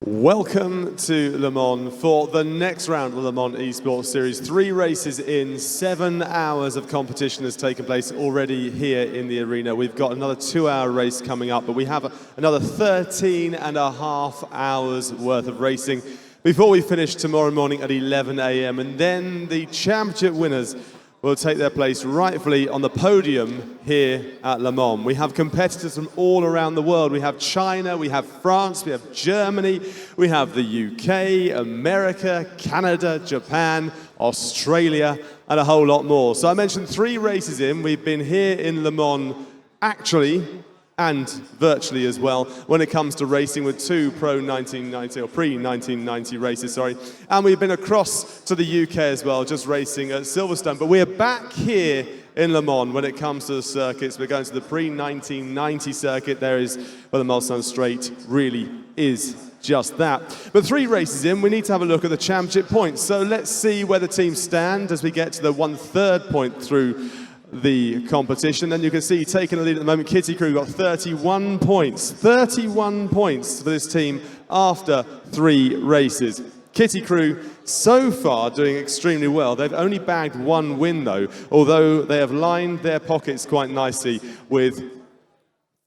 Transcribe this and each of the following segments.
Welcome to Le Mans for the next round of the Le Mans Esports Series. 3 races in 7 hours of competition has taken place already here in the arena. We've got another 2-hour race coming up, but we have another 13.5 hours worth of racing before we finish tomorrow morning at 11 a.m. And then the championship winners will take their place rightfully on the podium here at Le Mans. We have competitors from all around the world. We have China, we have France, we have Germany, we have the UK, America, Canada, Japan, Australia, and a whole lot more. So I mentioned 3 races in. We've been here in Le Mans actually and virtually as well when it comes to racing with 2 pre-1990 races, sorry. And we've been across to the UK as well, just racing at Silverstone. But we're back here in Le Mans when it comes to the circuits. We're going to the pre-1990 circuit. There is where the Mulsanne Straight really is just that. But 3 races in, we need to have a look at the championship points. So let's see where the teams stand as we get to the 1/3 point through the competition. And you can see taking the lead at the moment, Kitty Crew got 31 points. 31 points for this team after 3 races. Kitty Crew so far doing extremely well. They've only bagged 1 win though, although they have lined their pockets quite nicely with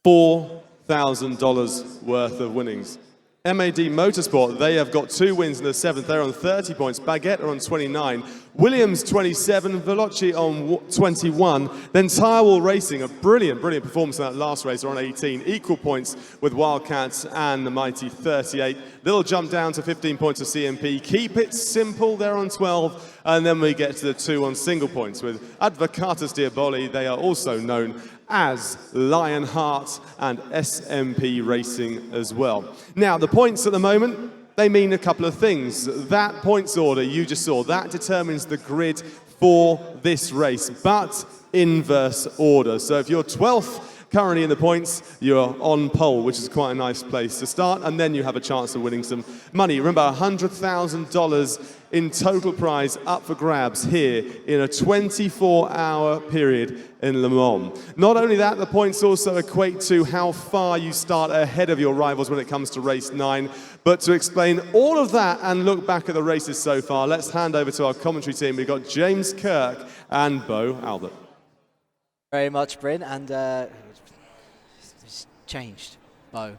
$4,000 worth of winnings. MAD Motorsport, they have got 2 wins in the 7th. They're on 30 points. Baguette are on 29. Williams 27. Veloci on 21. Then Tirewall Racing, a brilliant performance in that last race, are on 18. Equal points with Wildcats and the mighty 38. Little jump down to 15 points of CMP. Keep It Simple, they're on 12. And then we get to the 2 on single points with Advocatus Diaboli. They are also known as Lionheart and SMP Racing as well. Now, the points at the moment, they mean a couple of things. That points order you just saw, that determines the grid for this race, but inverse order. So if you're 12th currently in the points, you're on pole, which is quite a nice place to start, and then you have a chance of winning some money. Remember, $100,000 in total prize up for grabs here in a 24-hour period in Le Mans. Not only that, the points also equate to how far you start ahead of your rivals when it comes to race 9. But to explain all of that and look back at the races so far, let's hand over to our commentary team. We've got James Kirk and Bo Albert. Very much, Bryn, and it's changed, Bo.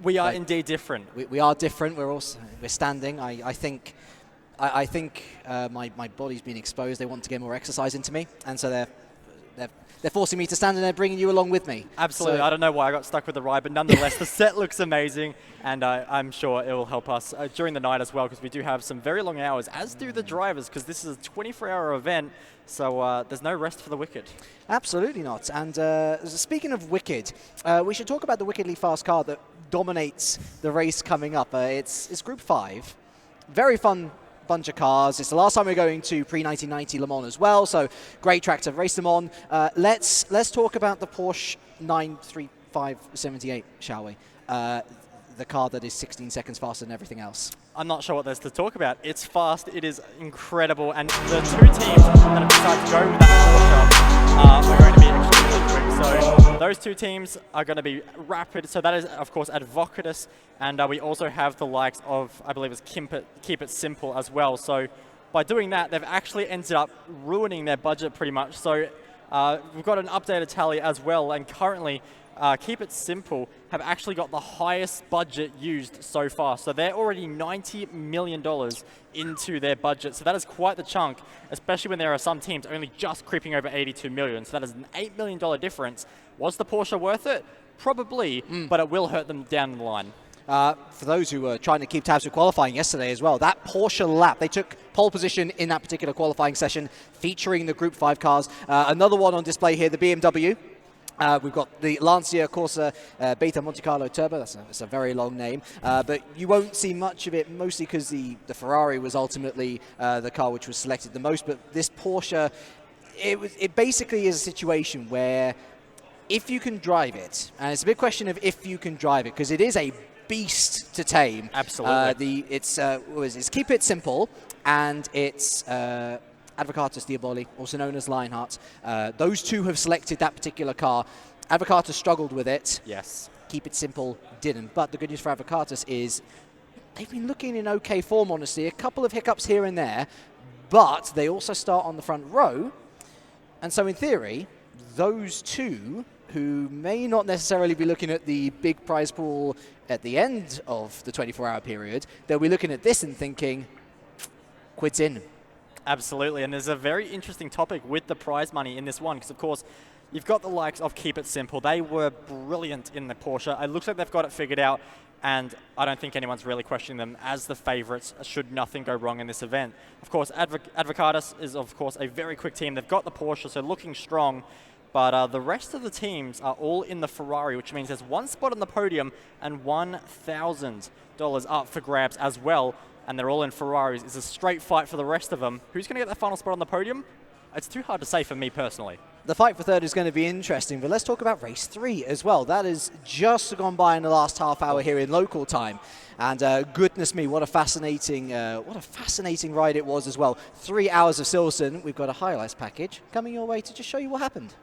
We are indeed different. We are different. We're standing. I think my body's been exposed. They want to get more exercise into me, and so they're forcing me to stand, and they're bringing you along with me. Absolutely. So I don't know why I got stuck with the ride, but nonetheless, the set looks amazing, and I'm sure it will help us during the night as well, because we do have some very long hours, as do the drivers, because this is a 24-hour event, so there's no rest for the wicked. Absolutely not. And speaking of wicked, we should talk about the wickedly fast car that dominates the race coming up. It's Group 5. Very fun bunch of cars. It's the last time we're going to pre-1990 Le Mans as well, so great track to race them on. Let's talk about the Porsche 93578, shall we? The car that is 16 seconds faster than everything else. I'm not sure what there's to talk about. It's fast, it is incredible, and the 2 teams that have decided to go with that Porsche are going to be extremely quick. So those 2 teams are going to be rapid. So that is, of course, Advocatus, and we also have the likes of, I believe it's Keep It Simple as well. So by doing that, they've actually ended up ruining their budget pretty much. So we've got an updated tally as well, and currently Keep It Simple have actually got the highest budget used so far. So they're already $90 million into their budget. So that is quite the chunk, especially when there are some teams only just creeping over 82 million. So that is an $8 million difference. Was the Porsche worth it? Probably, but it will hurt them down the line. For those who were trying to keep tabs with qualifying yesterday as well, that Porsche lap, they took pole position in that particular qualifying session, featuring the Group 5 cars. Another one on display here, the BMW. We've got the Lancia Corsa Beta Monte Carlo Turbo. That's a very long name, but you won't see much of it, mostly because the Ferrari was ultimately the car which was selected the most. But this Porsche, it basically is a situation where if you can drive it, and it's a big question of if you can drive it, because it is a beast to tame. Absolutely. It's Keep It Simple, and it's Advocatus Diaboli, also known as Lionheart. Those 2 have selected that particular car. Advocatus struggled with it. Yes. Keep It Simple didn't. But the good news for Advocatus is they've been looking in okay form, honestly. A couple of hiccups here and there, but they also start on the front row. And so in theory, those two who may not necessarily be looking at the big prize pool at the end of the 24-hour period, they'll be looking at this and thinking, quid's in. Absolutely, and there's a very interesting topic with the prize money in this one, because of course, you've got the likes of Keep It Simple. They were brilliant in the Porsche. It looks like they've got it figured out, and I don't think anyone's really questioning them as the favourites should nothing go wrong in this event. Of course, Advocatus is, of course, a very quick team. They've got the Porsche, so looking strong. But the rest of the teams are all in the Ferrari, which means there's one spot on the podium and $1,000 up for grabs as well. And they're all in Ferraris. It's a straight fight for the rest of them. Who's going to get that final spot on the podium? It's too hard to say for me personally. The fight for third is going to be interesting, but let's talk about race 3 as well. That has just gone by in the last half hour here in local time. And goodness me, what a fascinating ride it was as well. 3 hours of Silverstone. We've got a highlights package coming your way to just show you what happened.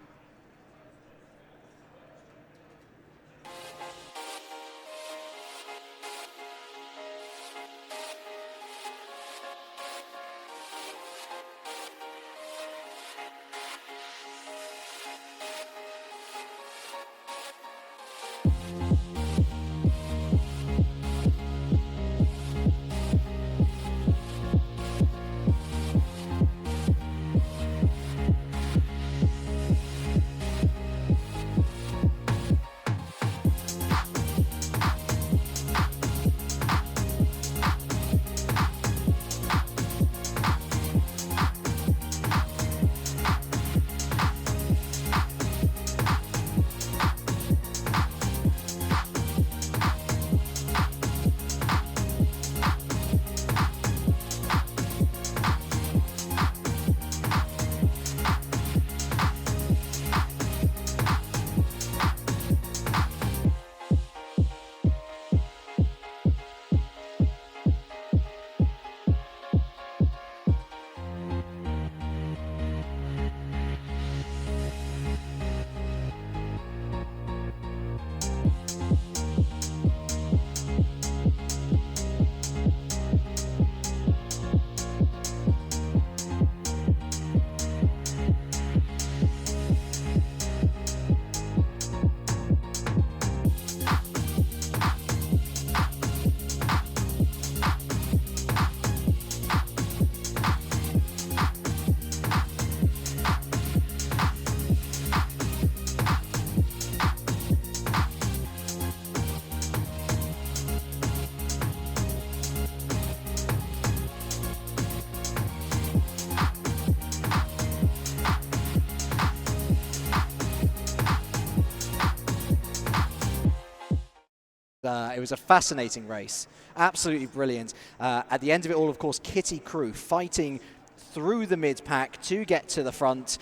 It was a fascinating race, absolutely brilliant. At the end of it all, of course, Kitty Crew fighting through the mid-pack to get to the front,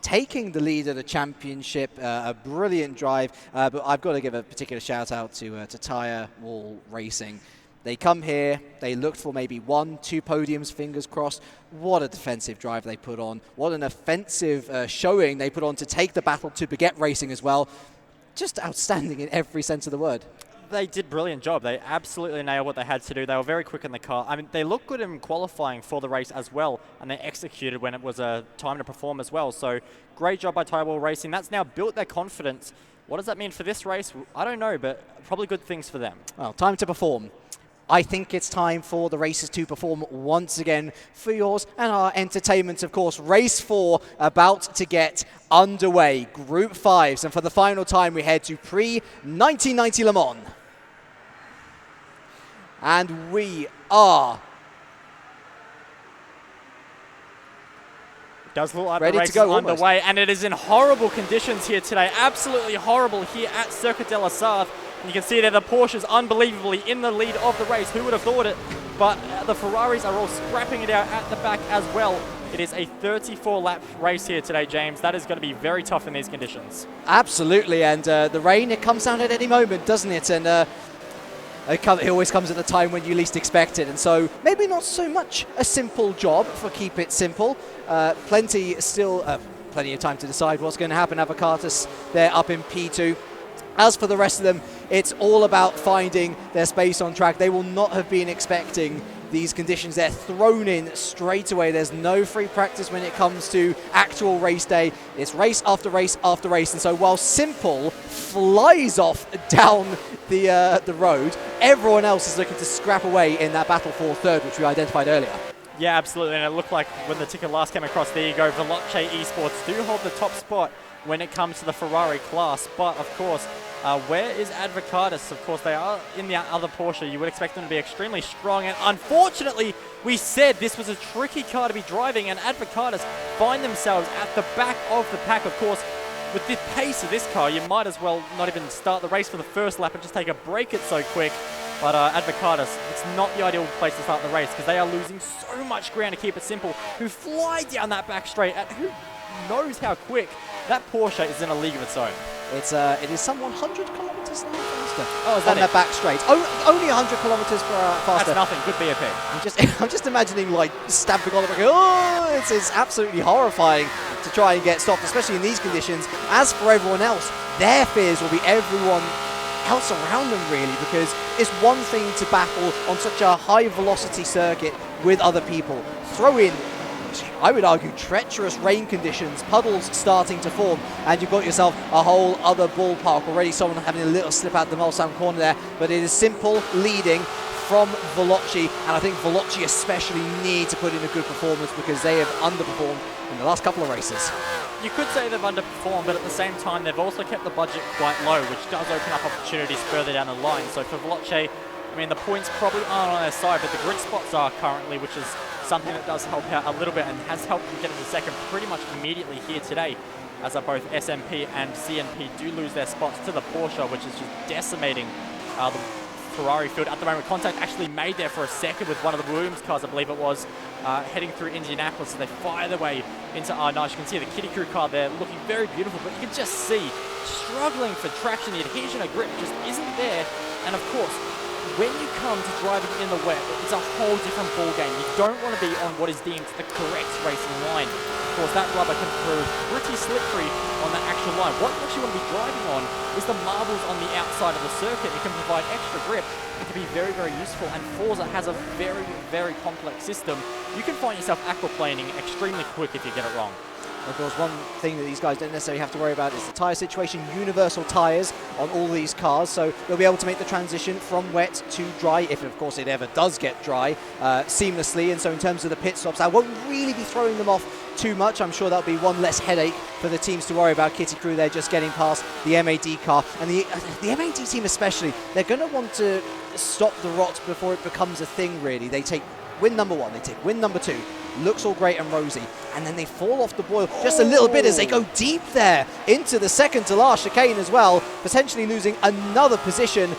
taking the lead of the championship, a brilliant drive. But I've got to give a particular shout out to Tire Wall Racing. They come here, they looked for maybe 1-2 podiums, fingers crossed. What a defensive drive they put on. What an offensive showing they put on to take the battle to Baguette Racing as well. Just outstanding in every sense of the word. They did a brilliant job. They absolutely nailed what they had to do. They were very quick in the car. I mean, they looked good in qualifying for the race as well, and they executed when it was a time to perform as well. So great job by Tyrell Racing. That's now built their confidence. What does that mean for this race? I don't know, but probably good things for them. Well, time to perform. I think it's time for the races to perform once again for yours and our entertainment, of course. Race 4 about to get underway. Group 5s. And for the final time, we head to pre-1990 Le Mans. And we are does look like ready the race to go is underway, and it is in horrible conditions here today. Absolutely horrible here at Circuit de la Sarthe. And you can see there the Porsche's unbelievably in the lead of the race. Who would have thought it? But the Ferraris are all scrapping it out at the back as well. It is a 34-lap race here today, James. That is going to be very tough in these conditions. Absolutely, and the rain, it comes down at any moment, doesn't it? And it always comes at the time when you least expect it. And so maybe not so much a simple job for Keep It Simple. Plenty of time to decide what's going to happen. Avocatus, they're up in P2. As for the rest of them, It's all about finding their space on track. They will not have been expecting these conditions. They're thrown in straight away. There's no free practice when it comes to actual race day. It's race after race after race. And so while Simple flies off down the road, everyone else is looking to scrap away in that battle for third, which we identified earlier. Yeah, absolutely, and it looked like when the ticker last came across, there you go, Veloce Esports do hold the top spot when it comes to the Ferrari class, but of course, where is Advocatus? Of course, they are in the other Porsche. You would expect them to be extremely strong, and unfortunately, we said this was a tricky car to be driving, and Advocatus find themselves at the back of the pack. Of course, with the pace of this car, you might as well not even start the race for the first lap and just take a break it so quick. But Advocatus, it's not the ideal place to start the race because they are losing so much ground to keep it simple. Who fly down that back straight, and who knows how quick that Porsche is in a league of its own. It is some 100 kilometers an hour faster. Oh, is that on that back straight? Only 100 kilometers per hour faster. That's nothing. Good BOP. I'm just imagining like stamping on the brake. Oh, it's absolutely horrifying to try and get stopped, especially in these conditions. As for everyone else, their fears will be everyone else around them, really, because it's one thing to battle on such a high velocity circuit with other people. Throw in, I would argue, treacherous rain conditions, puddles starting to form, and you've got yourself a whole other ballpark. Already someone having a little slip out the Mulsanne corner there, but it is Simple leading from Veloce, and I think Veloce especially need to put in a good performance because they have underperformed in the last couple of races. You could say they've underperformed, but at the same time, they've also kept the budget quite low, which does open up opportunities further down the line. So for Veloce, I mean, the points probably aren't on their side, but the grid spots are currently, which is something that does help out a little bit and has helped them get into second pretty much immediately here today, as both SMP and CNP do lose their spots to the Porsche, which is just decimating the Ferrari field at the moment. Contact actually made there for a second with one of the Williams cars, I believe it was, heading through Indianapolis. So they fire their way into R9. You can see the Kitty Crew car there looking very beautiful, but you can just see struggling for traction. The adhesion of grip just isn't there. And of course, when you come to driving in the wet, it's a whole different ball game. You don't want to be on what is deemed the correct racing line. Of course, that rubber can prove pretty slippery on the actual line. What you actually want to be driving on is the marbles on the outside of the circuit. It can provide extra grip. It can be very, very useful, and Forza has a very, very complex system. You can find yourself aquaplaning extremely quick if you get it wrong. Of course, one thing that these guys don't necessarily have to worry about is the tyre situation. Universal tyres on all these cars, so they'll be able to make the transition from wet to dry, if of course it ever does get dry, seamlessly. And so in terms of the pit stops, that won't really be throwing them off too much. I'm sure that'll be one less headache for the teams to worry about. Kitty Crew, they're just getting past the MAD car. And the MAD team especially, they're going to want to stop the rot before it becomes a thing, really. They take win number one, they take win number two, looks all great and rosy, and then they fall off the boil just a little bit as they go deep there into the second to last chicane as well, potentially losing another position.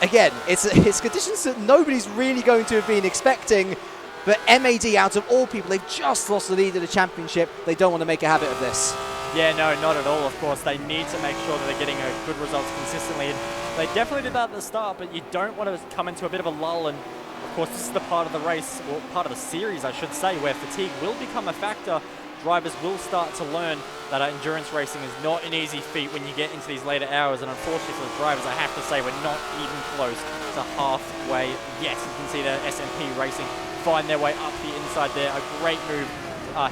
Again, it's conditions that nobody's really going to have been expecting, but MAD, out of all people, they've just lost the lead of the championship. They don't want to make a habit of this. Yeah, no, not at all. Of course, they need to make sure that they're getting good results consistently, and they definitely did that at the start, but you don't want to come into a bit of a lull. And of course, this is the part of the race, or part of the series, I should say, where fatigue will become a factor. Drivers will start to learn that endurance racing is not an easy feat when you get into these later hours, and unfortunately for the drivers, I have to say, we're not even close to halfway yet. You can see the SMP Racing find their way up the inside there. A great move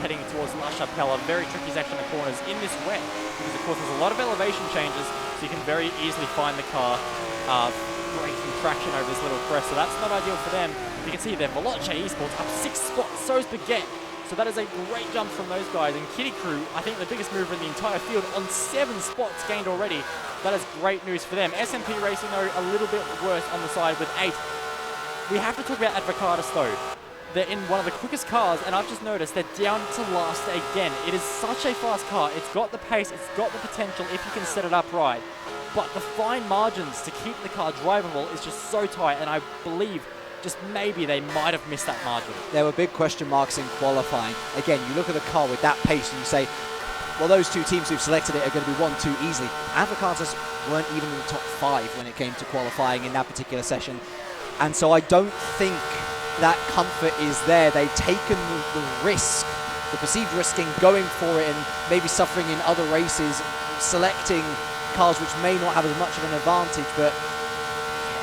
heading towards La Chapelle. A very tricky section of corners in this wet, because of course there's a lot of elevation changes, so you can very easily find the car breaking traction over this little crest, so that's not ideal for them. You can see there, Veloce Esports up 6 spots, so is Baguette. So that is a great jump from those guys. And Kitty Crew, I think the biggest mover in the entire field, on 7 spots gained already. That is great news for them. SMP Racing, though, a little bit worse on the side with 8. We have to talk about Advocatus, though. They're in one of the quickest cars, and I've just noticed they're down to last again. It is such a fast car. It's got the pace, it's got the potential if you can set it up right. But the fine margins to keep the car drivable is just so tight, and I believe just maybe they might have missed that margin. There were big question marks in qualifying. Again, you look at the car with that pace and you say, well, those two teams who've selected it are going to be 1-2 easily. Advocatus weren't even in the top 5 when it came to qualifying in that particular session. And so I don't think that comfort is there. They've taken the risk, the perceived risk in going for it and maybe suffering in other races, selecting cars which may not have as much of an advantage, but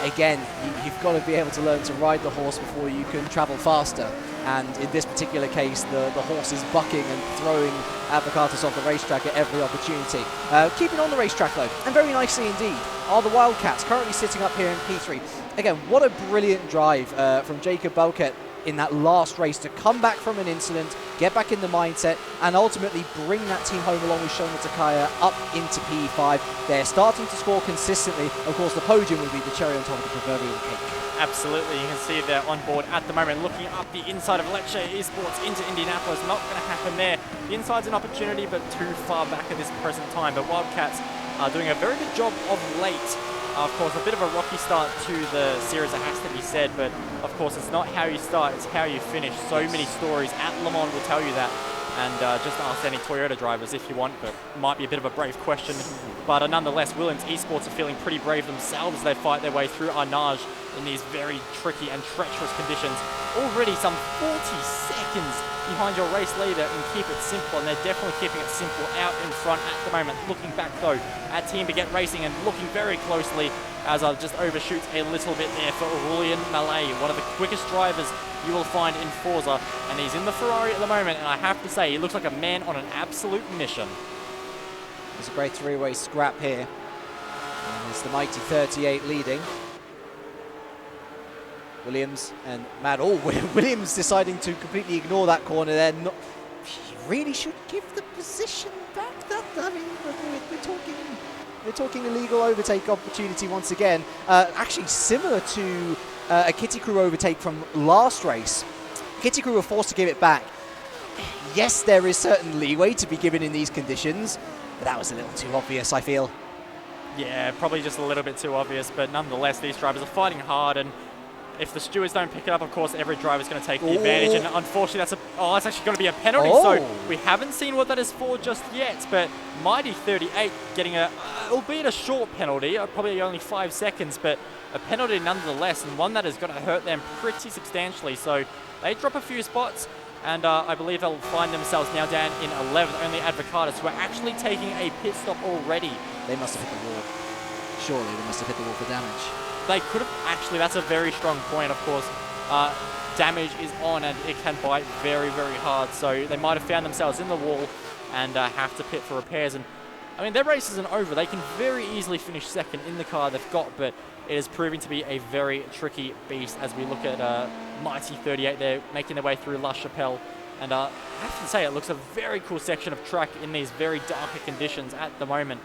again, you've got to be able to learn to ride the horse before you can travel faster. And in this particular case, the horse is bucking and throwing Advocatus off the racetrack at every opportunity. Keeping on the racetrack though, and very nicely indeed, are the Wildcats, currently sitting up here in P3. Again, what a brilliant drive from Jacob Belket in that last race to come back from an incident, get back in the mindset, and ultimately bring that team home along with Shona Takaya up into P5. They're starting to score consistently. Of course, the podium will be the cherry on top of the proverbial cake. Absolutely, you can see they're on board at the moment, looking up the inside of Lecture Esports into Indianapolis. Not going to happen there. The inside's an opportunity, but too far back at this present time. But Wildcats are doing a very good job of late. Of course, a bit of a rocky start to the series, it has to be said, but of course it's not how you start, it's how you finish. So many stories at Le Mans will tell you that, and just ask any Toyota drivers if you want, but might be a bit of a brave question. But nonetheless, Williams Esports are feeling pretty brave themselves as they fight their way through Arnage in these very tricky and treacherous conditions. Already some 40 seconds behind your race leader and Keep It Simple, and they're definitely keeping it simple out in front at the moment. Looking back though at Team Baguette Racing and looking very closely as I just overshoots a little bit there for Aurelian Malay, one of the quickest drivers you will find in Forza, and he's in the Ferrari at the moment, and I have to say he looks like a man on an absolute mission. There's a great three-way scrap here, and it's the mighty 38 leading. Williams and Matt. Oh, Williams deciding to completely ignore that corner there. Not, he really should give the position back. I mean, we're talking illegal overtake opportunity once again. Actually, similar to a Kitty Crew overtake from last race. Kitty Crew were forced to give it back. Yes, there is certain leeway to be given in these conditions, but that was a little too obvious, I feel. Yeah, probably just a little bit too obvious, but nonetheless, these drivers are fighting hard, and if the stewards don't pick it up, of course, every driver is going to take the advantage. And unfortunately, that's actually going to be a penalty. So we haven't seen what that is for just yet. But Mighty 38 getting albeit a short penalty, probably only 5 seconds, but a penalty nonetheless, and one that is going to hurt them pretty substantially. So they drop a few spots, and I believe they'll find themselves now down in 11th. Only Advocatus, who are actually taking a pit stop already. They must have hit the wall. Surely they must have hit the wall for damage. They could have actually, that's a very strong point, of course. Damage is on and it can bite very, very hard. So they might have found themselves in the wall and have to pit for repairs. And I mean, their race isn't over. They can very easily finish second in the car they've got, but it is proving to be a very tricky beast as we look at Mighty 38 there, making their way through La Chapelle. And I have to say, it looks a very cool section of track in these very darker conditions at the moment.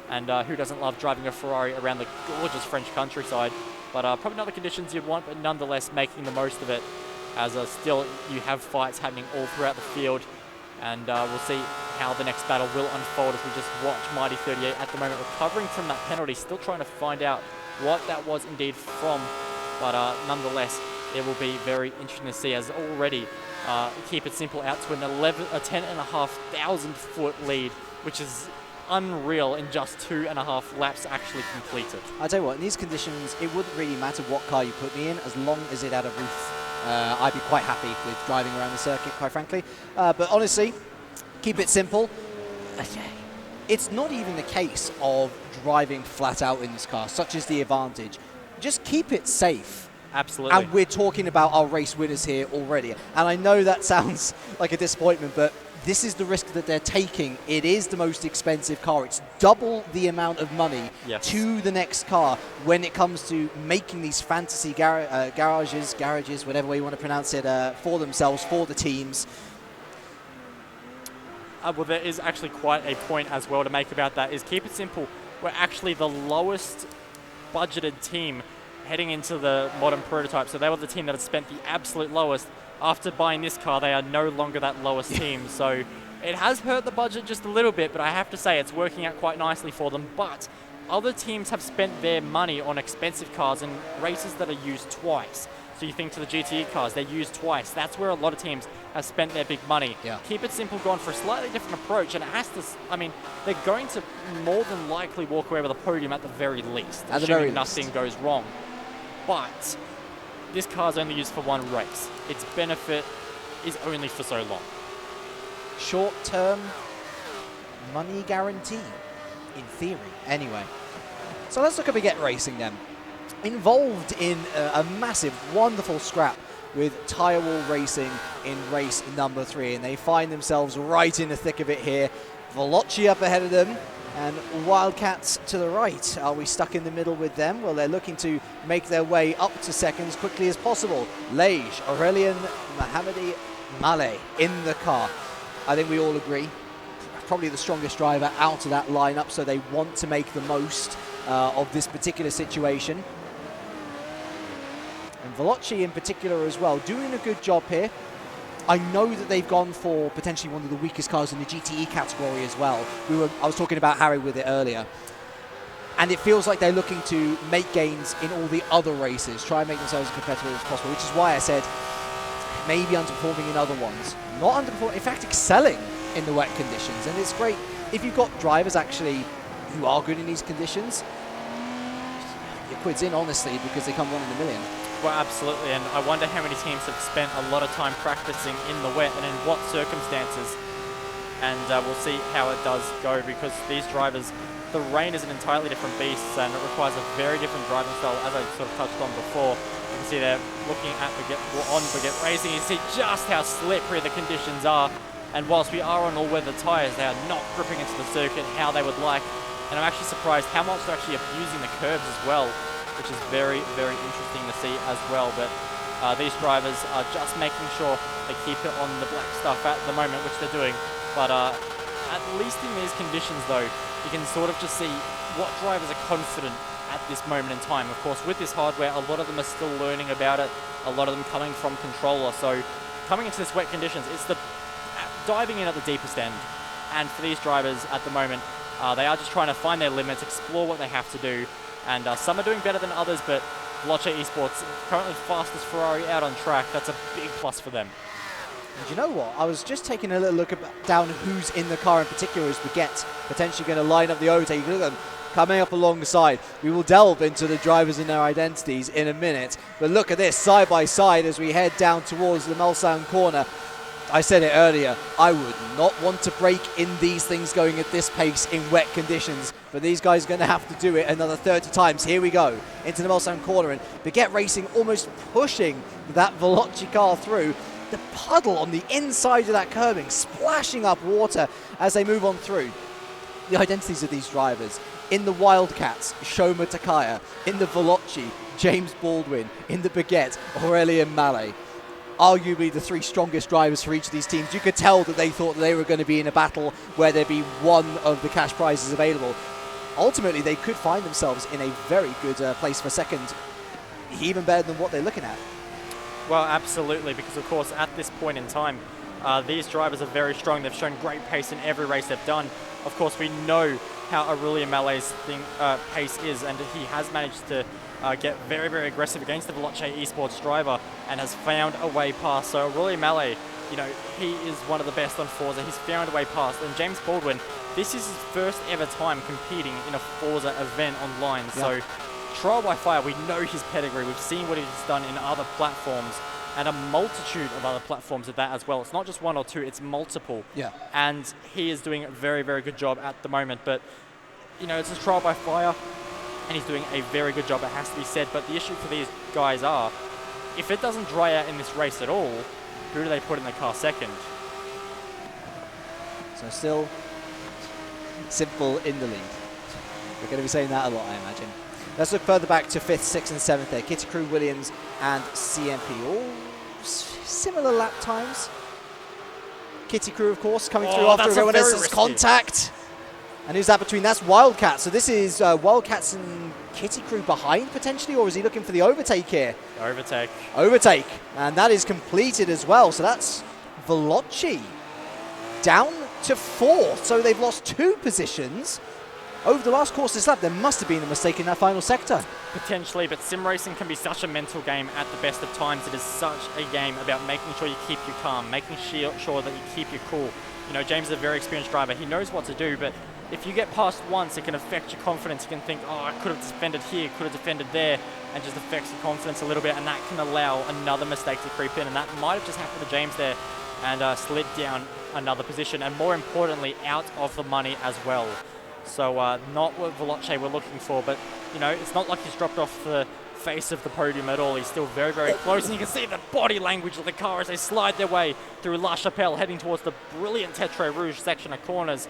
And who doesn't love driving a Ferrari around the gorgeous French countryside? But probably not the conditions you'd want, but nonetheless making the most of it, as still you have fights happening all throughout the field. And we'll see how the next battle will unfold as we just watch Mighty 38 at the moment recovering from that penalty, still trying to find out what that was indeed from. But nonetheless, it will be very interesting to see, as already Keep It Simple out to a 10,500 foot lead, which is unreal in just 2.5 laps actually completed. I tell you what, in these conditions, it wouldn't really matter what car you put me in, as long as it had a roof. I'd be quite happy with driving around the circuit, quite frankly. But honestly, Keep It Simple. It's not even the case of driving flat out in this car, such as the advantage. Just keep it safe. Absolutely. And we're talking about our race winners here already. And I know that sounds like a disappointment, but this is the risk that they're taking. It is the most expensive car. It's double the amount of money to the next car when it comes to making these fantasy garages, whatever way you want to pronounce it, for themselves, for the teams. Well, there is actually quite a point as well to make about that, is Keep It Simple. We're actually the lowest budgeted team heading into the modern prototype. So they were the team that had spent the absolute lowest. After buying this car, they are no longer that lowest team. So it has hurt the budget just a little bit, but I have to say it's working out quite nicely for them. But other teams have spent their money on expensive cars and races that are used twice. So you think to the GTE cars, they're used twice. That's where a lot of teams have spent their big money. Yeah. Keep It Simple gone for a slightly different approach, and it has to, I mean, they're going to more than likely walk away with a podium at the very least, assuming nothing goes wrong. But this car's only used for one race. Its benefit is only for so long. Short-term money guarantee. in theory, anyway. So let's look at Baguette Racing then. Involved in a massive, wonderful scrap with Tire Wall Racing in race number 3, and they find themselves right in the thick of it here. Veloci up ahead of them, and Wildcats to the right. Are we stuck in the middle with them? Well, they're looking to make their way up to second as quickly as possible. Lage, Aurelien, Mohamedi, Maleh in the car. I think we all agree, probably the strongest driver out of that lineup, so they want to make the most of this particular situation. And Veloci in particular as well, doing a good job here. I know that they've gone for potentially one of the weakest cars in the GTE category as well. I was talking about Harry with it earlier. And it feels like they're looking to make gains in all the other races, try and make themselves as competitive as possible, which is why I said maybe underperforming in other ones. Not underperforming, in fact excelling in the wet conditions. And it's great if you've got drivers actually who are good in these conditions. Your quid's in, honestly, because they come 1 in a million. Well, absolutely, and I wonder how many teams have spent a lot of time practicing in the wet and in what circumstances. And we'll see how it does go, because these drivers, the rain is an entirely different beast and it requires a very different driving style, as I sort of touched on before. You can see they're looking at Baguette Racing, you see just how slippery the conditions are. And whilst we are on all-weather tyres, they are not gripping into the circuit how they would like. And I'm actually surprised how much they're actually abusing the curbs as well, which is very, very interesting to see as well. But these drivers are just making sure they keep it on the black stuff at the moment, which they're doing. But at least in these conditions, though, you can sort of just see what drivers are confident at this moment in time. Of course, with this hardware, a lot of them are still learning about it, a lot of them coming from controller. So coming into this wet conditions, it's the diving in at the deepest end. And for these drivers at the moment, they are just trying to find their limits, explore what they have to do. And some are doing better than others, but Veloci Esports, currently fastest Ferrari out on track. That's a big plus for them. And you know what? I was just taking a little look down who's in the car in particular as Baguette potentially going to line up the overtake. Look at them coming up alongside. We will delve into the drivers and their identities in a minute. But look at this, side by side as we head down towards the Melsound corner. I said it earlier, I would not want to break in these things going at this pace in wet conditions, but these guys are going to have to do it another 30 times. Here we go, into the Melsound corner, and Baguette Racing almost pushing that Veloci car through. The puddle on the inside of that curbing, splashing up water as they move on through. The identities of these drivers. In the Wildcats, Shoma Takaya. In the Veloci, James Baldwin. In the Baguette, Aurelien Maleh. Arguably the 3 strongest drivers for each of these teams. You could tell that they thought they were going to be in a battle where there'd be one of the cash prizes available. Ultimately, they could find themselves in a very good place for second, even better than what they're looking at. Well, absolutely, because of course at this point in time, these drivers are very strong. They've shown great pace in every race they've done. Of course, we know how Aurelien Maleh's pace is, and he has managed to get very, very aggressive against the Veloci Esports driver and has found a way past. So Aurelien Maleh, you know, he is one of the best on Forza. He's found a way past. And James Baldwin, this is his first ever time competing in a Forza event online. Yep. So trial by fire, we know his pedigree. We've seen what he's done in other platforms and a multitude of other platforms of that as well. It's not just 1 or 2, it's multiple. Yeah. And he is doing a very, very good job at the moment. But, you know, it's a trial by fire, and he's doing a very good job, it has to be said. But the issue for these guys are, if it doesn't dry out in this race at all, who do they put in the car second? So still simple in the lead. We're going to be saying that a lot, I imagine. Let's look further back to 5th, 6th and 7th there. Kitty Crew, Williams and CMP. All similar lap times. Kitty Crew, of course, coming through after everyone else's contact. And who's that between? That's Wildcat. So this is Wildcats and Kitty Crew behind potentially, or is he looking for the overtake here? Overtake. Overtake. And that is completed as well. So that's Veloci down to 4th. So they've lost 2 positions. Over the last course of this lap, there must have been a mistake in that final sector. Potentially, but sim racing can be such a mental game at the best of times. It is such a game about making sure you keep your calm, making sure that you keep your cool. You know, James is a very experienced driver. He knows what to do, but if you get past once, it can affect your confidence. You can think, oh, I could have defended here, could have defended there, and just affects your confidence a little bit, and that can allow another mistake to creep in, and that might have just happened to James there, and slid down another position, and more importantly, out of the money as well. So not what Veloce we're looking for, but you know, it's not like he's dropped off the face of the podium at all. He's still very, very close, and you can see the body language of the car as they slide their way through La Chapelle, heading towards the brilliant Tetre Rouge section of corners.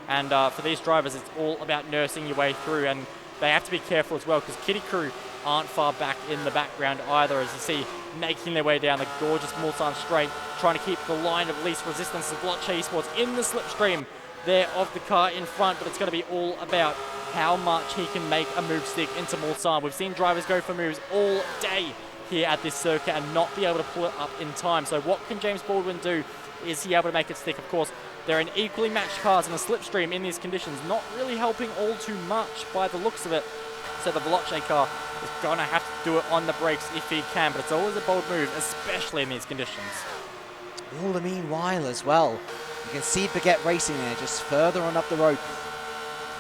And for these drivers, it's all about nursing your way through, and they have to be careful as well, because Kitty Crew aren't far back in the background either, as you see making their way down the gorgeous Mulsanne straight, trying to keep the line of least resistance of Veloce Esports in the slipstream there of the car in front. But it's going to be all about how much he can make a move stick into Mulsanne. We've seen drivers go for moves all day here at this circuit and not be able to pull it up in time. So what can James Baldwin do? Is he able to make it stick? Of course, they're in equally matched cars in a slipstream in these conditions, not really helping all too much by the looks of it. So the Veloce car is going to have to do it on the brakes if he can, but it's always a bold move, especially in these conditions. All the meanwhile as well, you can see Baguette Racing there just further on up the road.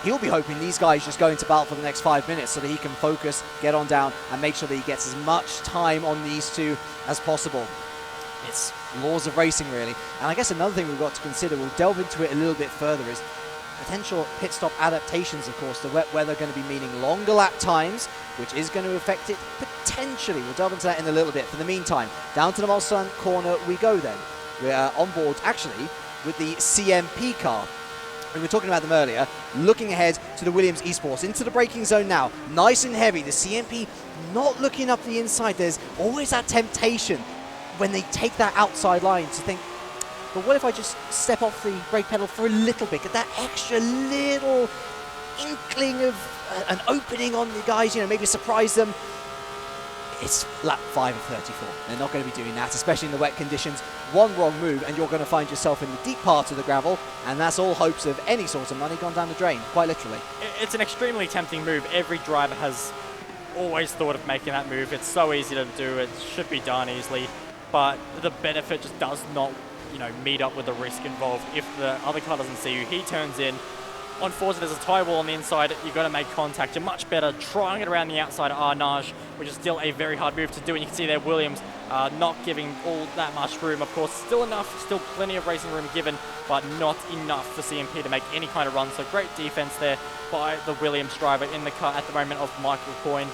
He'll be hoping these guys just go into battle for the next 5 minutes so that he can focus, get on down, and make sure that he gets as much time on these two as possible. It's laws of racing, really. And I guess another thing we've got to consider, we'll delve into it a little bit further, is potential pit stop adaptations, of course. The wet weather going to be meaning longer lap times, which is going to affect it potentially. We'll delve into that in a little bit. For the meantime, down to the Mulsanne corner we go then. We're on board, actually, with the CMP car. We were talking about them earlier, looking ahead to the Williams Esports, into the braking zone now, nice and heavy. The CMP not looking up the inside. There's always that temptation when they take that outside line to think, but what if I just step off the brake pedal for a little bit, get that extra little inkling of an opening on the guys, you know, maybe surprise them. It's lap 5 of 34. They're not going to be doing that, especially in the wet conditions. One wrong move and you're going to find yourself in the deep part of the gravel, and that's all hopes of any sort of money gone down the drain, quite literally. It's an extremely tempting move. Every driver has always thought of making that move. It's so easy to do. It should be done easily, but the benefit just does not, you know, meet up with the risk involved. If the other car doesn't see you, he turns in. On Forza, there's a tie wall on the inside. You've got to make contact. You're much better trying it around the outside of Arnage, which is still a very hard move to do. And you can see there Williams not giving all that much room. Of course, still enough, still plenty of racing room given, but not enough for CMP to make any kind of run. So great defense there by the Williams driver in the car at the moment of Michael Coyne.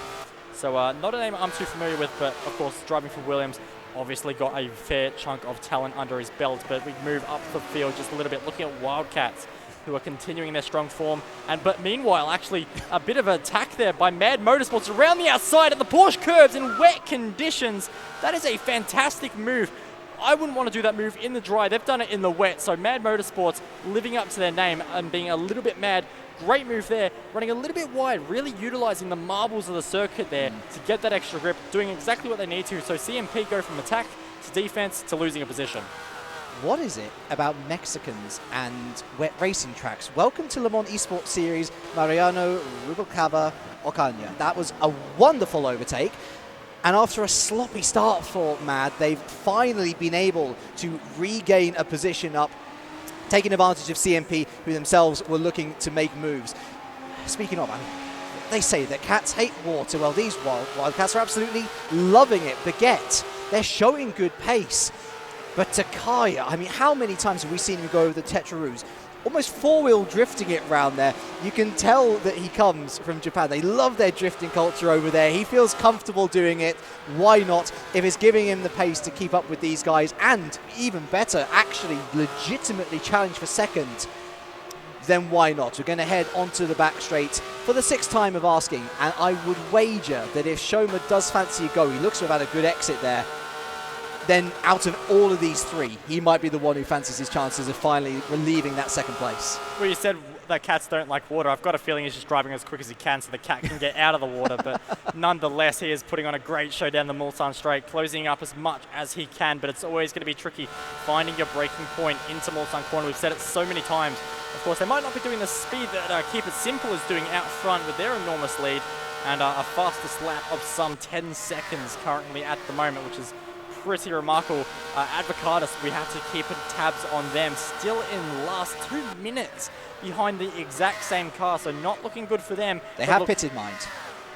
So not a name I'm too familiar with, but of course, driving for Williams, obviously got a fair chunk of talent under his belt. But we move up the field just a little bit, looking at Wildcats, who are continuing their strong form. But meanwhile, actually, a bit of an attack there by Mad Motorsports around the outside at the Porsche curbs in wet conditions. That is a fantastic move. I wouldn't want to do that move in the dry. They've done it in the wet. So Mad Motorsports living up to their name and being a little bit mad. Great move there, running a little bit wide, really utilizing the marbles of the circuit there to get that extra grip, doing exactly what they need to. So CMP go from attack to defense to losing a position. What is it about Mexicans and wet racing tracks? Welcome to Le Mans Esports Series, Mariano Rubalcaba Ocaña. That was a wonderful overtake. And after a sloppy start for Mad, they've finally been able to regain a position up, taking advantage of CMP, who themselves were looking to make moves. Speaking of, they say that cats hate water. Well, these Wildcats are absolutely loving it. Baguette, they're showing good pace. But Takaya, I mean, how many times have we seen him go over the Tetre Rouge? Almost four-wheel drifting it round there. You can tell that he comes from Japan. They love their drifting culture over there. He feels comfortable doing it. Why not? If it's giving him the pace to keep up with these guys, and even better, actually legitimately challenge for second, then why not? We're going to head onto the back straight for the 6th time of asking, and I would wager that if Shoma does fancy a go, he looks to have had a good exit there, then out of all of these three, he might be the one who fancies his chances of finally relieving that second place. Well, you said that cats don't like water. I've got a feeling he's just driving as quick as he can so the cat can get out of the water. But nonetheless, he is putting on a great show down the Mulsanne straight, closing up as much as he can. But it's always going to be tricky finding your braking point into Mulsanne corner. We've said it so many times. Of course, they might not be doing the speed that Keep It Simple is doing out front with their enormous lead, and a fastest lap of some 10 seconds currently at the moment, which is pretty remarkable. Advocatus, we have to keep tabs on them. Still in last 2 minutes behind the exact same car, so not looking good for them. They have pitted, mind.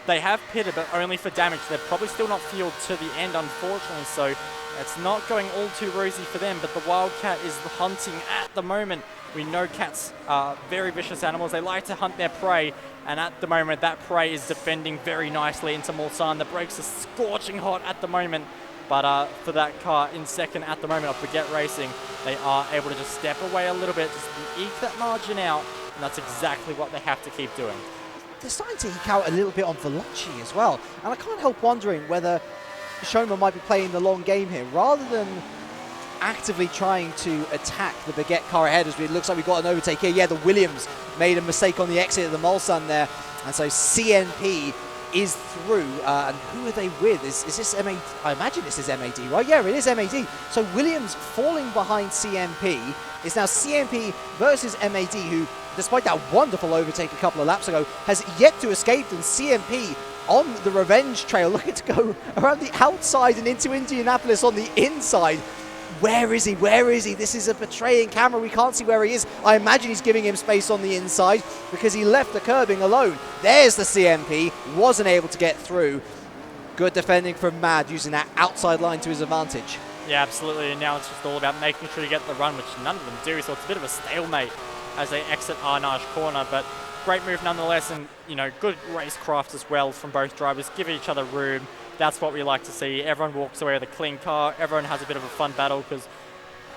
They have pitted, but only for damage. They're probably still not fueled to the end, unfortunately, so it's not going all too rosy for them, but the Wildcat is hunting at the moment. We know cats are very vicious animals. They like to hunt their prey, and at the moment, that prey is defending very nicely into Mulsanne. The brakes are scorching hot at the moment, but for that car in second at the moment of Baguette Racing, they are able to just step away a little bit, just eke that margin out, and that's exactly what they have to keep doing. They're starting to eke out a little bit on Veloci as well, and I can't help wondering whether Shoma might be playing the long game here, rather than actively trying to attack the Baguette car ahead, as it looks like we've got an overtake here. Yeah, the Williams made a mistake on the exit of the Mulsanne there, and so CNP is through. And who are they with? Is this MAD? I imagine this is MAD, right? Yeah, it is MAD. So Williams falling behind CNP. It's now CNP versus MAD, who, despite that wonderful overtake a couple of laps ago, has yet to escape, and CNP on the revenge trail, looking to go around the outside and into Indianapolis on the inside. Where is he? Where is he? This is a betraying camera. We can't see where he is. I imagine he's giving him space on the inside because he left the curbing alone. There's the CMP. Wasn't able to get through. Good defending from Mad, using that outside line to his advantage. Yeah, absolutely. And now it's just all about making sure you get the run, which none of them do. So it's a bit of a stalemate as they exit Arnage corner. But great move nonetheless, and good racecraft as well from both drivers. Give each other room. That's what we like to see. Everyone walks away with a clean car. Everyone has a bit of a fun battle, because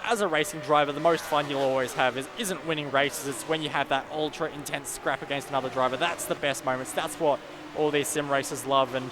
as a racing driver, the most fun you'll always have isn't winning races. It's when you have that ultra intense scrap against another driver. That's the best moments. That's what all these sim racers love, and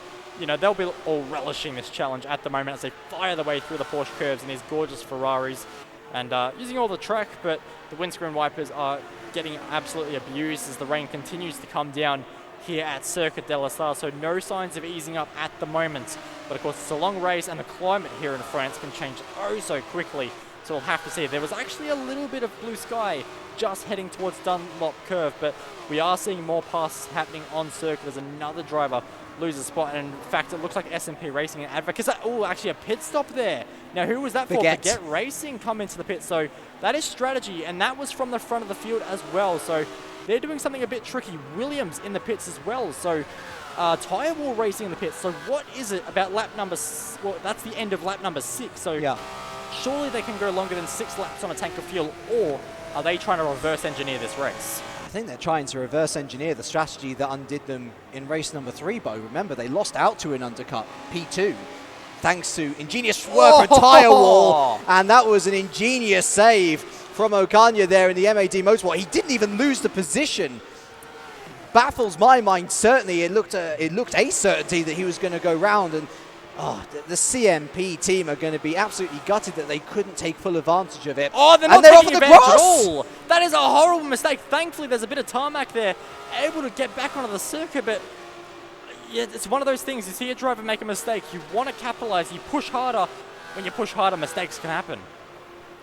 they'll be all relishing this challenge at the moment as they fire their way through the Porsche curves in these gorgeous Ferraris, and using all the track, but the windscreen wipers are getting absolutely abused as the rain continues to come down here at Circuit de la Sarre, so no signs of easing up at the moment. But of course, it's a long race, and the climate here in France can change oh so quickly, so we'll have to see. There was actually a little bit of blue sky just heading towards Dunlop Curve, but we are seeing more passes happening on circuit as another driver loses a spot, and in fact, it looks like SMP Racing and Advocate. Oh, actually a pit stop there. Now, who was that for? Baguette Racing come into the pit, so that is strategy, and that was from the front of the field as well, so they're doing something a bit tricky. Williams in the pits as well, so Tyre Wall Racing in the pits. So what is it about lap number, well, that's the end of lap number 6, so yeah, surely they can go longer than 6 laps on a tank of fuel, or are they trying to reverse engineer this race? I think they're trying to reverse engineer the strategy that undid them in race number 3, Bo. Remember, they lost out to an undercut, P2, thanks to ingenious work from Tyre Wall, and that was an ingenious save from Ocaña there in the MAD Motorsport. He didn't even lose the position. Baffles my mind, certainly. It looked a certainty that he was going to go round, and the CMP team are going to be absolutely gutted that they couldn't take full advantage of it. Oh, they're not taking advantage at all. That is a horrible mistake. Thankfully, there's a bit of tarmac there, able to get back onto the circuit, but yeah, it's one of those things. You see a driver make a mistake, you want to capitalize, you push harder. When you push harder, mistakes can happen.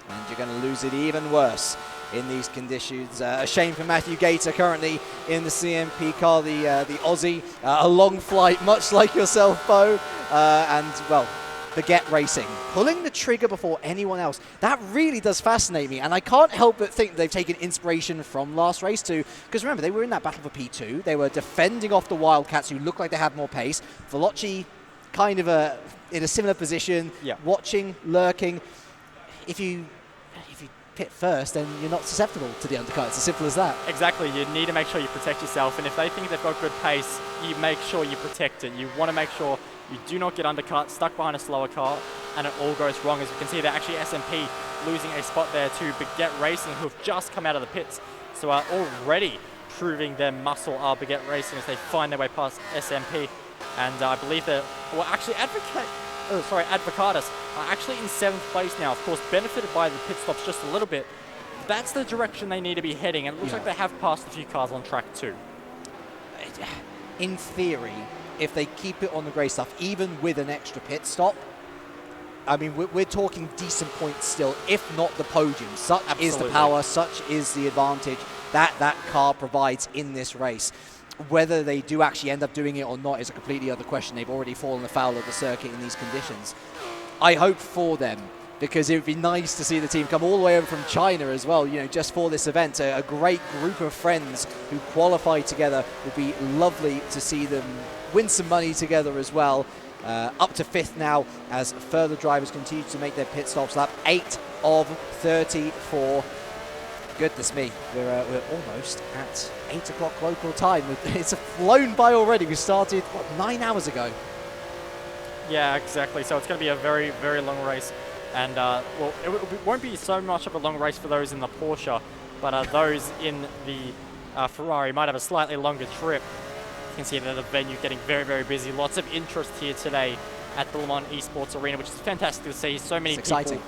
And you're going to lose it even worse in these conditions. A shame for Matthew Gator, currently in the CMP car, the Aussie. A long flight, much like yourself, Bo. And, well, Baguette Racing, pulling the trigger before anyone else. That really does fascinate me, and I can't help but think they've taken inspiration from last race too, because remember, they were in that battle for P2. They were defending off the Wildcats, who looked like they had more pace. Veloci kind of in a similar position, watching, lurking. If you pit first, then you're not susceptible to the undercut. It's as simple as that. Exactly. You need to make sure you protect yourself, and if they think they've got good pace, you make sure you protect it. You want to make sure you do not get undercut, stuck behind a slower car, and it all goes wrong. As you can see, they're actually SMP losing a spot there to Baguette Racing, who have just come out of the pits, so are already proving their muscle are Baguette Racing as they find their way past SMP. And I believe that, well, actually, Advocatus are actually in 7th place now, of course, benefited by the pit stops just a little bit. That's the direction they need to be heading, and it looks like they have passed a few cars on track too. In theory, if they keep it on the grey stuff, even with an extra pit stop, I mean, we're talking decent points still, if not the podium. Such is the power, such is the advantage that car provides in this race. Whether they do actually end up doing it or not is a completely other question. They've already fallen afoul of the circuit in these conditions. I hope for them because it would be nice to see the team come all the way over from China as well, you know, just for this event. A great group of friends who qualify together. Would be lovely to see them win some money together as well. Up to 5th now as further drivers continue to make their pit stops. Lap 8 of 34. Goodness me, we're almost at 8 o'clock local time. It's flown by already. We started, what, 9 hours ago? Yeah, exactly. So it's going to be a very, very long race. And, well, it won't be so much of a long race for those in the Porsche, but those in the Ferrari might have a slightly longer trip. You can see that the venue getting very, very busy. Lots of interest here today at the Le Mans Esports Arena, which is fantastic to see. So many people,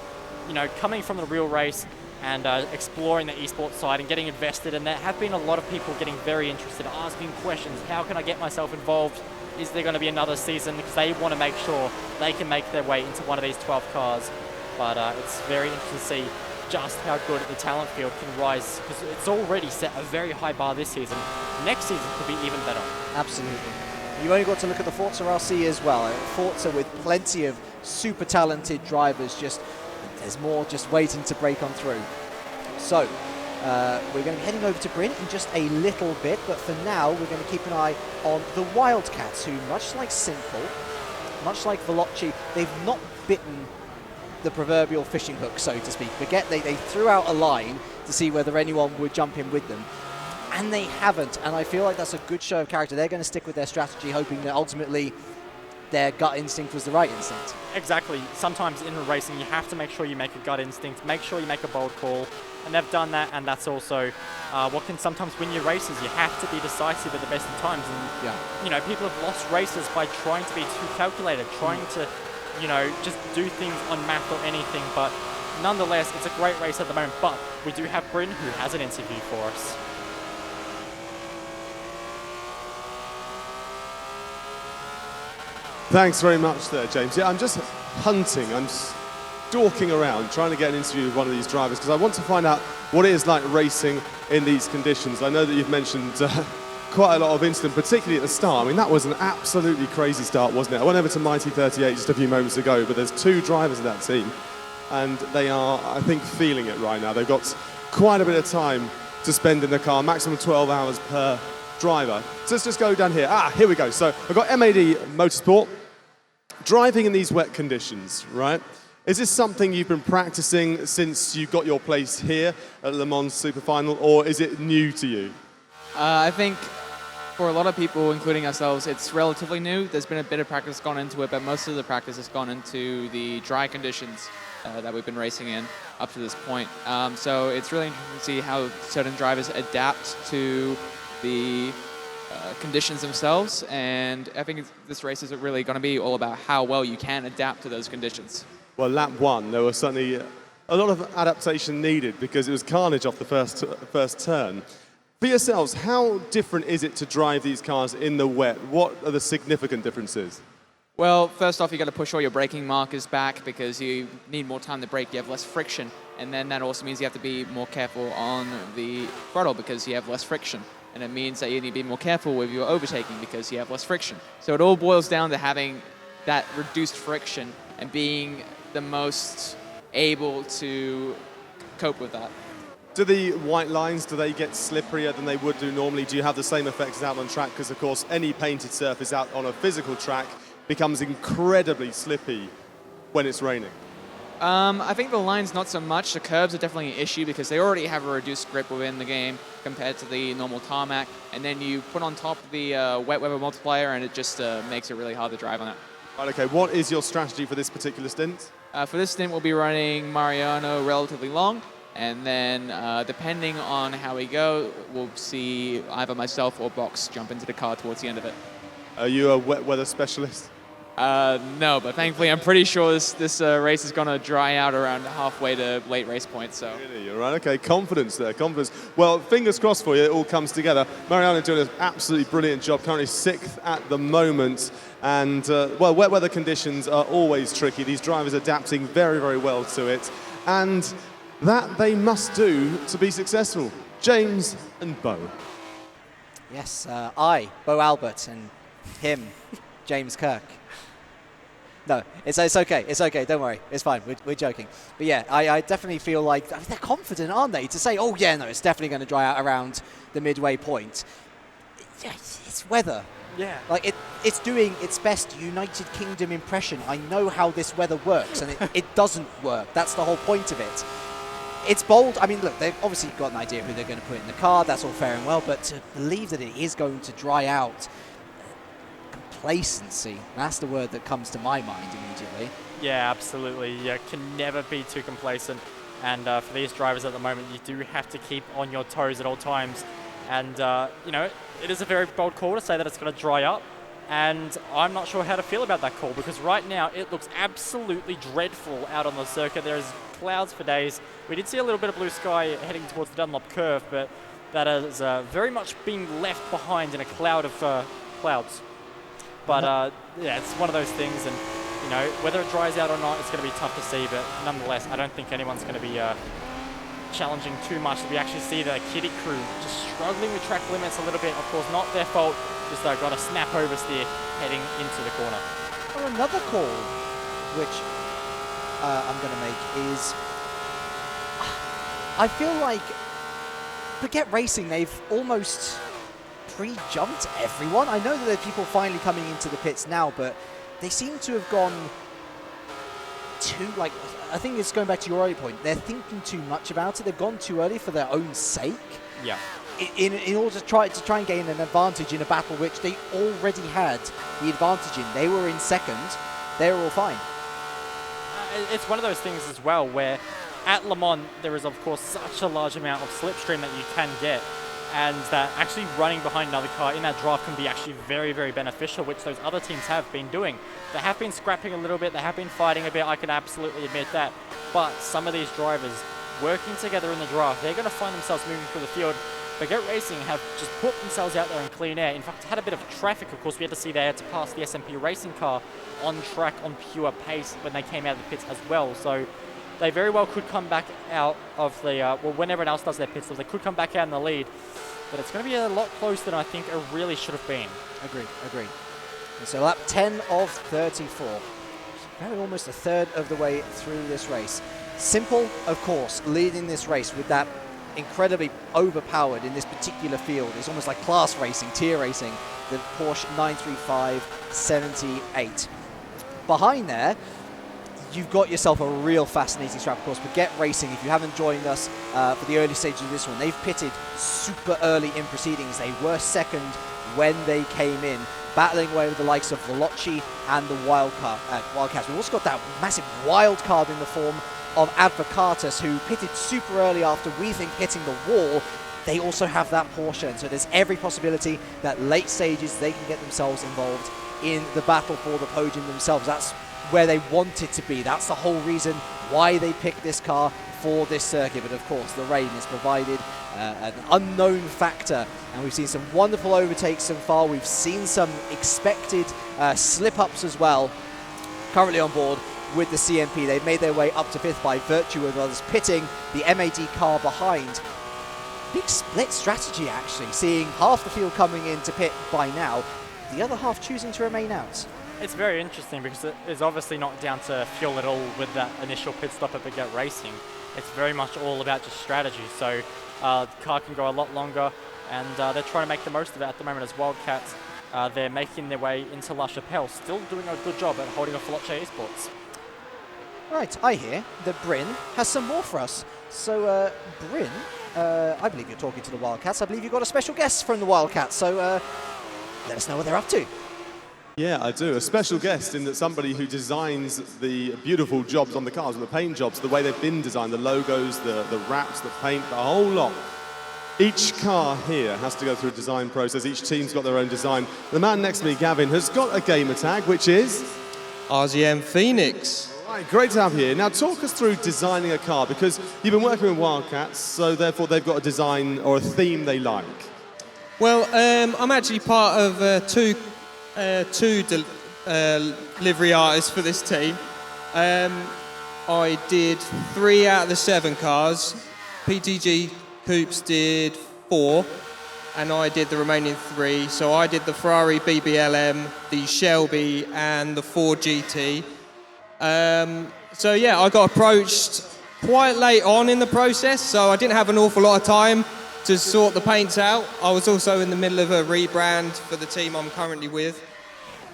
you know, coming from the real race and exploring the esports side and getting invested. And there have been a lot of people getting very interested, asking questions. How can I get myself involved? Is there going to be another season? Because they want to make sure they can make their way into one of these 12 cars. But it's very interesting to see just how good the talent field can rise, because it's already set a very high bar this season. Next season could be even better. Absolutely. You've only got to look at the Forza RC as well. Forza with plenty of super talented drivers, there's more just waiting to break on through. So we're going to be heading over to Bryn in just a little bit, but for now we're going to keep an eye on the Wildcats, who, much like Simple, much like Veloci, they've not bitten the proverbial fishing hook, so to speak. They threw out a line to see whether anyone would jump in with them, and they haven't, and I feel like that's a good show of character. They're going to stick with their strategy, hoping that ultimately their gut instinct was the right instinct. Exactly. Sometimes in racing you have to make sure you make a gut instinct, make sure you make a bold call, and they've done that, and that's also what can sometimes win your races. You have to be decisive at the best of times, and you know, people have lost races by trying to be too calculated, trying to, you know, just do things on math or anything. But nonetheless, it's a great race at the moment. But we do have Bryn, who has an interview for us. Thanks very much there, James. Yeah, I'm just hunting, I'm stalking around, trying to get an interview with one of these drivers, because I want to find out what it is like racing in these conditions. I know that you've mentioned quite a lot of incident, particularly at the start. I mean, that was an absolutely crazy start, wasn't it? I went over to Mighty 38 just a few moments ago, but there's 2 drivers in that team, and they are, I think, feeling it right now. They've got quite a bit of time to spend in the car, maximum 12 hours per driver. So let's just go down here. Here we go. So I've got MAD Motorsport, driving in these wet conditions, right? Is this something you've been practicing since you got your place here at Le Mans Super Final, or is it new to you? I think for a lot of people, including ourselves, it's relatively new. There's been a bit of practice gone into it, but most of the practice has gone into the dry conditions that we've been racing in up to this point. So it's really interesting to see how certain drivers adapt to the conditions themselves, and I think this race is really going to be all about how well you can adapt to those conditions. Well, lap 1, there was certainly a lot of adaptation needed because it was carnage off the first turn. For yourselves, how different is it to drive these cars in the wet? What are the significant differences? Well, first off, you got to push all your braking markers back because you need more time to brake. You have less friction, and then that also means you have to be more careful on the throttle because you have less friction. And it means that you need to be more careful with your overtaking because you have less friction. So it all boils down to having that reduced friction and being the most able to cope with that. Do the white lines, do they get slipperier than they would do normally? Do you have the same effects out on track? Because, of course, any painted surface out on a physical track becomes incredibly slippy when it's raining. I think the lines not so much. The curbs are definitely an issue because they already have a reduced grip within the game compared to the normal tarmac. And then you put on top the wet weather multiplier and it just makes it really hard to drive on it. Right, okay, what is your strategy for this particular stint? For this stint, we'll be running Mariano relatively long. And then depending on how we go, we'll see either myself or Box jump into the car towards the end of it. Are you a wet weather specialist? No, but thankfully I'm pretty sure this race is going to dry out around halfway to late race point. So. Really? All right, okay, confidence there, confidence. Well, fingers crossed for you, it all comes together. Mariano doing an absolutely brilliant job, currently 6th at the moment. And, well, wet weather conditions are always tricky. These drivers adapting very, very well to it. And that they must do to be successful. James and Bo. Yes, I, Bo Albert, and him, James Kirk. No, it's okay. It's okay. Don't worry. It's fine. We're joking. But yeah, I definitely feel like they're confident, aren't they? To say, oh yeah, no, it's definitely going to dry out around the midway point. Yeah, it's weather. Yeah. Like it's doing its best United Kingdom impression. I know how this weather works, and it doesn't work. That's the whole point of it. It's bold. I mean, look, they've obviously got an idea of who they're going to put in the car. That's all fair and well. But to believe that it is going to dry out, complacency. That's the word that comes to my mind immediately. Yeah, absolutely. You can never be too complacent. And for these drivers at the moment, you do have to keep on your toes at all times. And, you know, it is a very bold call to say that it's going to dry up. And I'm not sure how to feel about that call, because right now it looks absolutely dreadful out on the circuit. There's clouds for days. We did see a little bit of blue sky heading towards the Dunlop curve, but that is very much being left behind in a cloud of clouds. But yeah, it's one of those things, and you know, whether it dries out or not, it's going to be tough to see. But nonetheless, I don't think anyone's going to be challenging too much. We actually see the Kitty crew just struggling with track limits a little bit. Of course, not their fault. Just got a snap oversteer heading into the corner. Well, another call, which I'm going to make is, I feel like Forget Racing, they've almost pre-jumped everyone. I know that there are people finally coming into the pits now, but they seem to have gone too, like, I think it's going back to your earlier point. They're thinking too much about it. They've gone too early for their own sake. Yeah. In order to try and gain an advantage in a battle which they already had the advantage in. They were in second. They were all fine. It's one of those things as well where at Le Mans there is of course such a large amount of slipstream that you can get, and that actually running behind another car in that draft can be actually very, very beneficial, which those other teams have been doing. They have been scrapping a little bit, they have been fighting a bit, I can absolutely admit that. But some of these drivers working together in the draft, they're going to find themselves moving through the field. Forget Racing have just put themselves out there in clean air. In fact, had a bit of traffic, of course. We had to see they had to pass the SMP Racing car on track on pure pace when they came out of the pits as well. So they very well could come back out of the, well, when everyone else does their pit stops, they could come back out in the lead. But it's going to be a lot closer than I think it really should have been. Agreed. And so lap 10 of 34. Very almost a third of the way through this race. Simple, of course, leading this race with that incredibly overpowered in this particular field. It's almost like class racing, tier racing, the Porsche 935 78. Behind there, you've got yourself a real fascinating strap. Of course, Forget Racing, if you haven't joined us for the early stages of this one, they've pitted super early in proceedings. They were second when they came in, battling away with the likes of Veloci and the Wildcats. We've also got that massive wild card in the form of Advocatus, who pitted super early after, we think, hitting the wall. They also have that Porsche, and so there's every possibility that late stages they can get themselves involved in the battle for the podium themselves. That's where they want it to be. That's the whole reason why they picked this car for this circuit. But of course, the rain has provided an unknown factor, and we've seen some wonderful overtakes so far. We've seen some expected slip-ups as well. Currently on board with the CMP, they've made their way up to fifth by virtue of others pitting the MAD car behind. Big split strategy, actually, seeing half the field coming in to pit by now, the other half choosing to remain out. It's very interesting because it is obviously not down to fuel at all with that initial pit stop at Forget Racing. It's very much all about just strategy. So the car can go a lot longer, and they're trying to make the most of it at the moment as Wildcats. They're making their way into La Chapelle, still doing a good job at holding off Veloci Esports. Right, I hear that Bryn has some more for us. So, Bryn, I believe you're talking to the Wildcats. I believe you've got a special guest from the Wildcats, so let us know what they're up to. Yeah, I do. A special guest in that somebody who designs the beautiful jobs on the cars, the paint jobs, the way they've been designed, the logos, the wraps, the paint, the whole lot. Each car here has to go through a design process. Each team's got their own design. The man next to me, Gavin, has got a gamer tag, which is RZM Phoenix. Right, great to have you here. Now, talk us through designing a car, because you've been working with Wildcats, so therefore they've got a design or a theme they like. Well, I'm actually part of two livery artists for this team. I did 3 out of the 7 cars. PTG Coops did 4, and I did the remaining 3. So I did the Ferrari BBLM, the Shelby, and the Ford GT. So yeah, I got approached quite late on in the process, so I didn't have an awful lot of time to sort the paints out. I was also in the middle of a rebrand for the team I'm currently with.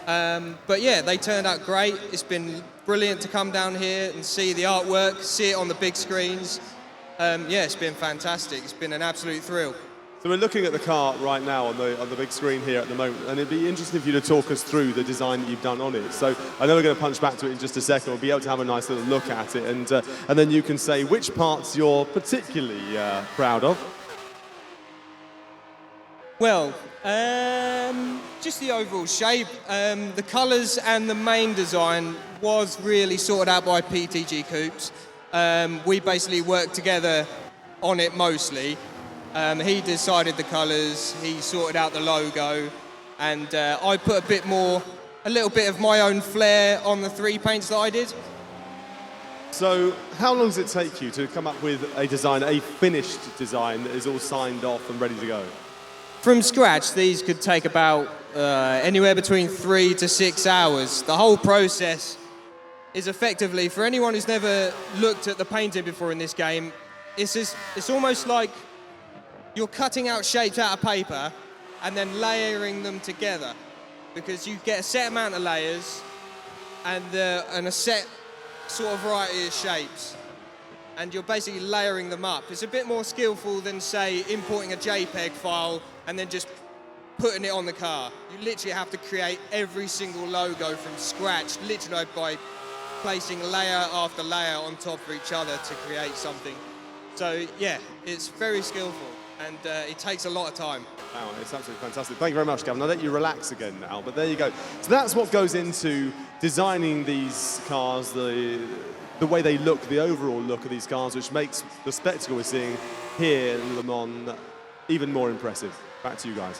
But yeah, they turned out great. It's been brilliant to come down here and see the artwork, see it on the big screens. Yeah, it's been fantastic. It's been an absolute thrill. So we're looking at the car right now on the big screen here at the moment, and it'd be interesting for you to talk us through the design that you've done on it. So I know we're going to punch back to it in just a second. We'll be able to have a nice little look at it, and then you can say which parts you're particularly proud of. Well, just the overall shape, the colours and the main design was really sorted out by PTG Coupes. We basically worked together on it mostly. He decided the colours, he sorted out the logo, and I put a little bit of my own flair on the 3 paints that I did. So how long does it take you to come up with a design, a finished design that is all signed off and ready to go? From scratch, these could take about anywhere between 3 to 6 hours. The whole process is effectively, for anyone who's never looked at the painting before in this game, it's almost like you're cutting out shapes out of paper and then layering them together, because you get a set amount of layers and a set sort of variety of shapes, and you're basically layering them up. It's a bit more skillful than, say, importing a JPEG file and then just putting it on the car. You literally have to create every single logo from scratch, literally by placing layer after layer on top of each other to create something. So yeah, it's very skillful, and it takes a lot of time. Wow, it's absolutely fantastic. Thank you very much, Gavin. I'll let you relax again now, but there you go. So that's what goes into designing these cars, the way they look, the overall look of these cars, which makes the spectacle we're seeing here in Le Mans even more impressive. Back to you guys.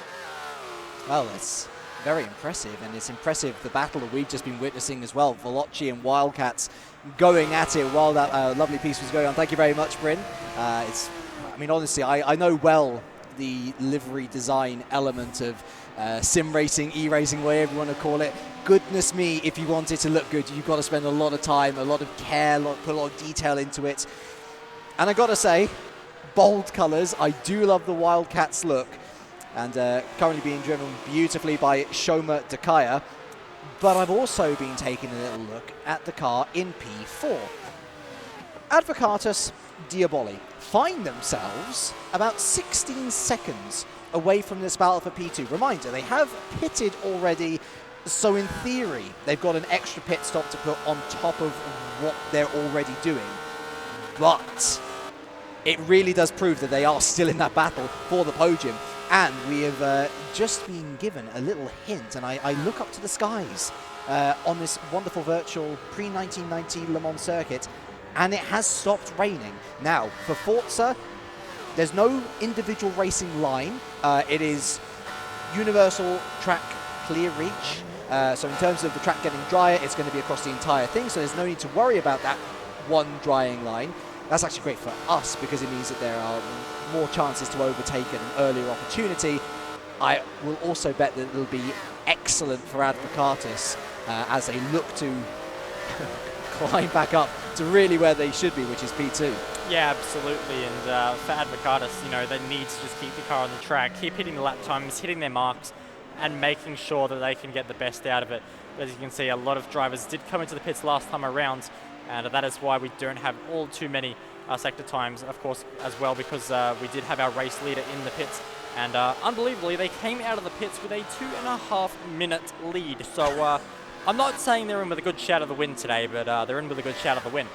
Well, it's very impressive, and it's impressive the battle that we've just been witnessing as well. Veloci and Wildcats going at it while that lovely piece was going on. Thank you very much, Bryn. I mean, honestly, I know well the livery design element of sim racing, e-racing, whatever you want to call it. Goodness me, if you want it to look good, you've got to spend a lot of time, a lot of care, put a lot of detail into it. And I got to say, bold colours. I do love the Wildcats look, and currently being driven beautifully by Shoma Dakaya. But I've also been taking a little look at the car in P4. Advocatus Diaboli find themselves about 16 seconds away from this battle for P2. Reminder, they have pitted already, so in theory, they've got an extra pit stop to put on top of what they're already doing. But it really does prove that they are still in that battle for the podium. And we have just been given a little hint, and I look up to the skies on this wonderful virtual pre-1990 Le Mans circuit, and it has stopped raining. Now, for Forza, there's no individual racing line. It is universal track clear reach. So in terms of the track getting drier, it's going to be across the entire thing, so there's no need to worry about that one drying line. That's actually great for us, because it means that there are more chances to overtake at an earlier opportunity. I will also bet that it'll be excellent for Advocatus as they look to climb back up to really where they should be, which is P2. Yeah, absolutely. And for Advocatus, you know, they need to just keep the car on the track, keep hitting the lap times, hitting their marks, and making sure that they can get the best out of it. As you can see, a lot of drivers did come into the pits last time around, and that is why we don't have all too many sector times, of course, as well, because we did have our race leader in the pits, and unbelievably, they came out of the pits with a 2.5-minute lead. So I'm not saying they're in with a good shout of the win today, but they're in with a good shout of the win.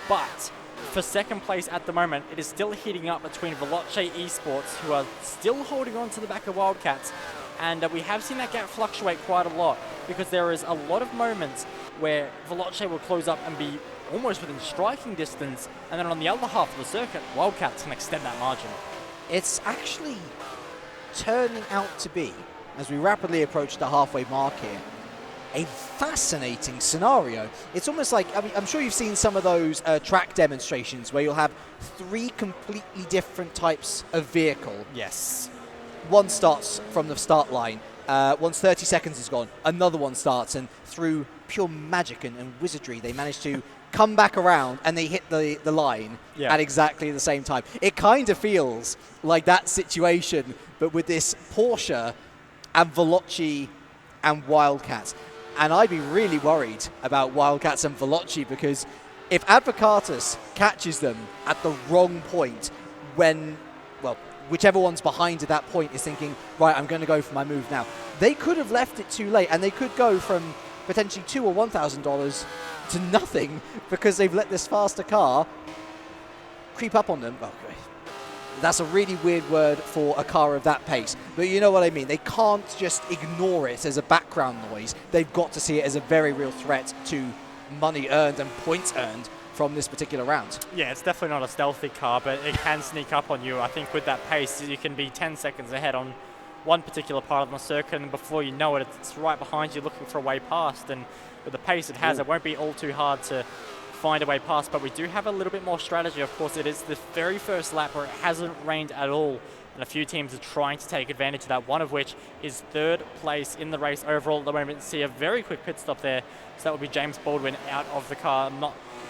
But for second place at the moment, it is still heating up between Veloci Esports, who are still holding on to the back of Wildcats, and we have seen that gap fluctuate quite a lot, because there is a lot of moments where Veloci will close up and be almost within striking distance, and then on the other half of the circuit, Wildcats can extend that margin. It's actually turning out to be, as we rapidly approach the halfway mark here, a fascinating scenario. It's almost like, I mean, I'm sure you've seen some of those track demonstrations where you'll have 3 completely different types of vehicle. Yes. One starts from the start line. Once 30 seconds is gone, another one starts, and through pure magic and wizardry, they managed to come back around and they hit the line at exactly the same time. It kind of feels like that situation, but with this Porsche and Veloci and Wildcats. And I'd be really worried about Wildcats and Veloci, because if Advocatus catches them at the wrong point when, well, whichever one's behind at that point is thinking, right, I'm going to go for my move now, they could have left it too late, and they could go from potentially $2,000 or $1,000 to nothing because they've let this faster car creep up on them. Well, that's a really weird word for a car of that pace, but you know what I mean. They can't just ignore it as a background noise. They've got to see it as a very real threat to money earned and points earned from this particular round. Yeah, it's definitely not a stealthy car, but it can sneak up on you. I think with that pace, you can be 10 seconds ahead on one particular part of the circuit, and before you know it, it's right behind you looking for a way past. And with the pace it has, it won't be all too hard to find a way past, but we do have a little bit more strategy. Of course, it is the very first lap where it hasn't rained at all, and a few teams are trying to take advantage of that, one of which is third place in the race overall at the moment. See a very quick pit stop there, so that would be James Baldwin out of the car.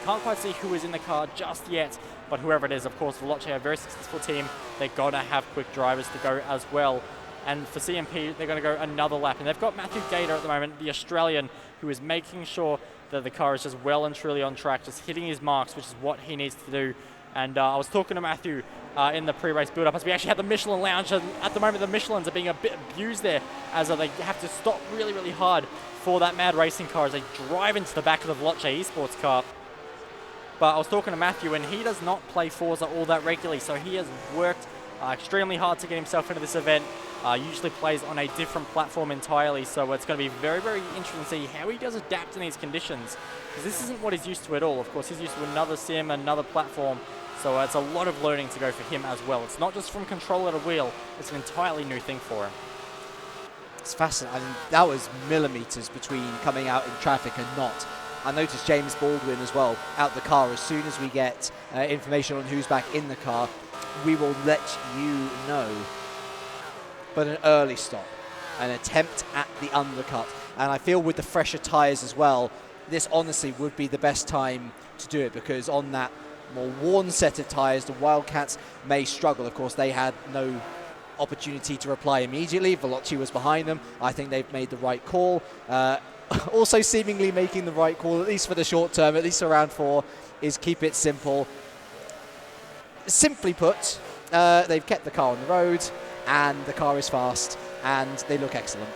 Can't quite see who is in the car just yet, but whoever it is, of course, Veloci, a very successful team, they're going to have quick drivers to go as well. And for CMP, they're going to go another lap. And they've got Matthew Gator at the moment, the Australian, who is making sure that the car is just well and truly on track, just hitting his marks, which is what he needs to do. And I was talking to Matthew in the pre-race build-up, as we actually had the Michelin Lounge, and at the moment the Michelins are being a bit abused there, as they have to stop really, really hard for that Mad Racing car as they drive into the back of the Veloci Esports car. But I was talking to Matthew, and he does not play Forza all that regularly, so he has worked extremely hard to get himself into this event. Usually plays on a different platform entirely, so it's going to be very, very interesting to see how he does adapt in these conditions, because this isn't what he's used to at all. Of course, he's used to another sim, another platform, so it's a lot of learning to go for him as well. It's not just from controller to wheel, it's an entirely new thing for him. It's fascinating. I mean, that was millimeters between coming out in traffic and not. I noticed James Baldwin as well out the car. As soon as we get information on who's back in the car, we will let you know. But an early stop, an attempt at the undercut. And I feel with the fresher tyres as well, this honestly would be the best time to do it, because on that more worn set of tyres, the Wildcats may struggle. Of course, they had no opportunity to reply immediately. Veloci was behind them. I think they've made the right call. Also seemingly making the right call, at least for the short term, at least for round 4, is keep it simple. Simply put, they've kept the car on the road, and the car is fast, and they look excellent.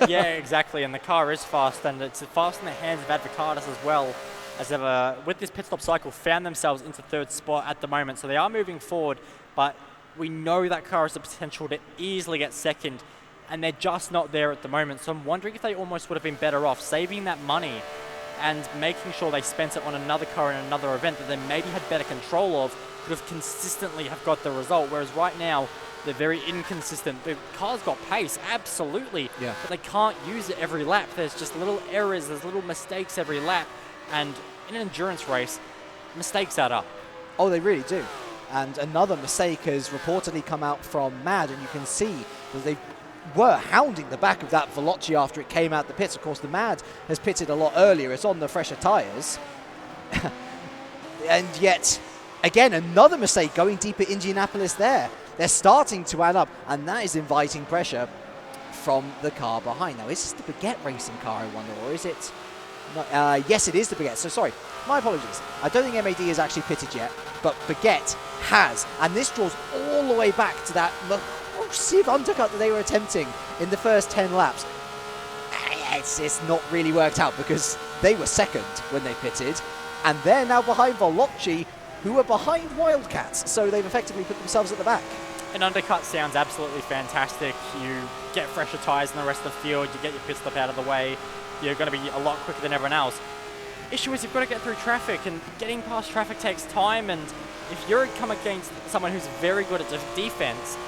Yeah, exactly, and the car is fast, and it's fast in the hands of Advocatus as well, as they've, with this pit stop cycle, found themselves into third spot at the moment, so they are moving forward, but we know that car has the potential to easily get second, and they're just not there at the moment, so I'm wondering if they almost would have been better off saving that money and making sure they spent it on another car in another event that they maybe had better control of, could have consistently have got the result, whereas right now, they're very inconsistent. The car's got pace, absolutely, but they can't use it every lap. There's just little errors, there's little mistakes every lap, and in an endurance race, mistakes add up. Oh, they really do. And another mistake has reportedly come out from Mad, and you can see that they were hounding the back of that Veloci after it came out the pits. Of course, the Mad has pitted a lot earlier. It's on the fresher tyres. And yet, again, another mistake going deep at Indianapolis there. They're starting to add up, and that is inviting pressure from the car behind. Now, is this the Baguette Racing car, I wonder, or is it not? Yes, it is the Baguette. So, sorry, my apologies. I don't think MAD has actually pitted yet, but Baguette has. And this draws all the way back to that massive undercut that they were attempting in the first 10 laps. It's not really worked out, because they were second when they pitted, and they're now behind Veloci, who are behind Wildcats, so they've effectively put themselves at the back. An undercut sounds absolutely fantastic. You get fresher tyres than the rest of the field, you get your pit stop out of the way, you're going to be a lot quicker than everyone else. Issue is you've got to get through traffic, and getting past traffic takes time, and if you're come against someone who's very good at defense,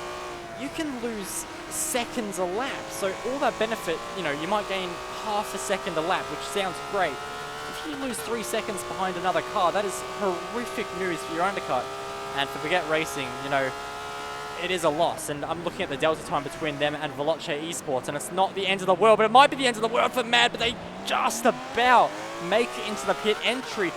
you can lose seconds a lap. So all that benefit, you know, you might gain half a second a lap, which sounds great. If you lose 3 seconds behind another car, that is horrific news for your undercut. And for Baguette Racing, you know, it is a loss. And I'm looking at the delta time between them and Veloce Esports, and it's not the end of the world, but it might be the end of the world for Mad, but they just about make it into the pit entry.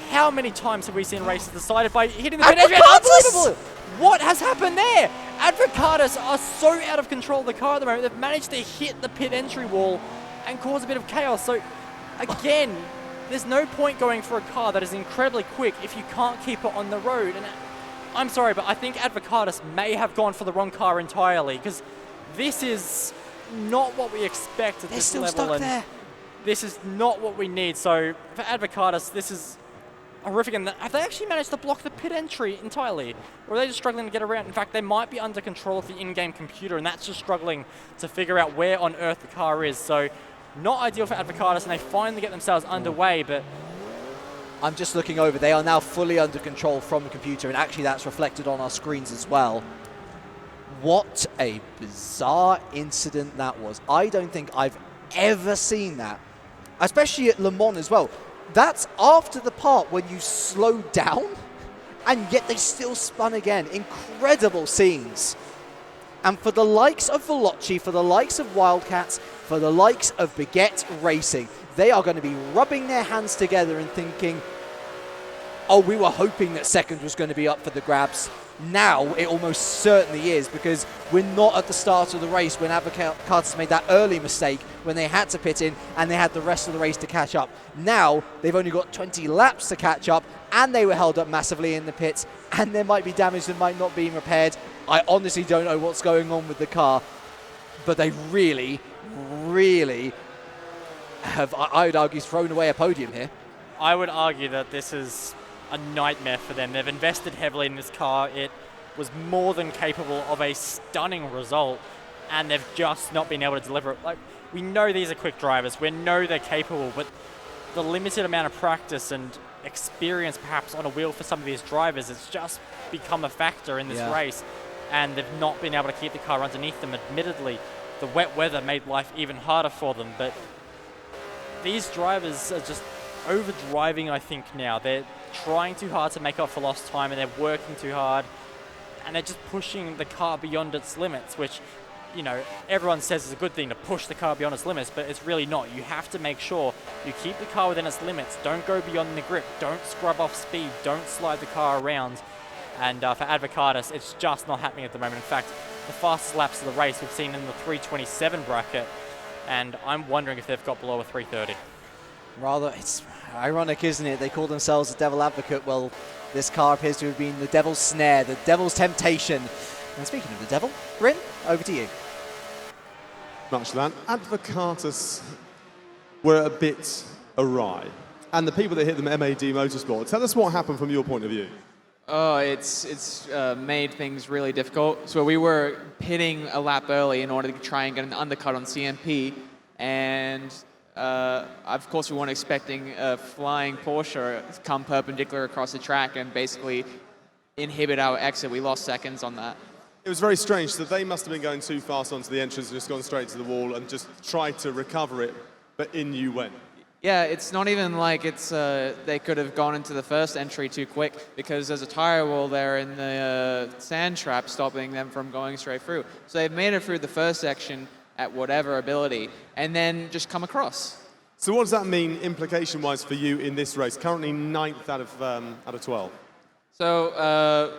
How many times have we seen races decided by hitting the pit entry? Unbelievable! What has happened there? Advocatus are so out of control of the car at the moment, they've managed to hit the pit entry wall and cause a bit of chaos. So, again, there's no point going for a car that is incredibly quick if you can't keep it on the road. And I'm sorry, but I think Advocatus may have gone for the wrong car entirely, because this is not what we expect at this level. Stuck there. This is not what we need. So, for Advocatus, this is horrific. And have they actually managed to block the pit entry entirely? Or are they just struggling to get around? In fact, they might be under control of the in-game computer, and that's just struggling to figure out where on earth the car is. So, not ideal for Advocatus, and they finally get themselves underway, but I'm just looking over. They are now fully under control from the computer, and actually that's reflected on our screens as well. What a bizarre incident that was. I don't think I've ever seen that, especially at Le Mans as well. That's after the part when you slow down, and yet they still spun again. Incredible scenes. And for the likes of Veloce, for the likes of Wildcats, for the likes of Baguette Racing, they are going to be rubbing their hands together and thinking, oh, we were hoping that second was going to be up for the grabs. Now it almost certainly is, because we're not at the start of the race when Advocatus made that early mistake when they had to pit in and they had the rest of the race to catch up. Now they've only got 20 laps to catch up, and they were held up massively in the pits, and there might be damage that might not be repaired. I honestly don't know what's going on with the car, but they really, really have, I would argue, thrown away a podium here. I would argue that this is a nightmare for them. They've invested heavily in this car. It was more than capable of a stunning result, and they've just not been able to deliver it. Like, we know these are quick drivers. We know they're capable, but the limited amount of practice and experience perhaps on a wheel for some of these drivers, it's just become a factor in this race, and they've not been able to keep the car underneath them. Admittedly, the wet weather made life even harder for them, but these drivers are just overdriving, I think, now. They're trying too hard to make up for lost time, and they're working too hard, and they're just pushing the car beyond its limits, which, you know, everyone says is a good thing, to push the car beyond its limits, but it's really not. You have to make sure you keep the car within its limits. Don't go beyond the grip. Don't scrub off speed. Don't slide the car around. And for Advocatus, it's just not happening at the moment. In fact, the fastest laps of the race we've seen in the 3:27 bracket, and I'm wondering if they've got below a 3:30. Rather, it's ironic, isn't it? They call themselves the Devil Advocate. Well, this car appears to have been the Devil's Snare, the Devil's Temptation. And speaking of the Devil, Bryn, over to you. Much to that. Advocatus were a bit awry. And the people that hit them, MAD Motorsport, tell us what happened from your point of view. Oh, it's made things really difficult. So we were pitting a lap early in order to try and get an undercut on CMP, and of course we weren't expecting a flying Porsche to come perpendicular across the track and basically inhibit our exit. We lost seconds on that. It was very strange that they must have been going too fast onto the entrance and just gone straight to the wall and just tried to recover it, but in you went. Yeah, it's not even like it's they could have gone into the first entry too quick, because there's a tire wall there in the sand trap stopping them from going straight through. So they've made it through the first section at whatever ability and then just come across. So what does that mean implication-wise for you in this race? Currently 9th out of 12. So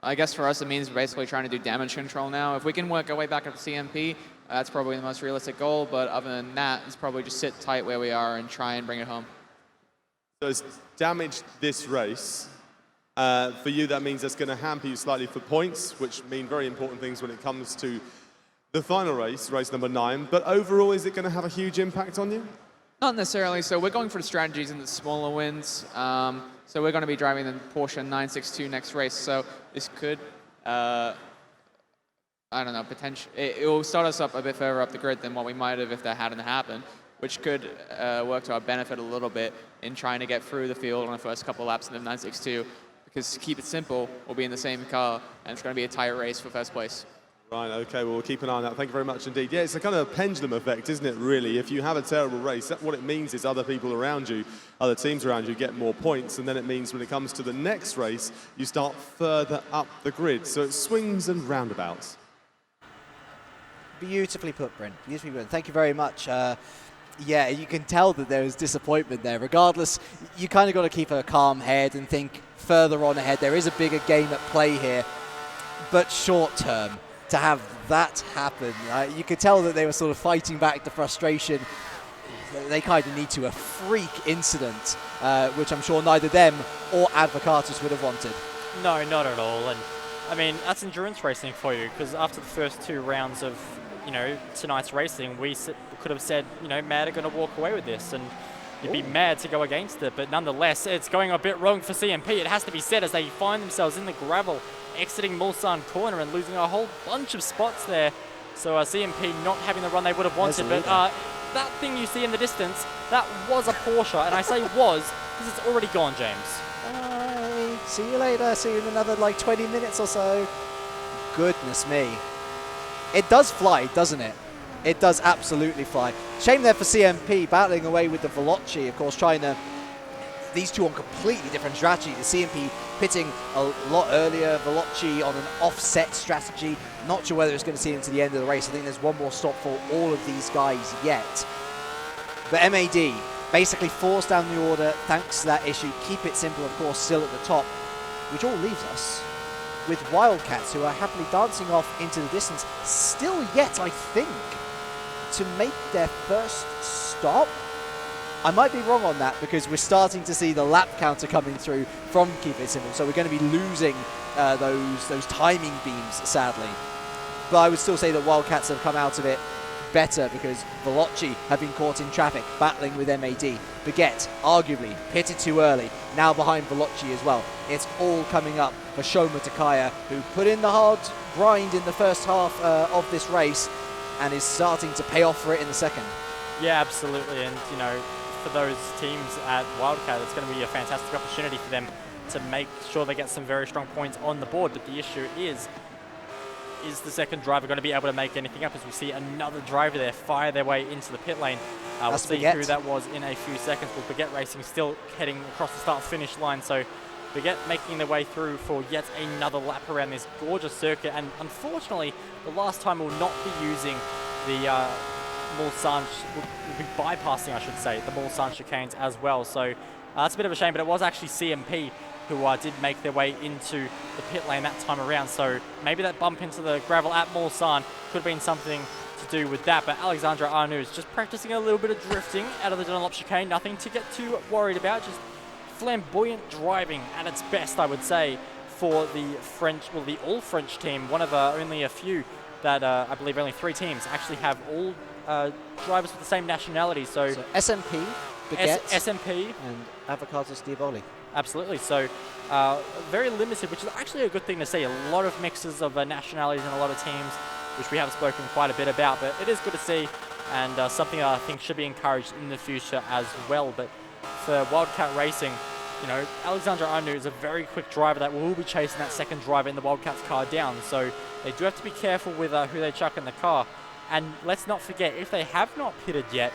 I guess for us it means basically trying to do damage control now. If we can work our way back up to CMP, that's probably the most realistic goal, but other than that, it's probably just sit tight where we are and try and bring it home. So it's damaged this race. For you, that means that's going to hamper you slightly for points, which mean very important things when it comes to the final race, race number 9. But overall, is it going to have a huge impact on you? Not necessarily. So we're going for the strategies in the smaller wins. So we're going to be driving the Porsche 962 next race. So this could, I don't know, it will start us up a bit further up the grid than what we might have if that hadn't happened, which could work to our benefit a little bit in trying to get through the field on the first couple of laps in the 962. Because to keep it simple, we'll be in the same car, and it's going to be a tight race for first place. Right, okay, well, we'll keep an eye on that. Thank you very much indeed. Yeah, it's a kind of pendulum effect, isn't it, really? If you have a terrible race, what it means is other people around you, other teams around you get more points, and then it means when it comes to the next race, you start further up the grid. So it swings and roundabouts. Beautifully put, Brent. Beautifully put. Thank you very much. Yeah, you can tell that there was disappointment there. Regardless, you kind of got to keep a calm head and think further on ahead. There is a bigger game at play here, but short term, to have that happen, you could tell that they were sort of fighting back the frustration. They kind of need to a freak incident, which I'm sure neither them or Advocatus would have wanted. No, not at all. And I mean, that's endurance racing for you, because after the first 2 rounds of, you know, tonight's racing, we could have said, you know, Mad are going to walk away with this, and you'd be mad to go against it. But nonetheless, it's going a bit wrong for CMP. It has to be said, as they find themselves in the gravel, exiting Mulsanne corner and losing a whole bunch of spots there. So CMP not having the run they would have wanted. But that thing you see in the distance, that was a Porsche. And I say was because it's already gone, James. Bye. See you later. See you in another like 20 minutes or so. Goodness me. It does fly, doesn't it? It does absolutely fly. Shame there for CMP, battling away with the Veloci, of course, trying to... These two on completely different strategy. The CMP pitting a lot earlier, Veloci on an offset strategy. Not sure whether it's going to see him to the end of the race. I think there's one more stop for all of these guys yet. But MAD basically forced down the order thanks to that issue. Keep it simple, of course, still at the top, which all leaves us with Wildcats, who are happily dancing off into the distance. Still yet, I think, to make their first stop. I might be wrong on that, because we're starting to see the lap counter coming through from Keep It Simple, so we're going to be losing those timing beams, sadly. But I would still say that Wildcats have come out of it better, because Veloci have been caught in traffic, battling with MAD. Baguette, arguably, pitted too early, now behind Veloci as well. It's all coming up for Shoma Takaya, who put in the hard grind in the first half of this race, and is starting to pay off for it in the second. Yeah, absolutely. And, you know, for those teams at Wildcat, it's going to be a fantastic opportunity for them to make sure they get some very strong points on the board. But the issue is the second driver going to be able to make anything up, as we see another driver there fire their way into the pit lane. We'll see who that was in a few seconds. But Baguette Racing still heading across the start-finish line. So Baguette making their way through for yet another lap around this gorgeous circuit. And unfortunately, the last time we'll not be using the Mulsanne, we'll be bypassing, I should say, the Mulsanne chicanes as well. So that's a bit of a shame, but it was actually CMP who did make their way into the pit lane that time around. So maybe that bump into the gravel at Mulsanne could have been something to do with that. But Alexandra Arnoux is just practicing a little bit of drifting out of the Dunlop chicane. Nothing to get too worried about, just flamboyant driving at its best, I would say, for the French, well, the all-French team. One of only a few that I believe only 3 teams actually have all drivers with the same nationality. So SMP, Baguette, SMP, and Avocatus Diavoli. Absolutely. So very limited, which is actually a good thing to see. A lot of mixes of nationalities in a lot of teams, which we have spoken quite a bit about. But it is good to see, and something that I think should be encouraged in the future as well. But for Wildcat Racing, you know, Alexandra Arnoux is a very quick driver that will be chasing that second driver in the Wildcats car down. So they do have to be careful with who they chuck in the car. And let's not forget, if they have not pitted yet,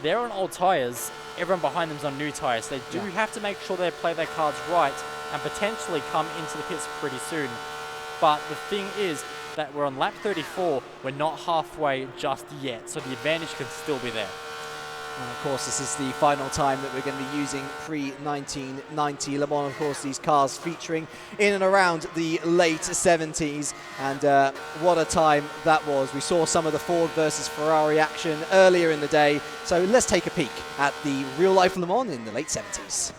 they're on old tyres. Everyone behind them's on new tyres. They do have to make sure they play their cards right and potentially come into the pits pretty soon. But the thing is that we're on lap 34. We're not halfway just yet, so the advantage can still be there. And of course, this is the final time that we're going to be using pre-1990 Le Mans. Of course, these cars featuring in and around the late 70s. And what a time that was. We saw some of the Ford versus Ferrari action earlier in the day. So let's take a peek at the real-life Le Mans in the late 70s.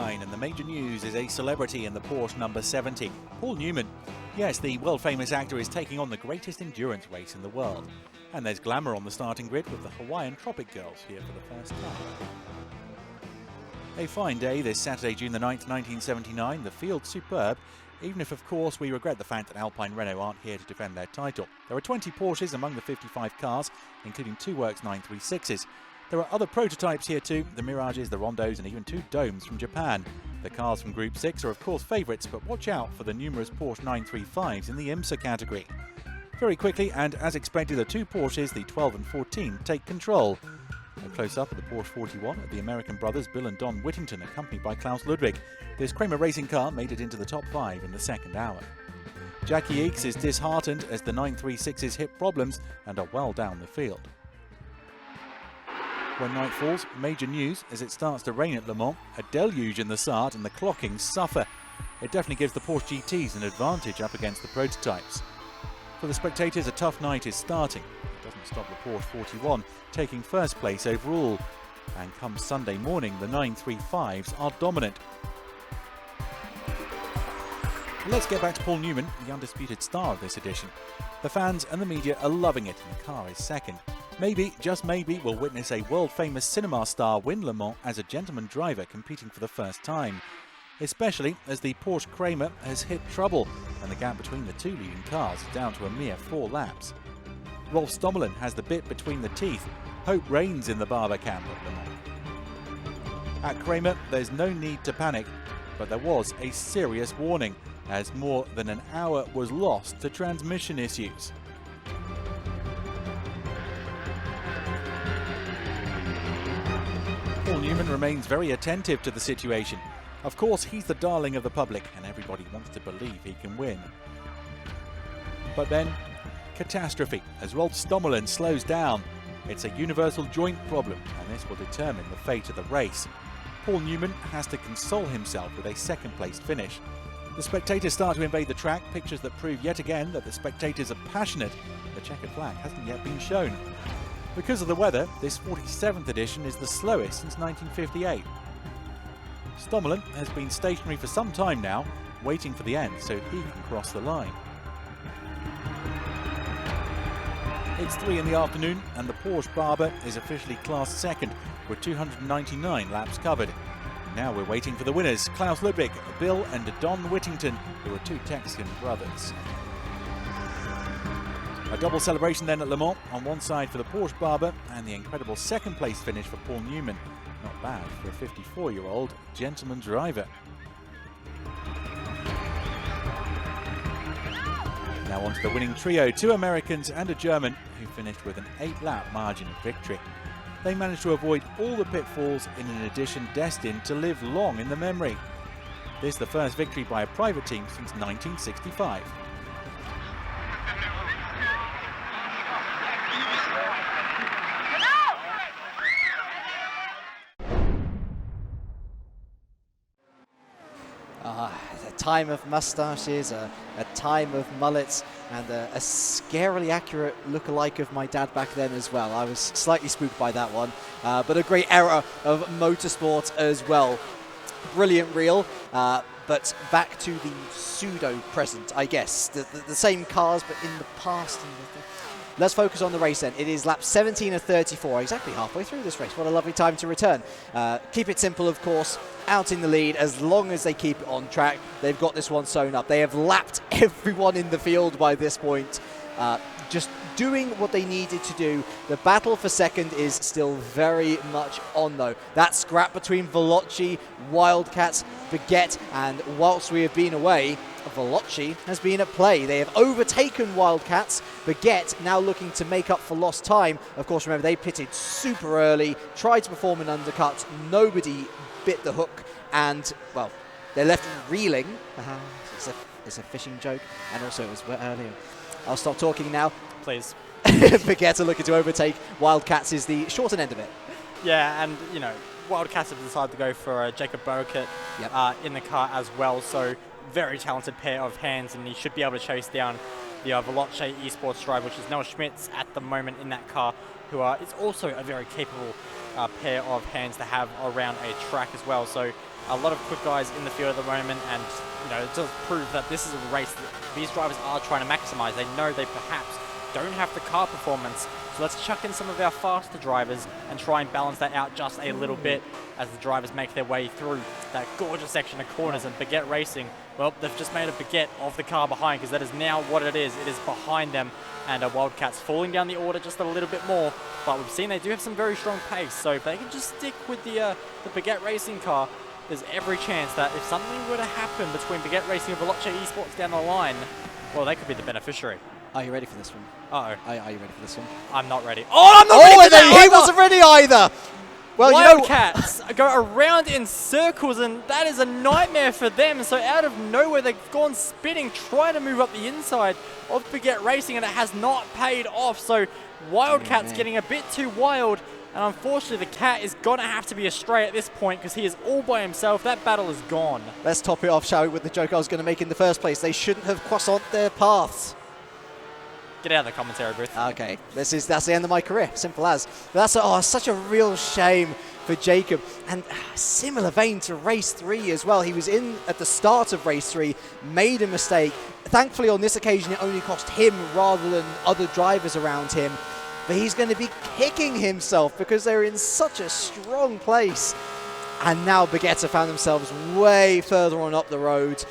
And the major news is a celebrity in the Porsche number 70. Paul Newman. Yes, the world-famous actor is taking on the greatest endurance race in the world. And there's glamour on the starting grid with the Hawaiian Tropic Girls here for the first time. A fine day this Saturday, June the 9th, 1979. The field's superb, even if, of course, we regret the fact that Alpine Renault aren't here to defend their title. There are 20 Porsches among the 55 cars, including 2 Works 936s. There are other prototypes here too, the Mirages, the Rondos and even 2 Domes from Japan. The cars from Group 6 are of course favourites, but watch out for the numerous Porsche 935s in the IMSA category. Very quickly, and as expected, the 2 Porsches, the 12 and 14, take control. A close-up of the Porsche 41 at the American brothers Bill and Don Whittington, accompanied by Klaus Ludwig. This Kramer racing car made it into the top 5 in the second hour. Jackie Eakes is disheartened as the 936s hit problems and are well down the field. When night falls, major news as it starts to rain at Le Mans, a deluge in the Sarthe and the clockings suffer. It definitely gives the Porsche GTs an advantage up against the prototypes. For the spectators, a tough night is starting. It doesn't stop the Porsche 41 taking first place overall. And come Sunday morning, the 935s are dominant. Let's get back to Paul Newman, the undisputed star of this edition. The fans and the media are loving it, and the car is second. Maybe, just maybe, we'll witness a world-famous cinema star win Le Mans as a gentleman driver competing for the first time. Especially as the Porsche Kramer has hit trouble, and the gap between the 2 leading cars is down to a mere 4 laps. Rolf Stommelen has the bit between the teeth. Hope reigns in the Barber camp at Le Mans. At Kramer, there's no need to panic, but there was a serious warning, as more than an hour was lost to transmission issues. Paul Newman remains very attentive to the situation. Of course, he's the darling of the public, and everybody wants to believe he can win. But then, catastrophe, as Rolf Stommelen slows down. It's a universal joint problem, and this will determine the fate of the race. Paul Newman has to console himself with a second-place finish. The spectators start to invade the track, pictures that prove yet again that the spectators are passionate. The checkered flag hasn't yet been shown. Because of the weather, this 47th edition is the slowest since 1958. Stommelen has been stationary for some time now, waiting for the end so he can cross the line. It's 3 in the afternoon and the Porsche Barber is officially classed second with 299 laps covered. Now we're waiting for the winners, Klaus Ludwig, Bill and Don Whittington, who are 2 Texican brothers. A double celebration then at Le Mans, on one side for the Porsche Barber and the incredible second place finish for Paul Newman. Not bad for a 54-year-old gentleman driver. Now on to the winning trio, 2 Americans and a German who finished with an 8-lap margin of victory. They managed to avoid all the pitfalls in an edition destined to live long in the memory. This is the first victory by a private team since 1965. A time of moustaches, a time of mullets, and a scarily accurate look-alike of my dad back then as well. I was slightly spooked by that one, but a great era of motorsport as well. Brilliant reel, but back to the pseudo-present, I guess. The same cars, but in the past. Let's focus on the race then. It is lap 17 of 34, exactly halfway through this race. What a lovely time to return. Keep it simple, of course. Out in the lead, as long as they keep it on track, they've got this one sewn up. They have lapped everyone in the field by this point. Just doing what they needed to do. The battle for second is still very much on, though. That scrap between Veloci, Wildcats, Baguette, and whilst we have been away, Veloci has been at play. They have overtaken Wildcats. Baguette now looking to make up for lost time. Of course, remember, they pitted super early, tried to perform an undercut. Nobody bit the hook, and, well, they're left reeling. It's a fishing joke, and also it was earlier. I'll stop talking now. Please. Baguette are looking to overtake. Wildcats is the shortened end of it. Yeah, and, you know, Wildcats have decided to go for Jacob Burkett in the car as well, so very talented pair of hands, and he should be able to chase down the Veloci Esports driver, which is Noah Schmitz at the moment in that car, who is also a very capable pair of hands to have around a track as well. So a lot of quick guys in the field at the moment, and you know, it does prove that this is a race that these drivers are trying to maximize. They know they perhaps don't have the car performance, so let's chuck in some of our faster drivers and try and balance that out just a little bit as the drivers make their way through that gorgeous section of corners. And Baguette Racing Well, they've just made a baguette of the car behind, because that is now what it is. It is behind them, and Wildcats falling down the order just a little bit more. But we've seen they do have some very strong pace, so if they can just stick with the baguette racing car, there's every chance that if something were to happen between baguette racing and Veloce Esports down the line, well, they could be the beneficiary. Are you ready for this one? Uh-oh. Are you ready for this one? I'm not ready. Oh, I'm not ready for and then that he either! wasn't ready either! Well, Wildcats go around in circles, and that is a nightmare for them. So out of nowhere, they've gone spinning, trying to move up the inside of Baguette Racing, and it has not paid off. So Wildcats getting a bit too wild, and unfortunately, the Cat is going to have to be astray at this point, because he is all by himself. That battle is gone. Let's top it off, shall we, with the joke I was going to make in the first place. They shouldn't have crossed their paths. Get out of the commentary booth. Okay, that's the end of my career, simple as. That's such a real shame for Jacob. And similar vein to race 3 as well. He was in at the start of race 3, made a mistake. Thankfully, on this occasion, it only cost him rather than other drivers around him. But he's going to be kicking himself because they're in such a strong place. And now Baguette have found themselves way further on up the road.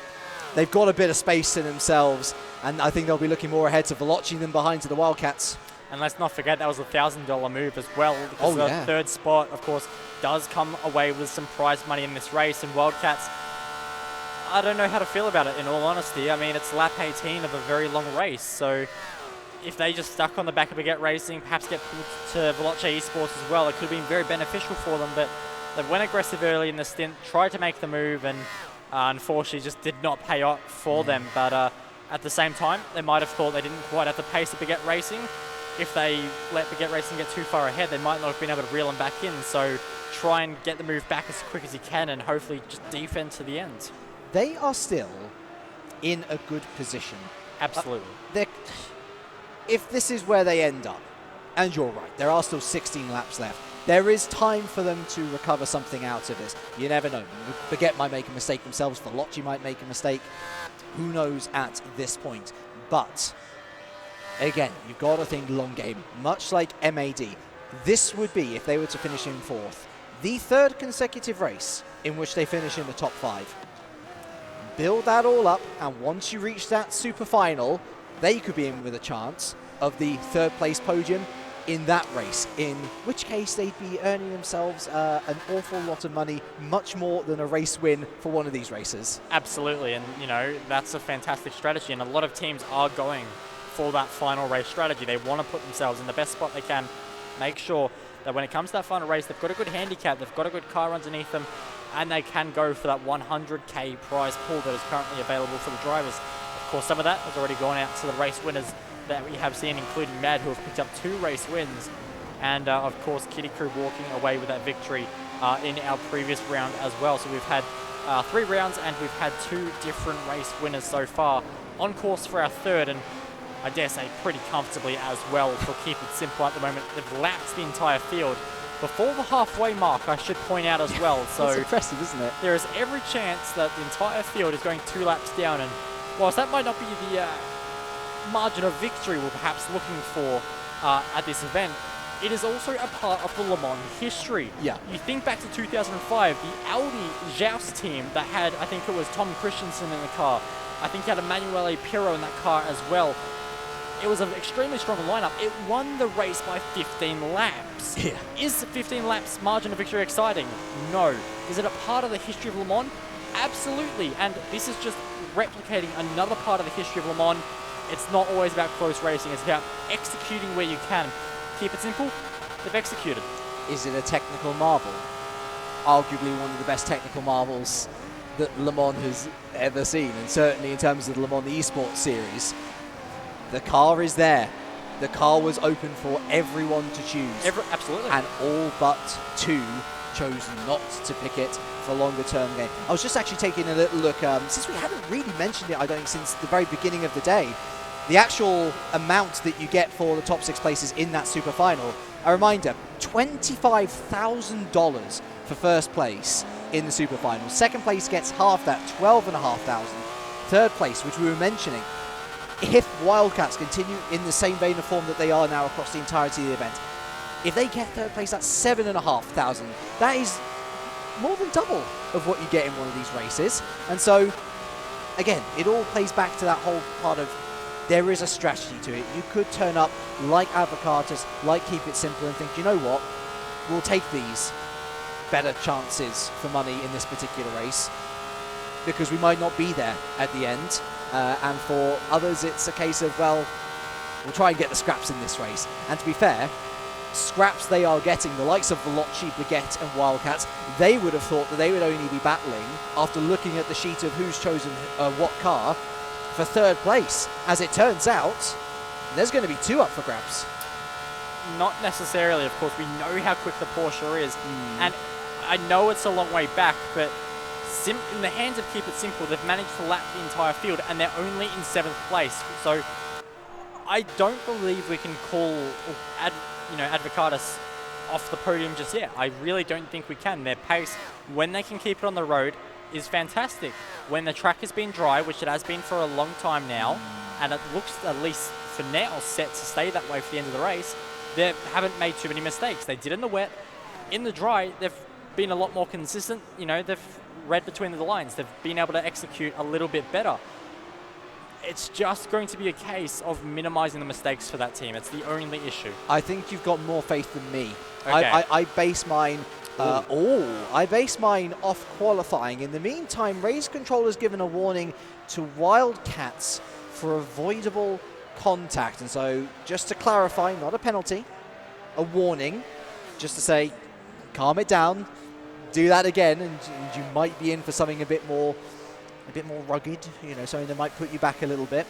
They've got a bit of space to themselves, and I think they'll be looking more ahead to Veloce than behind to the Wildcats. And let's not forget that was a $1,000 move as well, because the third spot, of course, does come away with some prize money in this race. And Wildcats, I don't know how to feel about it, in all honesty. I mean, it's lap 18 of a very long race, so if they just stuck on the back of Baguette Racing, perhaps get to Veloce Esports as well, it could have been very beneficial for them. But they went aggressive early in the stint, tried to make the move, and unfortunately just did not pay off for them. But at the same time, they might have thought they didn't quite have the pace of Baguette Racing. If they let Baguette Racing get too far ahead, they might not have been able to reel them back in. So try and get the move back as quick as you can, and hopefully just defend to the end. They are still in a good position. Absolutely. If this is where they end up, and you're right, there are still 16 laps left, there is time for them to recover something out of this. You never know. Baguette might make a mistake themselves. Veloce might make a mistake. Who knows at this point? But, again, you've got to think long game. Much like MAD, this would be, if they were to finish in 4th, the 3rd consecutive race in which they finish in the top 5. Build that all up, and once you reach that super final, they could be in with a chance of the 3rd place podium in that race, in which case they'd be earning themselves an awful lot of money, much more than a race win for one of these races. Absolutely, and you know, that's a fantastic strategy, and a lot of teams are going for that final race strategy. They want to put themselves in the best spot they can, make sure that when it comes to that final race, they've got a good handicap, they've got a good car underneath them, and they can go for that 100k prize pool that is currently available for the drivers. Of course, some of that has already gone out to the race winners that we have seen, including Mad, who have picked up 2 race wins, and of course Kitty Crew walking away with that victory in our previous round as well. So we've had 3 rounds, and we've had 2 different race winners so far, on course for our 3rd, and I dare say pretty comfortably as well for Keep It Simple at the moment. They've lapped the entire field before the halfway mark, I should point out as well. So it's impressive, isn't it? There is every chance that the entire field is going 2 laps down, and whilst that might not be the margin of victory we're perhaps looking for at this event, it is also a part of the Le Mans history. Yeah. You think back to 2005, the Audi Joust team that had, I think it was Tom Christensen in the car. I think you had Emanuele Pirro in that car as well. It was an extremely strong lineup. It won the race by 15 laps. Yeah. Is 15 laps margin of victory exciting? No. Is it a part of the history of Le Mans? Absolutely. And this is just replicating another part of the history of Le Mans. It's not always about close racing. It's about executing where you can. Keep it simple. They've executed. Is it a technical marvel? Arguably one of the best technical marvels that Le Mans has ever seen, and certainly in terms of the Le Mans Esports series. The car is there. The car was open for everyone to choose. Absolutely. And all but 2 chose not to pick it for longer term game. I was just actually taking a little look, since we haven't really mentioned it, I don't think, since the very beginning of the day, the actual amount that you get for the top 6 places in that super final. A reminder, $25,000 for first place in the super final. Second place gets half that, $12,500. Third place, which we were mentioning, if Wildcats continue in the same vein of form that they are now across the entirety of the event, if they get third place, that's $7,500. That is more than double of what you get in one of these races. And so, again, it all plays back to that whole part of there is a strategy to it. You could turn up like Advocatus, like Keep It Simple, and think, you know what, we'll take these better chances for money in this particular race because we might not be there at the end. And for others, it's a case of, well, we'll try and get the scraps in this race. And to be fair, scraps they are getting, the likes of Veloci, Baguette and Wildcats, they would have thought that they would only be battling after looking at the sheet of who's chosen what car for third place. As it turns out, there's going to be 2 up for grabs. Not necessarily, of course. We know how quick the Porsche is. And I know it's a long way back, but in the hands of Keep It Simple, they've managed to lap the entire field, and they're only in 7th place. So I don't believe we can call Advocatus off the podium just yet. I really don't think we can. Their pace, when they can keep it on the road, is fantastic. When the track has been dry, which it has been for a long time now, and it looks, at least for now, set to stay that way for the end of the race, they haven't made too many mistakes. They did in the wet. In the dry, they've been a lot more consistent. They've read between the lines. They've been able to execute a little bit better. It's just going to be a case of minimizing the mistakes for that team. It's the only issue. I think you've got more faith than me. Okay. I base mine. I base mine off qualifying. In the meantime, Race Control has given a warning to Wildcats for avoidable contact. And so, just to clarify, not a penalty, a warning, just to say, calm it down, do that again, and you might be in for something a bit more rugged, something that might put you back a little bit.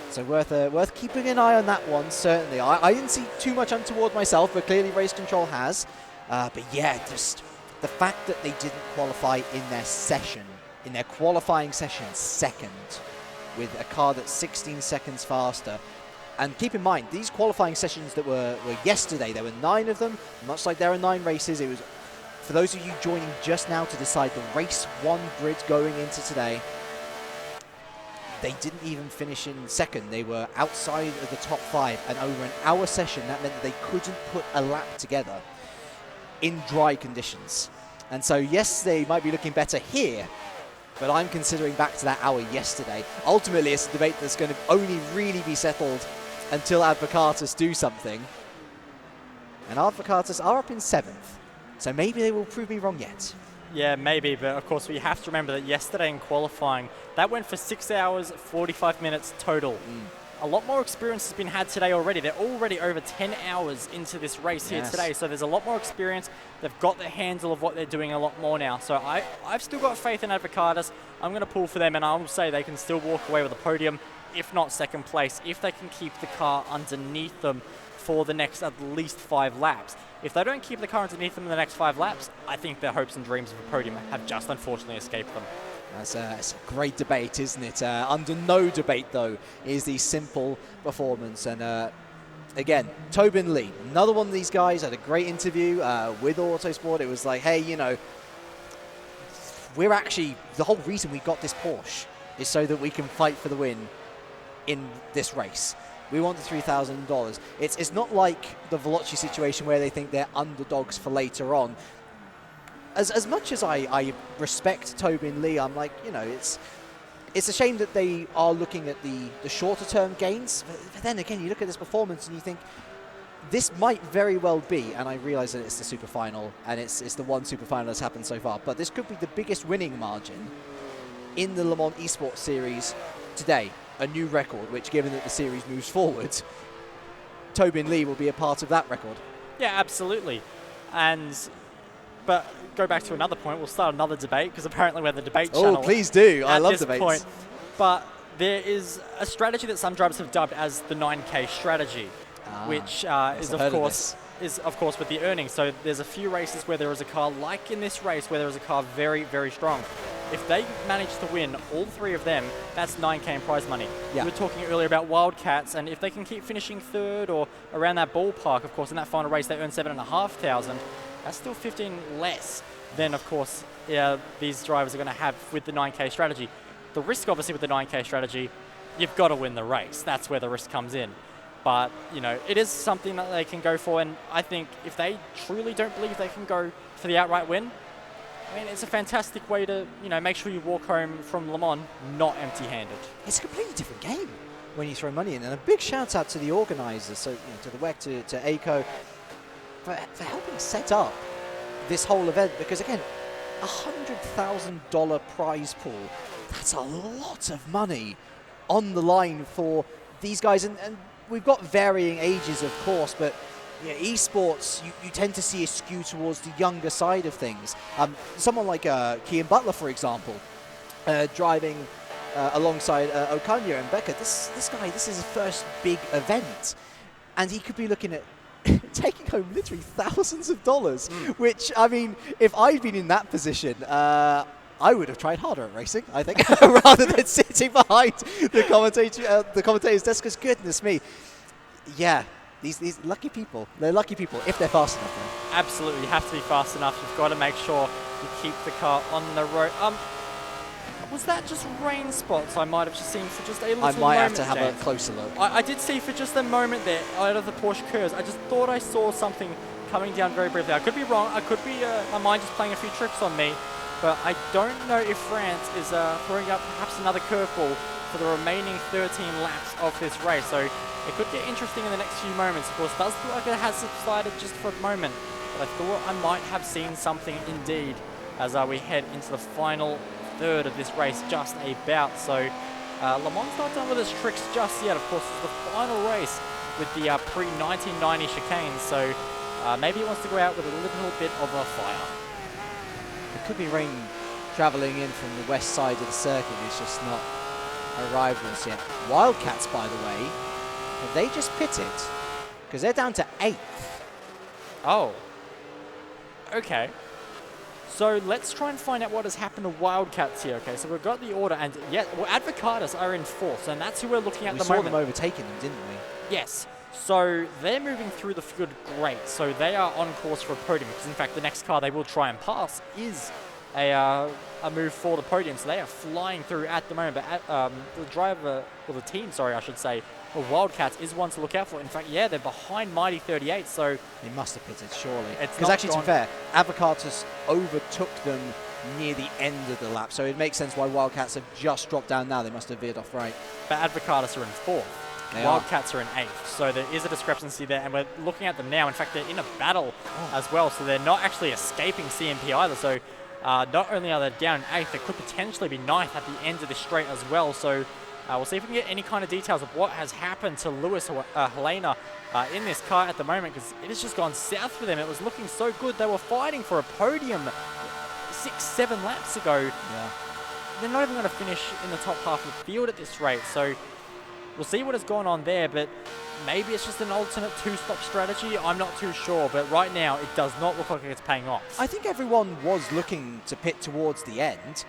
So worth keeping an eye on that one, certainly. I didn't see too much untoward myself, but clearly Race Control has. But yeah, just the fact that they didn't qualify in their qualifying session second, with a car that's 16 seconds faster. And keep in mind, these qualifying sessions that were yesterday, there were 9 of them, much like there are 9 races. It was, for those of you joining just now to decide the race 1 grid going into today, they didn't even finish in second. They were outside of the top 5, and over an hour session, that meant that they couldn't put a lap together in dry conditions. And so, yes, they might be looking better here, but I'm considering back to that hour yesterday. Ultimately, it's a debate that's going to only really be settled until Advocatus do something. And Advocatus are up in 7th, so maybe they will prove me wrong yet. Yeah, maybe, but of course we have to remember that yesterday in qualifying, that went for 6 hours, 45 minutes total. A lot more experience has been had today already. They're already over 10 hours into this race here today, so there's a lot more experience. They've got the handle of what they're doing a lot more now. So I've still got faith in Advocatus. I'm going to pull for them, and I will say they can still walk away with a podium, if not second place, if they can keep the car underneath them for the next at least 5 laps. If they don't keep the car underneath them in the next 5 laps, I think their hopes and dreams of a podium have just unfortunately escaped them. That's a great debate, isn't it? Under no debate, though, is the simple performance. And again, Tobin Lee, another one of these guys, had a great interview with Autosport. It was like, hey, we're actually, the whole reason we got this Porsche is so that we can fight for the win in this race. We want the $3,000. It's not like the Veloci situation where they think they're underdogs for later on. As much as I respect Tobin Lee, I'm like, it's a shame that they are looking at the shorter term gains. But then again, you look at this performance and you think, this might very well be, and I realize that it's the super final, and it's the one super final that's happened so far, but this could be the biggest winning margin in the Le Mans Esports Series today. A new record, which, given that the series moves forward, Tobin Lee will be a part of that record. Yeah, absolutely. But go back to another point. We'll start another debate, because apparently we're the debate channel. Oh, please do. I love debates. Point. But there is a strategy that some drivers have dubbed as the 9K strategy, which is of course with the earnings. So there's a few races where there is a car, like in this race, where there is a car very, very strong. If they manage to win all 3 of them, that's 9K in prize money. Yeah. We were talking earlier about Wildcats, and if they can keep finishing 3rd or around that ballpark, of course, in that final race they earn 7,500. That's still 15 less than, of course, these drivers are going to have with the 9K strategy. The risk, obviously, with the 9K strategy, you've got to win the race. That's where the risk comes in. But, it is something that they can go for, and I think if they truly don't believe they can go for the outright win, I mean, it's a fantastic way to, make sure you walk home from Le Mans not empty-handed. It's a completely different game when you throw money in. And a big shout out to the organisers, so to the WEC, to ACO, for helping set up this whole event. Because again, $100,000 prize pool, that's a lot of money on the line for these guys. And we've got varying ages, of course, but esports, you tend to see a skew towards the younger side of things. Someone like Kian Butler, for example, driving alongside Okanya and Becca. This guy, this is his first big event, and he could be looking at taking home literally thousands of dollars, which, I mean, if I'd been in that position, I would have tried harder at racing, I think, rather than sitting behind the commentator's desk, because goodness me. Yeah, these lucky people, they're lucky people if they're fast enough, though. Absolutely, you have to be fast enough. You've got to make sure you keep the car on the road. Was that just rain spots I might have just seen for just a little moment? I might have to have James? a closer look. I did see for just a moment there, out of the Porsche curves, I just thought I saw something coming down very briefly. I could be wrong. I could be my mind just playing a few tricks on me. But I don't know if France is throwing up perhaps another curveball for the remaining 13 laps of this race. So it could get interesting in the next few moments. Of course, it does look like it has subsided just for a moment. But I thought I might have seen something indeed as we head into the final third of this race just about. So Le Mans not done with its tricks just yet. Of course, it's the final race with the pre-1990 chicane. So maybe it wants to go out with a little bit of a fire. It could be rain travelling in from the west side of the circuit. It's just not arrived as yet. Wildcats, by the way, have they just pitted? Because they're down to 8th. Oh. Okay. So let's try and find out what has happened to Wildcats here. Okay, so we've got the order, and Advocatus are in 4th, and that's who we're looking at the moment. We saw them overtaking them, didn't we? Yes. So they're moving through the field great. So they are on course for a podium, because in fact the next car they will try and pass is a move for the podium. So they are flying through at the moment. But the driver, or the team, sorry, I should say, of Wildcats is one to look out for. In fact, yeah, they're behind Mighty 38, so... They must have pitted, surely. Because actually, to be fair, Avocatus overtook them near the end of the lap, so it makes sense why Wildcats have just dropped down now. They must have veered off right. But Avocatus are in 4th. Wildcats are in 8th, so there is a discrepancy there, and we're looking at them now. In fact, they're in a battle as well, so they're not actually escaping CMP either. So not only are they down in 8th, they could potentially be 9th at the end of this straight as well. So we'll see if we can get any kind of details of what has happened to Lewis Helena in this car at the moment, because it has just gone south for them. It was looking so good. They were fighting for a podium 6-7 laps ago. Yeah. They're not even going to finish in the top half of the field at this rate. So we'll see what has gone on there, but maybe it's just an alternate two-stop strategy. I'm not too sure, but right now it does not look like it's paying off. I think everyone was looking to pit towards the end.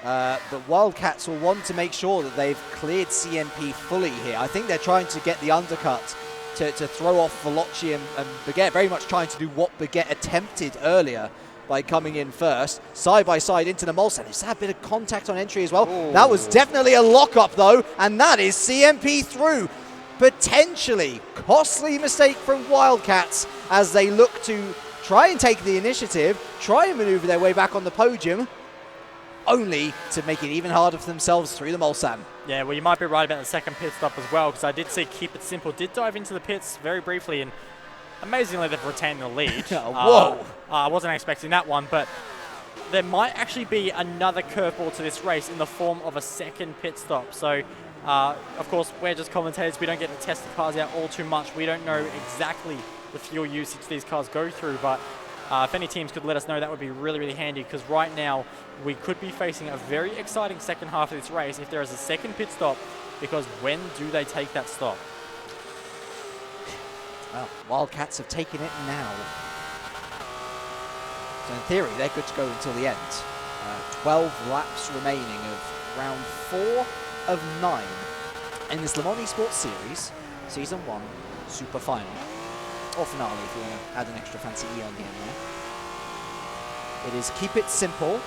But Wildcats will want to make sure that they've cleared CMP fully here. I think they're trying to get the undercut to throw off Veloci and Baguette, very much trying to do what Baguette attempted earlier by coming in first, side by side into the Mulsanne. It's had a bit of contact on entry as well. Ooh. That was definitely a lock-up though, and that is CMP through. Potentially costly mistake from Wildcats as they look to try and take the initiative, try and maneuver their way back on the podium, only to make it even harder for themselves through the Mulsanne. Yeah, well, you might be right about the second pit stop as well, because I did see Keep It Simple did dive into the pits very briefly, and amazingly they've retained the lead. Whoa! I wasn't expecting that one, but there might actually be another curveball to this race in the form of a second pit stop. So, of course, we're just commentators. We don't get to test the cars out all too much. We don't know exactly the fuel usage these cars go through, but if any teams could let us know, that would be really, really handy, because right now we could be facing a very exciting second half of this race if there is a second pit stop, because when do they take that stop? Well, Wildcats have taken it now. So in theory, they're good to go until the end. 12 laps remaining of round 4 of 9 in this Le Mans Esports Series, Season 1 Super Final. Or finale, if you want to add an extra fancy E on the end there. It is Keep It Simple.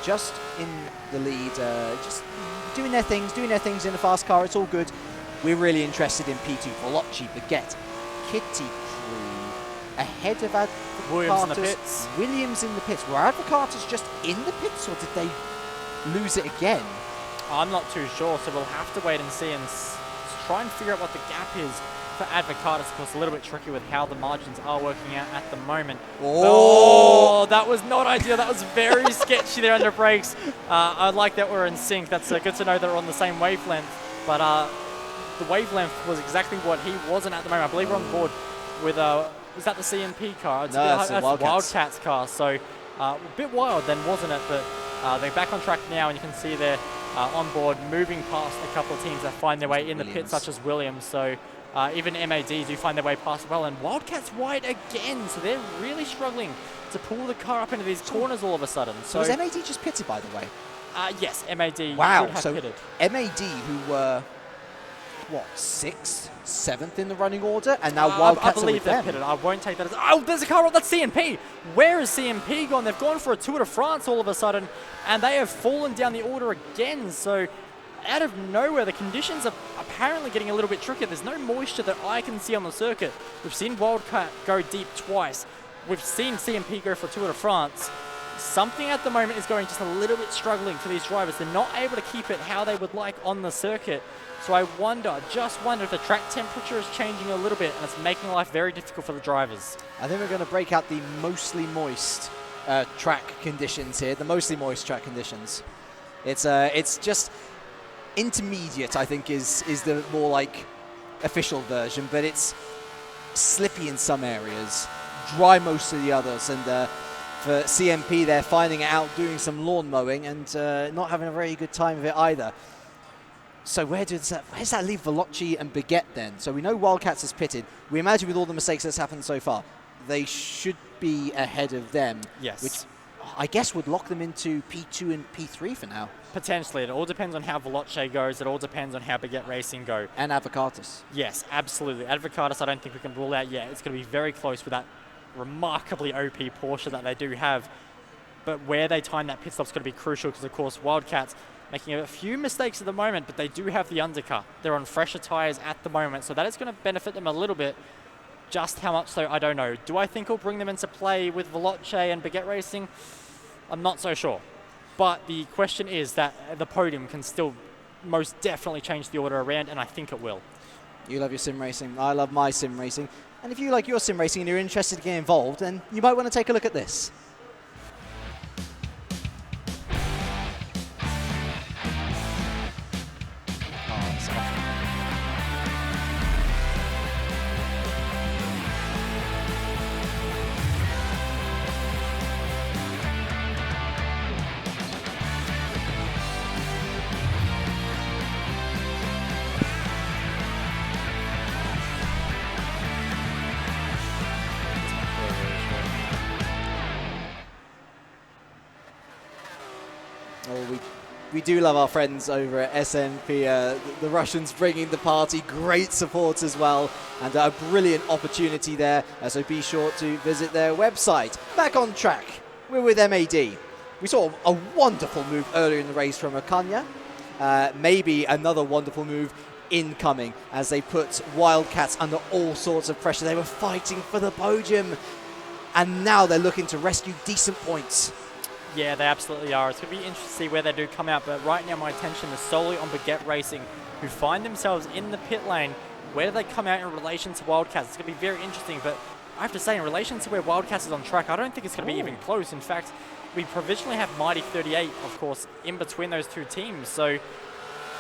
Just in the lead, just doing their things in the fast car. It's all good. We're really interested in P2. Veloci, Baguette, Kitty Crew, ahead of Advocatus. Williams in the pits. Williams in the pits. Were Advocatus just in the pits, or did they lose it again? I'm not too sure, so we'll have to wait and see and try and figure out what the gap is for Advocatus. Of course, a little bit tricky with how the margins are working out at the moment. Oh, that was not ideal. That was very sketchy there under brakes. I like that we're in sync. That's good to know that we're on the same wavelength. But the wavelength was exactly what he wasn't at the moment. I believe we're on board with, was that the CNP car? No, that's the Wildcats car. So a bit wild then, wasn't it? But they're back on track now, and you can see they're on board, moving past a couple of teams that find their way in the pit, such as Williams. So even MAD do find their way past well, and Wildcats wide again, so they're really struggling to pull the car up into these corners all of a sudden. So was MAD just pitted, by the way? Yes, MAD wow, should have so pitted. MAD, who were, what, 6th, 7th in the running order, and now Wildcats I believe are with they're them. pitted. I won't take that as... Oh, there's a car on, that's CNP! Where is CNP gone? They've gone for a Tour de France all of a sudden, and they have fallen down the order again, so out of nowhere, the conditions are apparently getting a little bit trickier. There's no moisture that I can see on the circuit. We've seen Wildcat go deep twice. We've seen CNP go for Tour de France. Something at the moment is going just a little bit struggling for these drivers. They're not able to keep it how they would like on the circuit. So I just wonder if the track temperature is changing a little bit and it's making life very difficult for the drivers. I think we're going to break out the mostly moist track conditions here, the mostly moist track conditions. It's just intermediate, I think, is the more like official version, but it's slippy in some areas, dry most of the others, and for CMP, they're finding it out doing some lawn mowing and not having a very good time of it either. So where does that leave Veloci and Baguette then? So we know Wildcats is pitted. We imagine with all the mistakes that's happened so far, they should be ahead of them. Yes. Which I guess would lock them into P2 and P3 for now. Potentially. It all depends on how Veloci goes. It all depends on how Baguette Racing go. And Advocatus. Yes, absolutely. Advocatus, I don't think we can rule out yet. It's going to be very close with that remarkably OP Porsche that they do have. But where they time that pit stop's going to be crucial because, of course, Wildcats making a few mistakes at the moment, but they do have the undercut. They're on fresher tyres at the moment, so that is going to benefit them a little bit. Just how much, though, I don't know. Do I think it'll bring them into play with Veloci and Baguette Racing? I'm not so sure. But the question is that the podium can still most definitely change the order around, and I think it will. You love your sim racing. I love my sim racing. And if you like your sim racing and you're interested to get involved, then you might want to take a look at this. We do love our friends over at SMP, the Russians bringing the party, great support as well, and a brilliant opportunity there, so be sure to visit their website. Back on track, we're with MAD. We saw a wonderful move earlier in the race from Akanya, maybe another wonderful move incoming as they put Wildcats under all sorts of pressure. They were fighting for the podium, and now they're looking to rescue decent points. Yeah, they absolutely are. It's going to be interesting to see where they do come out, but right now my attention is solely on Baguette Racing, who find themselves in the pit lane. Where do they come out in relation to Wildcats? It's going to be very interesting, but I have to say, in relation to where Wildcats is on track, I don't think it's going to be even close. In fact, we provisionally have Mighty 38, of course, in between those two teams, so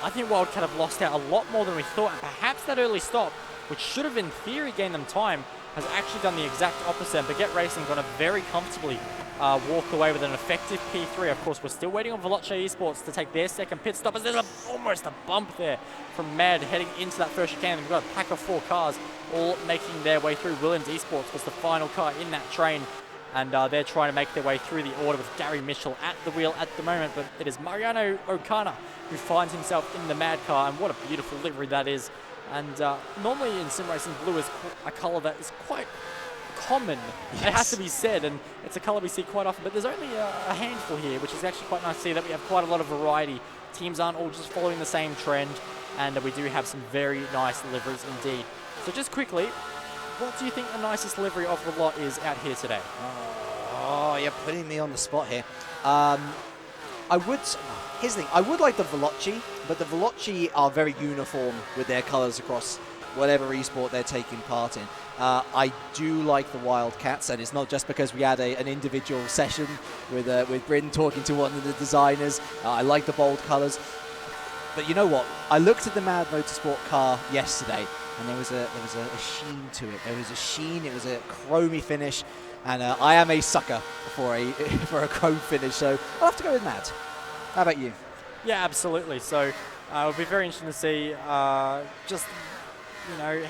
I think Wildcat have lost out a lot more than we thought, and perhaps that early stop, which should have in theory gained them time, has actually done the exact opposite. And Baguette Racing going to very comfortably walk away with an effective P3. Of course, we're still waiting on Veloci Esports to take their second pit stop, as there's almost a bump there from Mad heading into that first chicane. We've got a pack of 4 cars all making their way through. Williams Esports was the final car in that train, and they're trying to make their way through the order with Gary Mitchell at the wheel at the moment, but it is Mariano Okana who finds himself in the Mad car, and what a beautiful livery that is. And normally in sim racing, blue is a colour that is quite common. Yes. It has to be said, and it's a colour we see quite often, but there's only a handful here, which is actually quite nice to see that we have quite a lot of variety. Teams aren't all just following the same trend, and we do have some very nice liveries indeed. So just quickly, what do you think the nicest livery of the lot is out here today? Oh, you're putting me on the spot here. Here's the thing, I would like the Veloci, but the Veloci are very uniform with their colours across whatever esport they're taking part in. I do like the Wildcats, and it's not just because we had an individual session with Bryn talking to one of the designers. I like the bold colours. But you know what? I looked at the Mad Motorsport car yesterday, and there was a sheen to it. There was a sheen. It was a chromey finish, and I am a sucker for a chrome finish, so I'll have to go with Mad. How about you? Yeah, absolutely. So it'll be very interesting to see just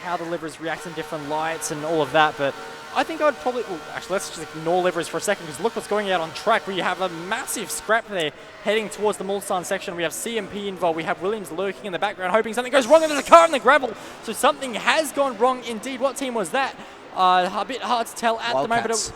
how the liveries react in different lights and all of that. But I think I'd probably... Well, actually, let's just ignore liveries for a second, because look what's going out on track. We have a massive scrap there heading towards the Mulsanne section. We have CMP involved. We have Williams lurking in the background, hoping something goes wrong, and there's a car in the gravel. So something has gone wrong indeed. What team was that? A bit hard to tell at the moment. But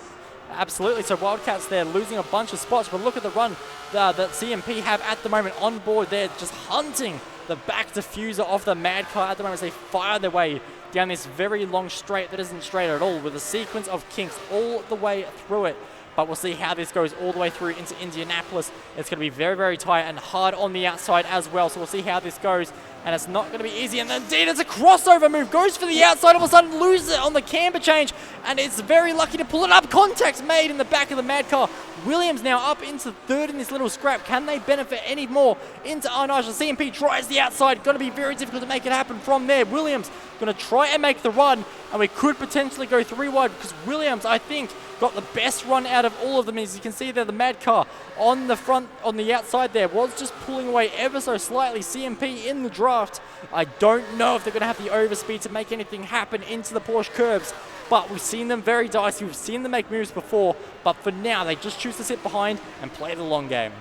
absolutely. So Wildcats there losing a bunch of spots. But look at the run that CMP have at the moment on board there, just hunting the back diffuser of the Mad car at the moment as they fire their way down this very long straight that isn't straight at all, with a sequence of kinks all the way through it. But we'll see how this goes all the way through into Indianapolis. It's going to be very, very tight and hard on the outside as well. So we'll see how this goes. And it's not going to be easy. And indeed, it's a crossover move. Goes for the outside. All of a sudden, loses it on the camber change. And it's very lucky to pull it up. Contact made in the back of the Mad car. Williams now up into third in this little scrap. Can they benefit any more into Arnage? The CMP tries the outside. Going to be very difficult to make it happen from there. Williams going to try and make the run. And we could potentially go 3 wide, because Williams, I think, got the best run out of all of them. As you can see there, the Mad car on the front, on the outside there, was just pulling away ever so slightly. CMP in the draft. I don't know if they're going to have the overspeed to make anything happen into the Porsche curbs, but we've seen them very dicey. We've seen them make moves before, but for now, they just choose to sit behind and play the long game.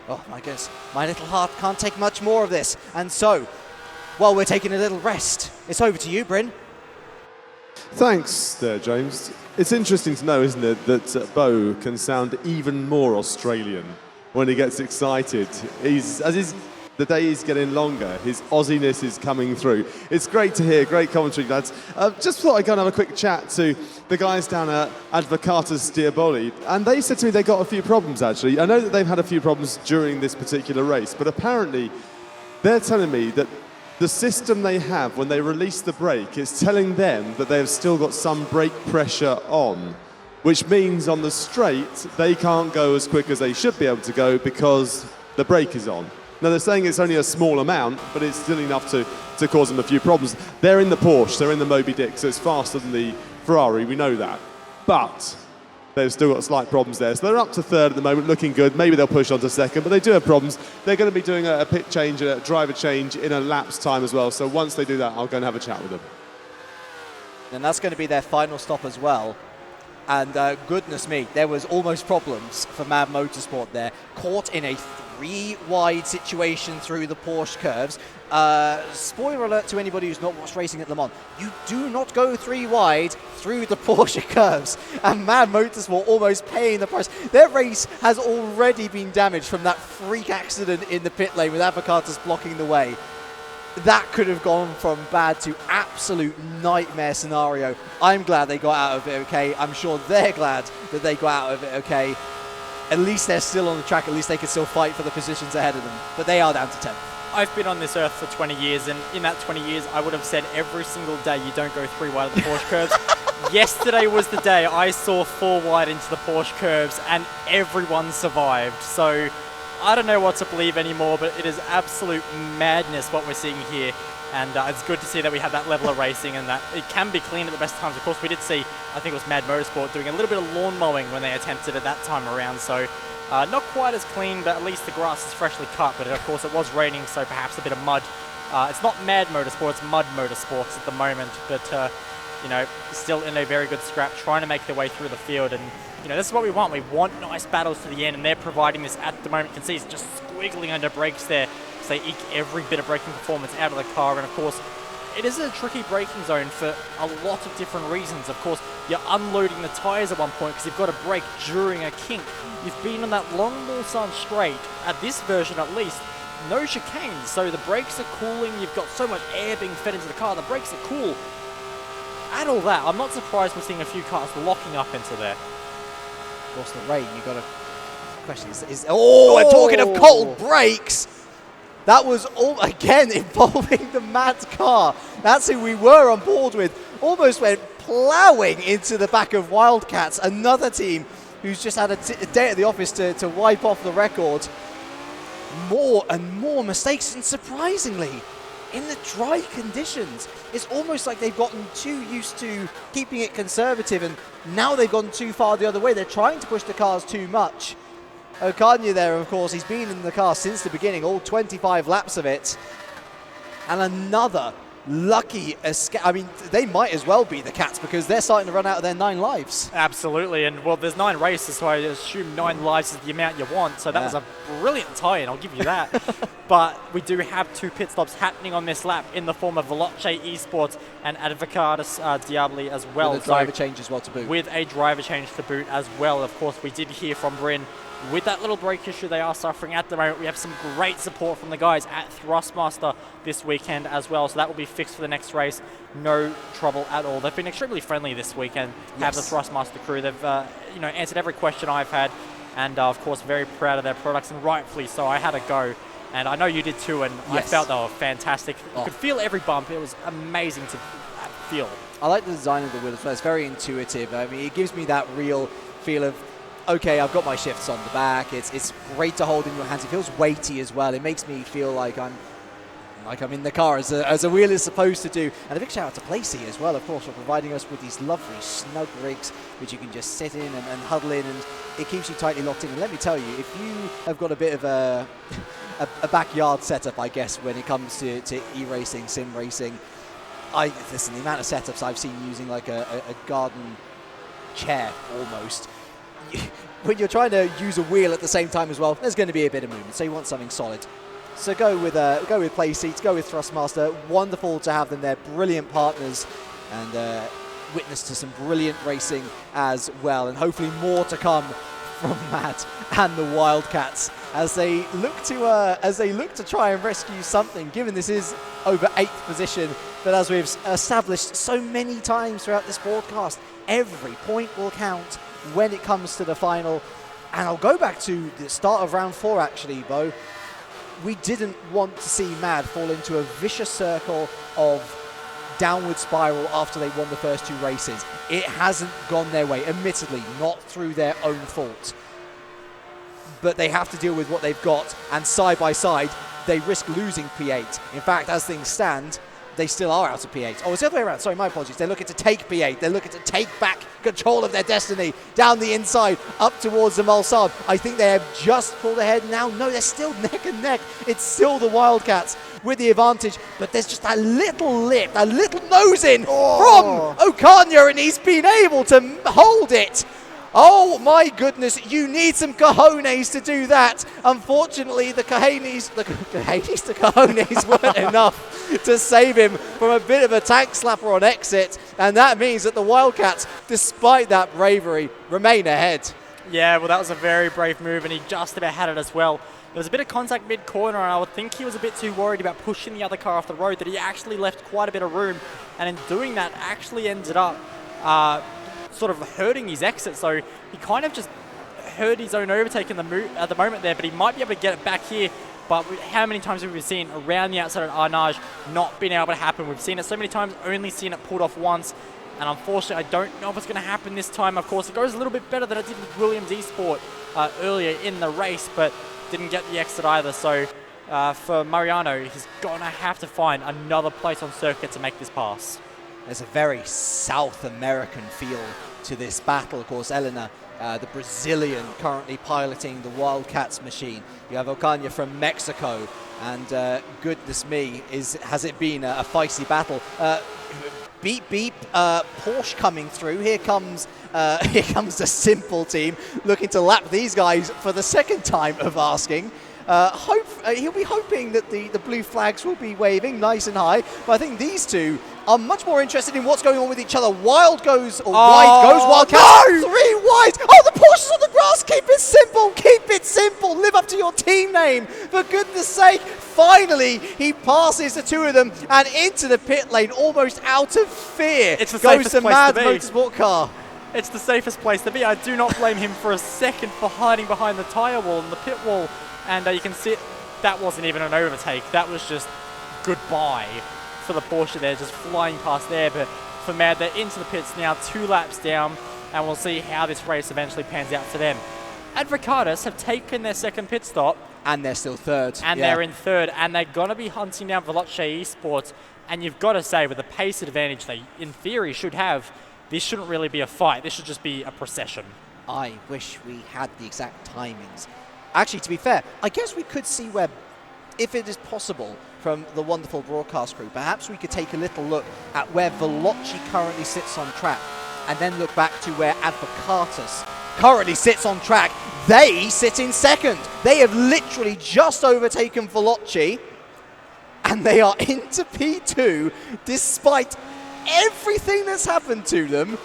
Oh my goodness, my little heart can't take much more of this. And so, while we're taking a little rest, it's over to you, Bryn. Thanks there, James. It's interesting to know, isn't it, that Bo can sound even more Australian when he gets excited. The day is getting longer, his Aussiness is coming through. It's great to hear, great commentary, lads. Just thought I'd go and have a quick chat to the guys down at Advocatus Diaboli, and they said to me they got a few problems, actually. I know that they've had a few problems during this particular race, but apparently they're telling me that the system they have when they release the brake is telling them that they've still got some brake pressure on, which means on the straight they can't go as quick as they should be able to go because the brake is on. Now they're saying it's only a small amount, but it's still enough to cause them a few problems. They're in the Porsche, they're in the Moby Dick, so it's faster than the Ferrari, we know that. But they've still got slight problems there. So they're up to third at the moment, looking good. Maybe they'll push on to second, but they do have problems. They're going to be doing a pit change, a driver change in a lap's time as well. So once they do that, I'll go and have a chat with them. And that's going to be their final stop as well. And goodness me, there was almost problems for Mad Motorsport there. Caught in a 3-wide situation through the Porsche curves. Spoiler alert to anybody who's not watched racing at Le Mans. You do not go 3 wide through the Porsche curves. And Mad Motorsport almost paying the price. Their race has already been damaged from that freak accident in the pit lane with Advocatus blocking the way. That could have gone from bad to absolute nightmare scenario. I'm glad they got out of it okay. I'm sure they're glad that they got out of it okay. At least they're still on the track. At least they can still fight for the positions ahead of them. But they are down to 10. I've been on this earth for 20 years, and in that 20 years, I would have said every single day you don't go 3 wide at the Porsche curves. Yesterday was the day I saw 4 wide into the Porsche curves, and everyone survived. So I don't know what to believe anymore, but it is absolute madness what we're seeing here. And it's good to see that we have that level of racing and that it can be clean at the best times. Of course, we did see, I think it was Mad Motorsport doing a little bit of lawn mowing when they attempted it that time around. So not quite as clean, but at least the grass is freshly cut. But of course, it was raining, so perhaps a bit of mud. It's not Mad Motorsport, it's Mud Motorsports at the moment. But, you know, still in a very good scrap, trying to make their way through the field. And, you know, this is what we want. We want nice battles to the end, and they're providing this at the moment. You can see it's just squiggling under brakes there. So they eke every bit of braking performance out of the car. And, of course, it is a tricky braking zone for a lot of different reasons. Of course, you're unloading the tyres at one point because you've got to brake during a kink. You've been on that long Mulsanne straight, at this version at least, no chicanes. So the brakes are cooling. You've got so much air being fed into the car. The brakes are cool. add all that, I'm not surprised we're seeing a few cars locking up into there. Of course, the rain, you've got to question is we're talking of cold brakes. That was all again involving the Mad car. That's who we were on board with. Almost went ploughing into the back of Wildcats, another team who's just had a day at the office to wipe off the record. More and more mistakes, and surprisingly, in the dry conditions, it's almost like they've gotten too used to keeping it conservative, and now they've gone too far the other way. They're trying to push the cars too much. Okanya there, of course, he's been in the car since the beginning, all 25 laps of it. And another lucky escape. I mean, they might as well be the Cats because they're starting to run out of their 9 lives. Absolutely, and well, there's 9 races, so I assume 9 lives is the amount you want. So that was a brilliant tie-in, I'll give you that. But we do have 2 pit stops happening on this lap in the form of Veloce Esports and Advocatus Diabli as well. With a driver change as well to boot. With a driver change to boot as well. Of course, we did hear from Bryn. With that little brake issue they are suffering at the moment, we have some great support from the guys at Thrustmaster this weekend as well, so that will be fixed for the next race. No trouble at all. They've been extremely friendly this weekend. Have the Thrustmaster crew. They've answered every question I've had, and of course very proud of their products, and rightfully so. I had a go, and I know you did too, and I felt they were fantastic. You could feel every bump. It was amazing to feel. I like the design of the wheel as well. It's very intuitive. I mean, it gives me that real feel of, okay, I've got my shifts on the back. It's great to hold in your hands. It feels weighty as well. It makes me feel like I'm in the car as a wheel is supposed to do. And a big shout out to Placey as well, of course, for providing us with these lovely snug rigs which you can just sit in and huddle in, and it keeps you tightly locked in. And let me tell you, if you have got a bit of a backyard setup, I guess, when it comes to e-racing, sim racing, listen, the amount of setups I've seen using like a garden chair almost. When you're trying to use a wheel at the same time as well, there's going to be a bit of movement, so you want something solid. So go with play seats, go with Thrustmaster. Wonderful to have them there, brilliant partners, and witness to some brilliant racing as well, and hopefully more to come from Matt and the Wildcats as they look to try and rescue something, given this is over 8th position. But as we've established so many times throughout this broadcast, every point will count when it comes to the final. And I'll go back to the start of round 4 actually, Bo. We didn't want to see Mad fall into a vicious circle of downward spiral after they won the first 2 races. It hasn't gone their way, admittedly, not through their own fault. But they have to deal with what they've got, and side by side, they risk losing P8. In fact, as things stand, they still are out of P8. Oh, it's the other way around. Sorry, my apologies. They're looking to take P8. They're looking to take back control of their destiny down the inside, up towards the Mulsard. I think they have just pulled ahead now. No, they're still neck and neck. It's still the Wildcats with the advantage, but there's just a little lip, a little nose in from Okanya, and he's been able to hold it. Oh my goodness, you need some cojones to do that. Unfortunately, the cojones weren't enough to save him from a bit of a tank slapper on exit. And that means that the Wildcats, despite that bravery, remain ahead. Yeah, well, that was a very brave move, and he just about had it as well. There was a bit of contact mid-corner, and I would think he was a bit too worried about pushing the other car off the road that he actually left quite a bit of room. And in doing that, actually ended up sort of hurting his exit, so he kind of just hurt his own overtake in at the moment there, but he might be able to get it back here. But how many times have we seen around the outside of Arnage not being able to happen? We've seen it so many times, only seen it pulled off once, and unfortunately I don't know if it's going to happen this time. Of course, it goes a little bit better than it did with Williams Esport earlier in the race, but didn't get the exit either. So for Mariano, he's going to have to find another place on circuit to make this pass. There's a very South American feel to this battle. Of course, Elena, the Brazilian, currently piloting the Wildcats machine. You have Okanya from Mexico, and goodness me, has it been a feisty battle. Beep, beep, Porsche coming through. Here comes the Simple team, looking to lap these guys for the second time of asking. He'll be hoping that the blue flags will be waving nice and high, but I think these two are much more interested in what's going on with each other. Wild goes, or Wide goes, Wildcat. no! 3 wide. Oh, the Porsche's on the grass. Keep it simple. Keep it simple. Live up to your team name. For goodness sake. Finally, he passes the 2 of them and into the pit lane almost out of fear. It's the goes safest the place Mad to be. Motorsport car. It's the safest place to be. I do not blame him for a second for hiding behind the tyre wall and the pit wall. And you can see that wasn't even an overtake. That was just goodbye for the Porsche there, just flying past there. But for Mad, they're into the pits now, 2 laps down, and we'll see how this race eventually pans out for them. Advocatus have taken their second pit stop. And they're still third. And they're in third, and they're going to be hunting down Veloce Esports. And you've got to say, with the pace advantage they, in theory, should have, this shouldn't really be a fight. This should just be a procession. I wish we had the exact timings. Actually, to be fair, I guess we could see where, if it is possible, from the wonderful broadcast crew, perhaps we could take a little look at where Veloce currently sits on track, and then look back to where Advocatus currently sits on track. They sit in second. They have literally just overtaken Veloce, and they are into P2 despite everything that's happened to them.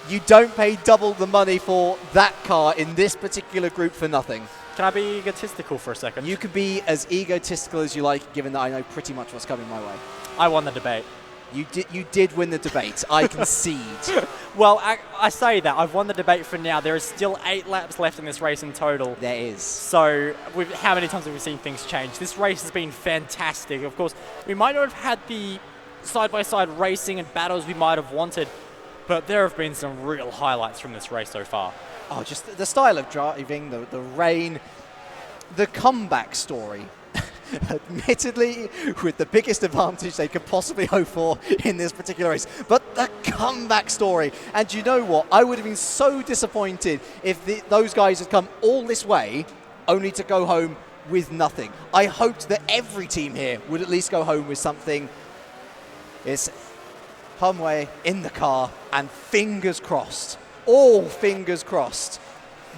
You don't pay double the money for that car in this particular group for nothing. Can I be egotistical for a second? You can be as egotistical as you like, given that I know pretty much what's coming my way. I won the debate. You did win the debate. I concede. Well, I say that. I've won the debate for now. There is still 8 laps left in this race in total. There is. So, how many times have we seen things change? This race has been fantastic. Of course, we might not have had the side-by-side racing and battles we might have wanted, but there have been some real highlights from this race so far. Oh, just the style of driving, the rain, the comeback story. Admittedly, with the biggest advantage they could possibly hope for in this particular race. But the comeback story. And you know what? I would have been so disappointed if those guys had come all this way only to go home with nothing. I hoped that every team here would at least go home with something. It's Humway in the car, and fingers crossed, all fingers crossed,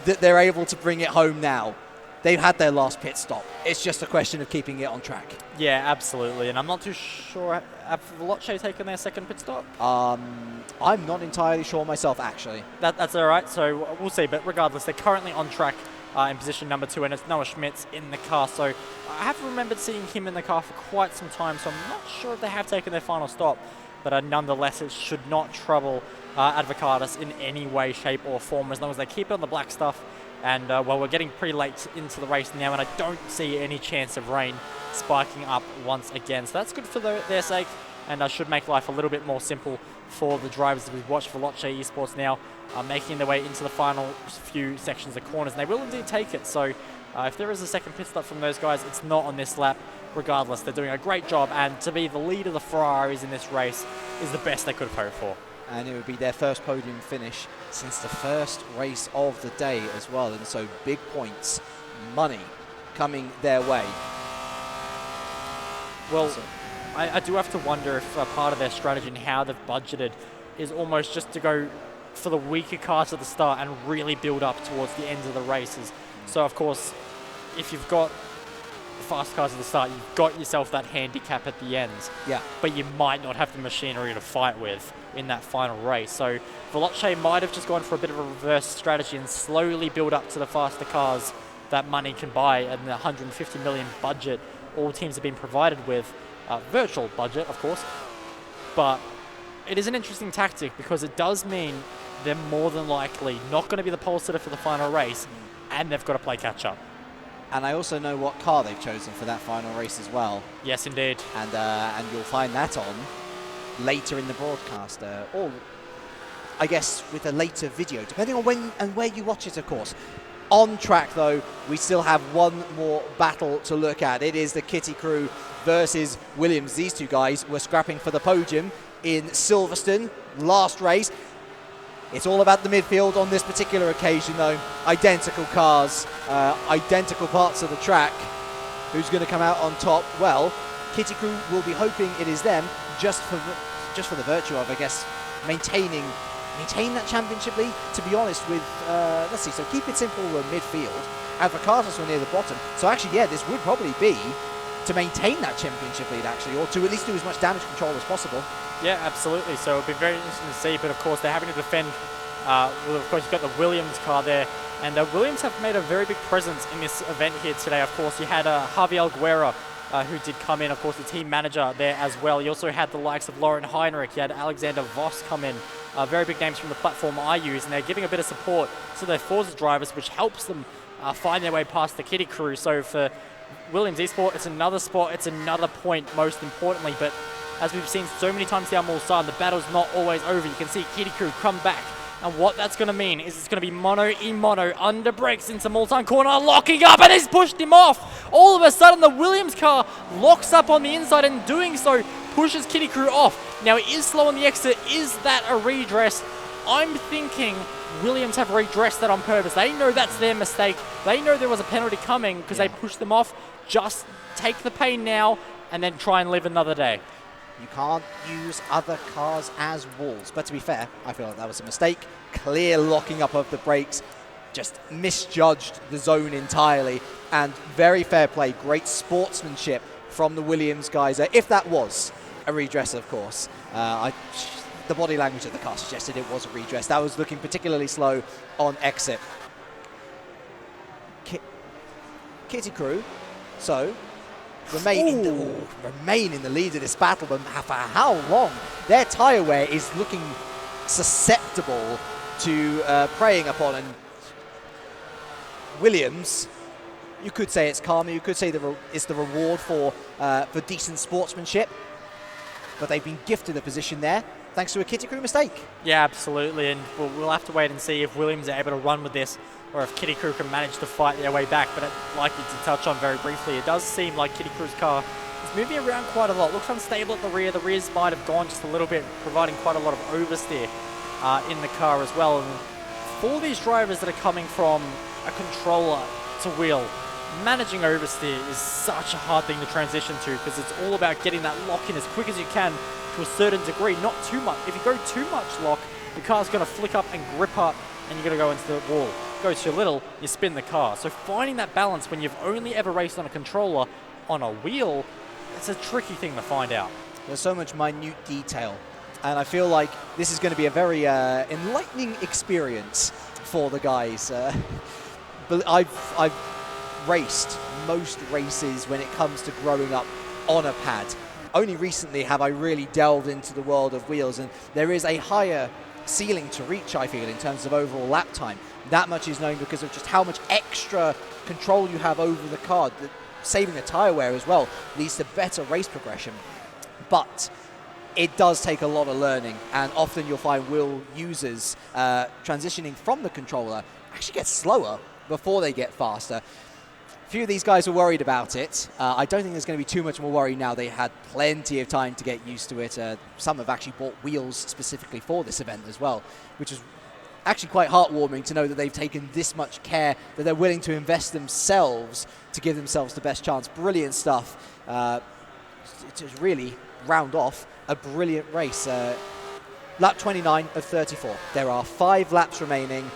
that they're able to bring it home now. They've had their last pit stop. It's just a question of keeping it on track. Yeah, absolutely. And I'm not too sure, have Veloce taken their second pit stop? I'm not entirely sure myself, actually. That's all right. So we'll see. But regardless, they're currently on track in position number 2, and it's Noah Schmitz in the car. So I have remembered seeing him in the car for quite some time, so I'm not sure if they have taken their final stop. But nonetheless, it should not trouble Advocatus in any way, shape, or form, as long as they keep it on the black stuff. And, well, we're getting pretty late into the race now, and I don't see any chance of rain spiking up once again. So that's good for their sake, and should make life a little bit more simple for the drivers. We've watched Veloce Esports now making their way into the final few sections of corners, and they will indeed take it. So if there is a second pit stop from those guys, it's not on this lap. Regardless, they're doing a great job, and to be the lead of the Ferraris in this race is the best they could have hoped for. And it would be their first podium finish since the first race of the day as well. And so big points, money coming their way. Well, I do have to wonder if part of their strategy and how they've budgeted is almost just to go for the weaker cars at the start and really build up towards the ends of the races. So, of course, if you've got fast cars at the start, you've got yourself that handicap at the ends. Yeah. But you might not have the machinery to fight with in that final race. So Veloce might have just gone for a bit of a reverse strategy and slowly build up to the faster cars that money can buy, and the 150 million budget all teams have been provided with. Virtual budget, of course. But it is an interesting tactic because it does mean they're more than likely not going to be the pole sitter for the final race, and they've got to play catch up. And I also know what car they've chosen for that final race as well. Yes, indeed. And you'll find that on later in the broadcast, or I guess with a later video, depending on when and where you watch it, of course. On track, though, we still have one more battle to look at. It is the Kitty Crew versus Williams. These two guys were scrapping for the podium in Silverstone last race. It's all about the midfield on this particular occasion, though. Identical cars, identical parts of the track. Who's going to come out on top? Well, Kitty Crew will be hoping it is them, just for the virtue of, I guess, maintain that championship lead. To be honest, with let's see, so keep it simple midfield. Advocatus were near the bottom, so actually, yeah, this would probably be to maintain that championship lead, actually, or to at least do as much damage control as possible. Yeah, absolutely. So it'll be very interesting to see. But of course, they're having to defend. Well, of course, you've got the Williams car there. And Williams have made a very big presence in this event here today. Of course, you had Javier Guerra, who did come in, of course, the team manager there as well. You also had the likes of Lauren Heinrich. You had Alexander Voss come in. Very big names from the platform I use. And they're giving a bit of support to their Forza drivers, which helps them find their way past the Kitty Crew. So for Williams Esports, it's another spot, it's another point, most importantly. But as we've seen so many times down Mulsanne, the battle's not always over. You can see Kitty Crew come back. And what that's going to mean is it's going to be mono under brakes into Mulsanne corner, locking up, and he's pushed him off. All of a sudden, the Williams car locks up on the inside, and doing so pushes Kitty Crew off. Now, it is slow on the exit. Is that a redress? I'm thinking Williams have redressed that on purpose. They know that's their mistake. They know there was a penalty coming because they pushed them off. Just take the pain now and then try and live another day. You can't use other cars as walls. But to be fair, I feel like that was a mistake. Clear locking up of the brakes. Just misjudged the zone entirely. And very fair play. Great sportsmanship from the Williams guys. If that was a redress, of course. The body language of the car suggested it was a redress. That was looking particularly slow on exit. Kitty Crew. So remain in the lead of this battle, but for how long? Their tyre wear is looking susceptible to preying upon, and Williams, you could say it's karma, you could say it's the reward for decent sportsmanship, but they've been gifted a position there thanks to a Kitty Crew mistake. Yeah, absolutely, and we'll have to wait and see if Williams are able to run with this, or if Kitty Crew can manage to fight their way back. But like you to touch on very briefly, it does seem like Kitty Crew's car is moving around quite a lot. Looks unstable at the rear. The rears might have gone just a little bit, providing quite a lot of oversteer in the car as well. And for these drivers that are coming from a controller to wheel, managing oversteer is such a hard thing to transition to, because it's all about getting that lock in as quick as you can to a certain degree, not too much. If you go too much lock, the car's going to flick up and grip up, and you're going to go into the wall. Go too little, you spin the car. So finding that balance when you've only ever raced on a controller on a wheel, it's a tricky thing to find out. There's so much minute detail, and I feel like this is going to be a very enlightening experience for the guys. But I've raced most races when it comes to growing up on a pad. Only recently have I really delved into the world of wheels, and there is a higher ceiling to reach, I feel, in terms of overall lap time. That much is known because of just how much extra control you have over the car. Saving the tyre wear as well leads to better race progression. But it does take a lot of learning, and often you'll find wheel users transitioning from the controller actually get slower before they get faster. A few of these guys were worried about it. I don't think there's going to be too much more worry now. They had plenty of time to get used to it. Some have actually bought wheels specifically for this event as well, which is actually quite heartwarming to know that they've taken this much care, that they're willing to invest themselves to give themselves the best chance. Brilliant stuff. To really round off a brilliant race. Lap 29 of 34. There are 5 laps remaining.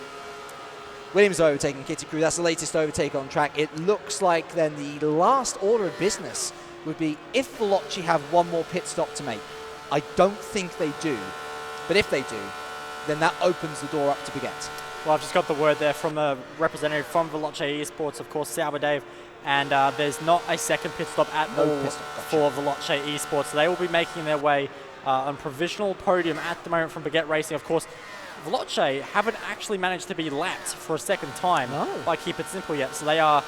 Williams overtaking Kitty Crew. That's the latest overtake on track. It looks like then the last order of business would be if Veloci have one more pit stop to make. I don't think they do, but if they do, then that opens the door up to Baguette. Well, I've just got the word there from a representative from Veloci Esports, of course, Sauber Dave, and there's not a second pit stop at all for Veloci Esports. So they will be making their way on provisional podium at the moment from Baguette Racing. Of course, Veloci haven't actually managed to be lapped for a second time by Keep It Simple yet, so they are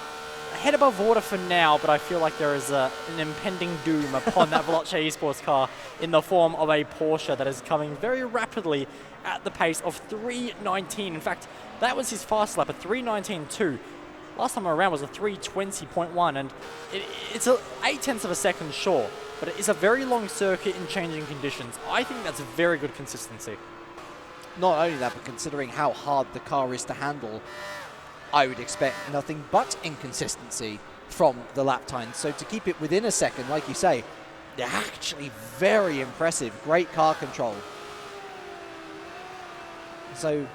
head above water for now, but I feel like there is an impending doom upon that Veloci Esports car in the form of a Porsche that is coming very rapidly at the pace of 3:19. In fact, that was his fast lap, a 3:19.2. Last time around was a 3:20.1, and it's 0.8 of a second short, but it is a very long circuit in changing conditions. I think that's a very good consistency. Not only that, but considering how hard the car is to handle, I would expect nothing but inconsistency from the lap time. So to keep it within a second, like you say, they're actually very impressive. Great car control. So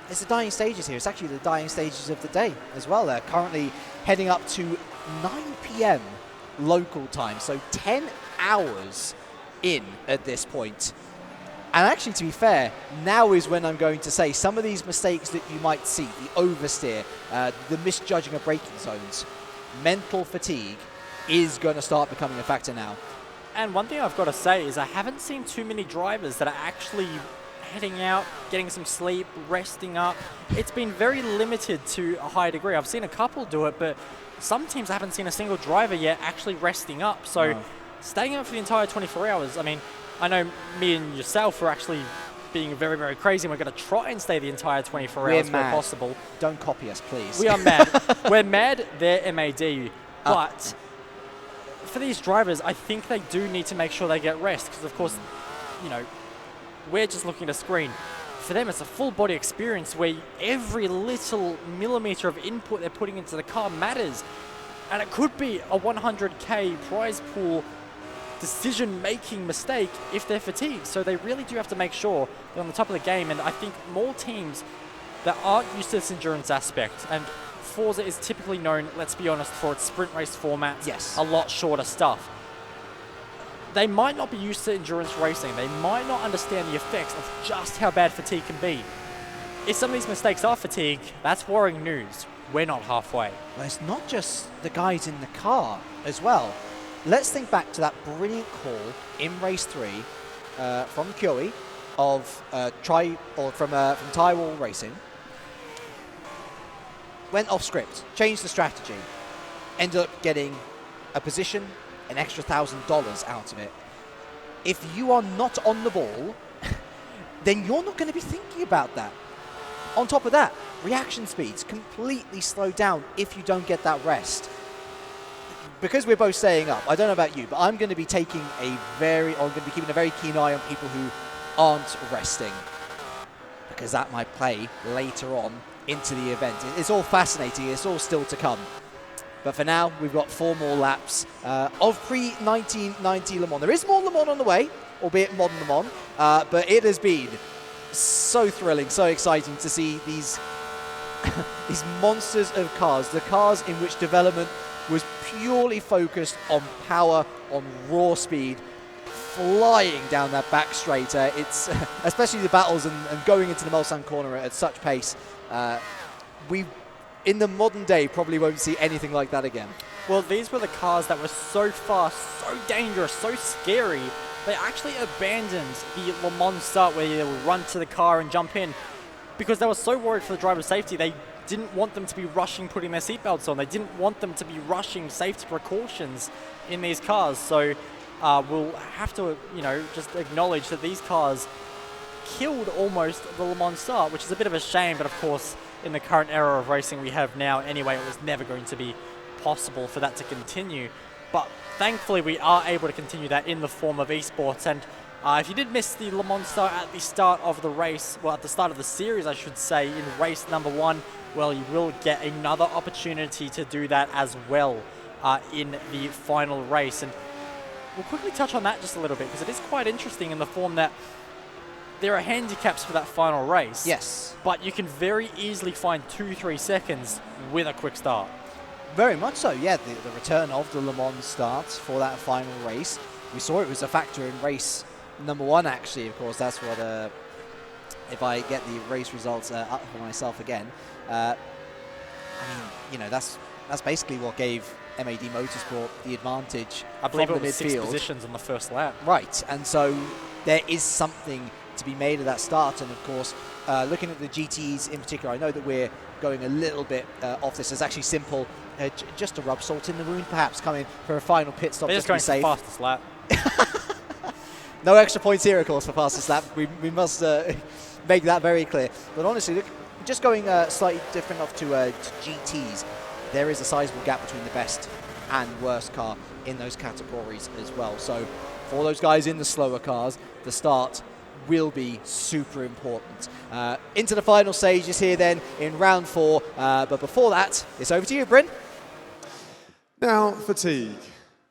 it's the dying stages here. It's actually the dying stages of the day as well. They're currently heading up to 9 p.m. local time. So 10 hours in at this point. And actually, to be fair, now is when I'm going to say some of these mistakes that you might see, the oversteer, the misjudging of braking zones, mental fatigue is going to start becoming a factor now. And one thing I've got to say is I haven't seen too many drivers that are actually heading out, getting some sleep, resting up. It's been very limited to a high degree. I've seen a couple do it, but some teams I haven't seen a single driver yet actually resting up. So staying up for the entire 24 hours, I mean, I know me and yourself are actually being very, very crazy, and we're going to try and stay the entire 24 hours where possible. Don't copy us, please. We are mad. We're mad, they're MAD. But for these drivers, I think they do need to make sure they get rest, because of course, you know, we're just looking at a screen. For them, it's a full body experience where every little millimeter of input they're putting into the car matters. And it could be a 100K prize pool decision-making mistake if they're fatigued. So they really do have to make sure they're on the top of the game. And I think more teams that aren't used to this endurance aspect, and Forza is typically known, let's be honest, for its sprint race formats, Yes. a lot shorter stuff. They might not be used to endurance racing. They might not understand the effects of just how bad fatigue can be. If some of these mistakes are fatigue, that's worrying news. We're not halfway. Well, it's not just the guys in the car as well. Let's think back to that brilliant call in race 3 from Kyoe of from Tyrwall Racing. Went off script, changed the strategy, ended up getting a position, an extra $1,000 out of it. If you are not on the ball, then you're not going to be thinking about that. On top of that, reaction speeds completely slow down if you don't get that rest. Because we're both staying up, I don't know about you, but I'm going to be keeping a very keen eye on people who aren't resting, because that might play later on into the event. It's all fascinating. It's all still to come. But for now, we've got 4 more laps of pre-1990 Le Mans. There is more Le Mans on the way, albeit modern Le Mans, but it has been so thrilling, so exciting to see these these monsters of cars, the cars in which development was purely focused on power, on raw speed, flying down that back straight. It's especially the battles and going into the Mulsanne corner at such pace. We, in the modern day, probably won't see anything like that again. Well, these were the cars that were so fast, so dangerous, so scary. They actually abandoned the Le Mans start where they would run to the car and jump in because they were so worried for the driver's safety. They didn't want them to be rushing putting their seatbelts on. They didn't want them to be rushing safety precautions in these cars. So we'll have to, just acknowledge that these cars killed almost the Le Mans start, which is a bit of a shame, but of course, in the current era of racing we have now anyway, it was never going to be possible for that to continue. But thankfully, we are able to continue that in the form of esports. And if you did miss the Le Mans start at the start of the race, well, at the start of the series, I should say, in race number 1, well, you will get another opportunity to do that as well in the final race. And we'll quickly touch on that just a little bit, because it is quite interesting in the form that there are handicaps for that final race. Yes. But you can very easily find 2-3 seconds with a quick start. Very much so, yeah. The return of the Le Mans starts for that final race. We saw it was a factor in race number 1, actually. Of course, that's what, if I get the race results up for myself again, that's basically what gave MAD Motorsport the advantage. I believe from it was the midfield. 6 positions on the first lap. Right, and so there is something to be made of that start. And of course, looking at the GTs in particular, I know that we're going a little bit off this. It's actually simple, just to rub salt in the wound, perhaps coming for a final pit stop. They're just going to be for safe. fastest lap. No extra points here, of course, for fastest lap. We must make that very clear. But honestly, look, just going slightly different off to GTs, there is a sizable gap between the best and worst car in those categories as well. So for those guys in the slower cars, the start will be super important. Into the final stages here then in round 4. But before that, it's over to you, Bryn. Now, fatigue.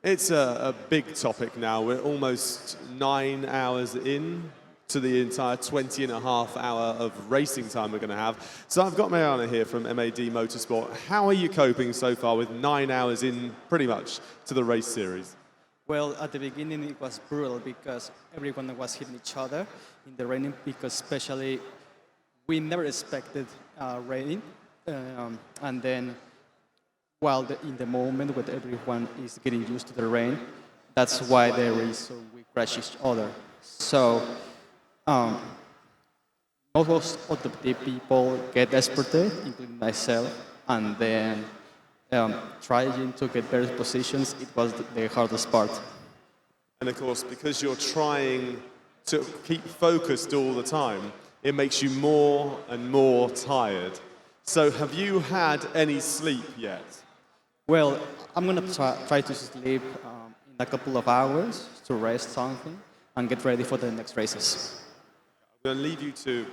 It's a big topic now. We're almost 9 hours in to the entire 20.5 hour of racing time we're going to have. So I've got Mariana here from MAD Motorsport. How are you coping so far with 9 hours in pretty much to the race series? Well, at the beginning it was brutal because everyone was hitting each other in the raining, because especially we never expected raining. And then while in the moment when everyone is getting used to the rain, that's why there is so we crash each other. So most of the people get exported, including myself, and then trying to get better positions, it was the hardest part. And of course, because you're trying to keep focused all the time, it makes you more and more tired. So have you had any sleep yet? Well, I'm going to try to sleep in a couple of hours to rest something and get ready for the next races. I'm going to leave you to,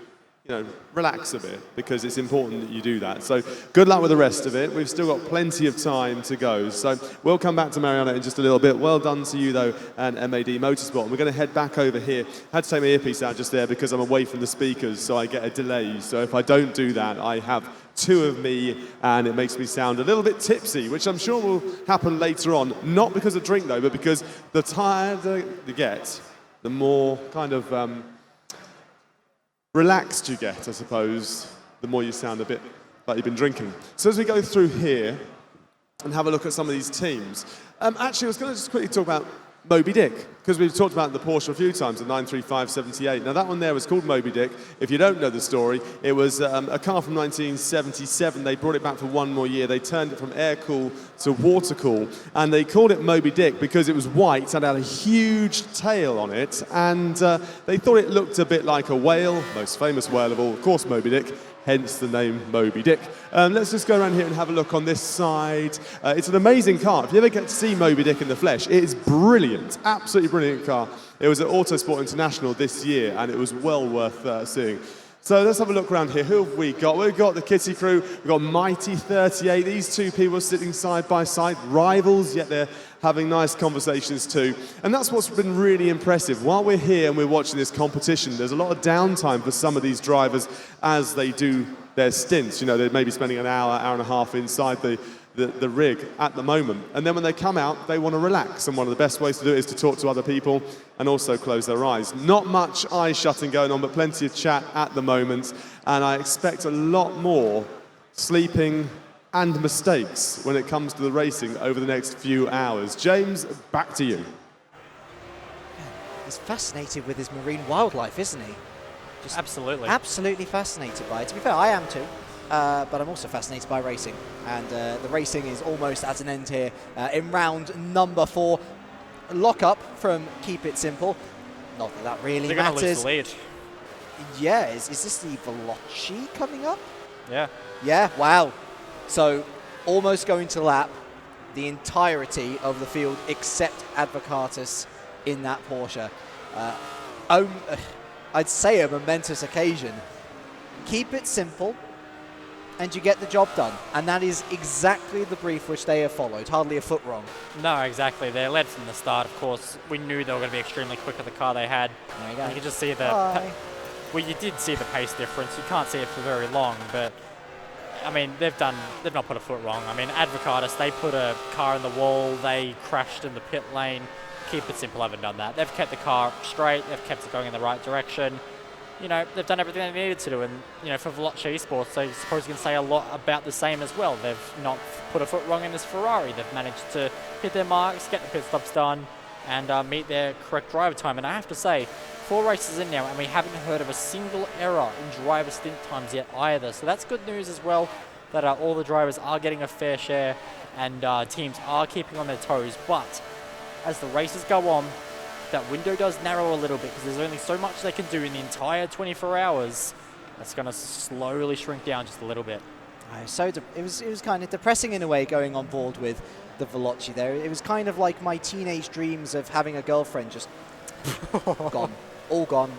relax a bit, because it's important that you do that. So good luck with the rest of it. We've still got plenty of time to go. So we'll come back to Mariana in just a little bit. Well done to you, though, and MAD Motorsport. And we're going to head back over here. I had to take my earpiece out just there because I'm away from the speakers, so I get a delay. So if I don't do that, I have two of me, and it makes me sound a little bit tipsy, which I'm sure will happen later on. Not because of drink, though, but because the tireder you get, the more kind of relaxed you get, I suppose, the more you sound a bit like you've been drinking. So as we go through here and have a look at some of these teams, actually I was going to just quickly talk about Moby Dick, because we've talked about the Porsche a few times, the 93578. Now that one there was called Moby Dick. If you don't know the story, it was a car from 1977. They brought it back for one more year. They turned it from air-cool to water-cool, and they called it Moby Dick because it was white and had a huge tail on it, and they thought it looked a bit like a whale, most famous whale of all, of course, Moby Dick. Hence the name Moby Dick. Let's just go around here and have a look on this side. It's an amazing car. If you ever get to see Moby Dick in the flesh, it is brilliant, absolutely brilliant car. It was at Autosport International this year, and it was well worth seeing. So let's have a look around here. Who have we got? We've got the Kitty crew. We've got Mighty 38. These two people sitting side by side, rivals, yet they're having nice conversations too. And that's what's been really impressive. While we're here and we're watching this competition, there's a lot of downtime for some of these drivers as they do their stints. They may be spending an hour, hour and a half inside the rig at the moment. And then when they come out, they want to relax. And one of the best ways to do it is to talk to other people and also close their eyes. Not much eye shutting going on, but plenty of chat at the moment. And I expect a lot more sleeping and mistakes when it comes to the racing over the next few hours. James, back to you. He's fascinated with his marine wildlife, isn't he? Just Absolutely. Absolutely fascinated by it. To be fair, I am too. But I'm also fascinated by racing, and the racing is almost at an end here in round number 4. Lock up from Keep It Simple. Not that that really They're matters. They're going to lose the lead. Yeah, is this the Veloci coming up? Yeah. Yeah, wow. So almost going to lap the entirety of the field except Advocatus in that Porsche. I'd say a momentous occasion. Keep it simple, and you get the job done. And that is exactly the brief which they have followed. Hardly a foot wrong. No, exactly. They led from the start, of course. We knew they were going to be extremely quick with the car they had. There you go. You could just see the... Well, you did see the pace difference. You can't see it for very long, but... I mean, they've not put a foot wrong. I mean, Advocatus, they put a car in the wall. They crashed in the pit lane. Keep It Simple haven't done that. They've kept the car straight. They've kept it going in the right direction. They've done everything they needed to do. And, for Veloci Esports, I suppose you can say a lot about the same as well. They've not put a foot wrong in this Ferrari. They've managed to hit their marks, get the pit stops done, and meet their correct driver time. And I have to say, 4 races in now, and we haven't heard of a single error in driver stint times yet either. So that's good news as well, that all the drivers are getting a fair share, and teams are keeping on their toes. But as the races go on, that window does narrow a little bit, because there's only so much they can do in the entire 24 hours. That's going to slowly shrink down just a little bit. So it was kind of depressing in a way, going on board with the Veloci there. It was kind of like my teenage dreams of having a girlfriend, just gone, all gone,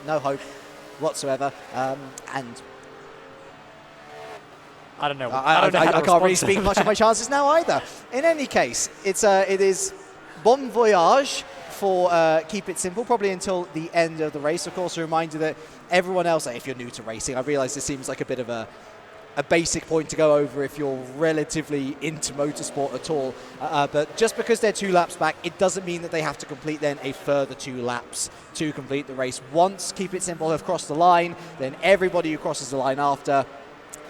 no hope whatsoever. And I don't know. I can't really speak much of my chances now either. In any case, it is bon voyage for Keep It Simple, probably until the end of the race. Of course, a reminder that everyone else, if you're new to racing, I realize this seems like a bit of a basic point to go over if you're relatively into motorsport at all. But just because they're 2 laps back, it doesn't mean that they have to complete then a further 2 laps to complete the race. Once Keep It Simple have crossed the line, then everybody who crosses the line after,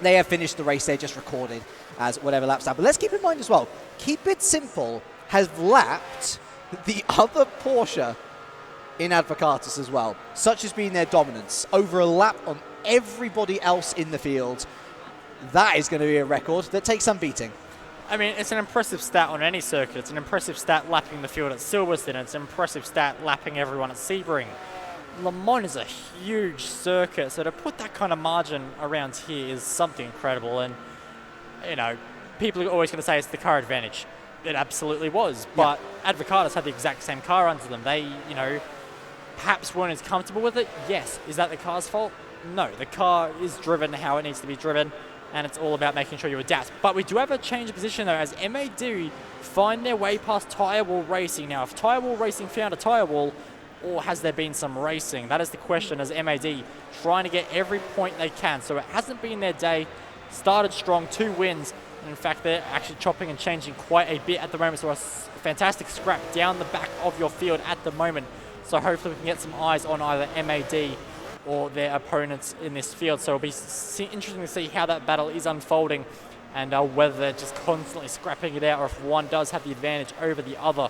they have finished the race. They're just recorded as whatever laps down. But let's keep in mind as well, Keep It Simple has lapped the other Porsche in Advocatus as well. Such has been their dominance. Over a lap on everybody else in the field. That is going to be a record that takes some beating. I mean, it's an impressive stat on any circuit. It's an impressive stat lapping the field at Silverstone. It's an impressive stat lapping everyone at Sebring. Le Mans is a huge circuit, so to put that kind of margin around here is something incredible. And, you know, people are always going to say it's the car advantage. It absolutely was, but Advocatus had the exact same car under them. They, you know, perhaps weren't as comfortable with it. Yes. Is that the car's fault? No. The car is driven how it needs to be driven, and it's all about making sure you adapt. But we do have a change of position, though, as MAD find their way past Tyre Wall Racing. Now, if Tyre Wall Racing found a tyre wall, or has there been some racing? That is the question, as MAD trying to get every point they can. So it hasn't been their day. Started strong, 2 wins. And in fact, they're actually chopping and changing quite a bit at the moment. So a fantastic scrap down the back of your field at the moment. So hopefully we can get some eyes on either MAD or their opponents in this field. So it'll be interesting to see how that battle is unfolding and whether they're just constantly scrapping it out or if one does have the advantage over the other.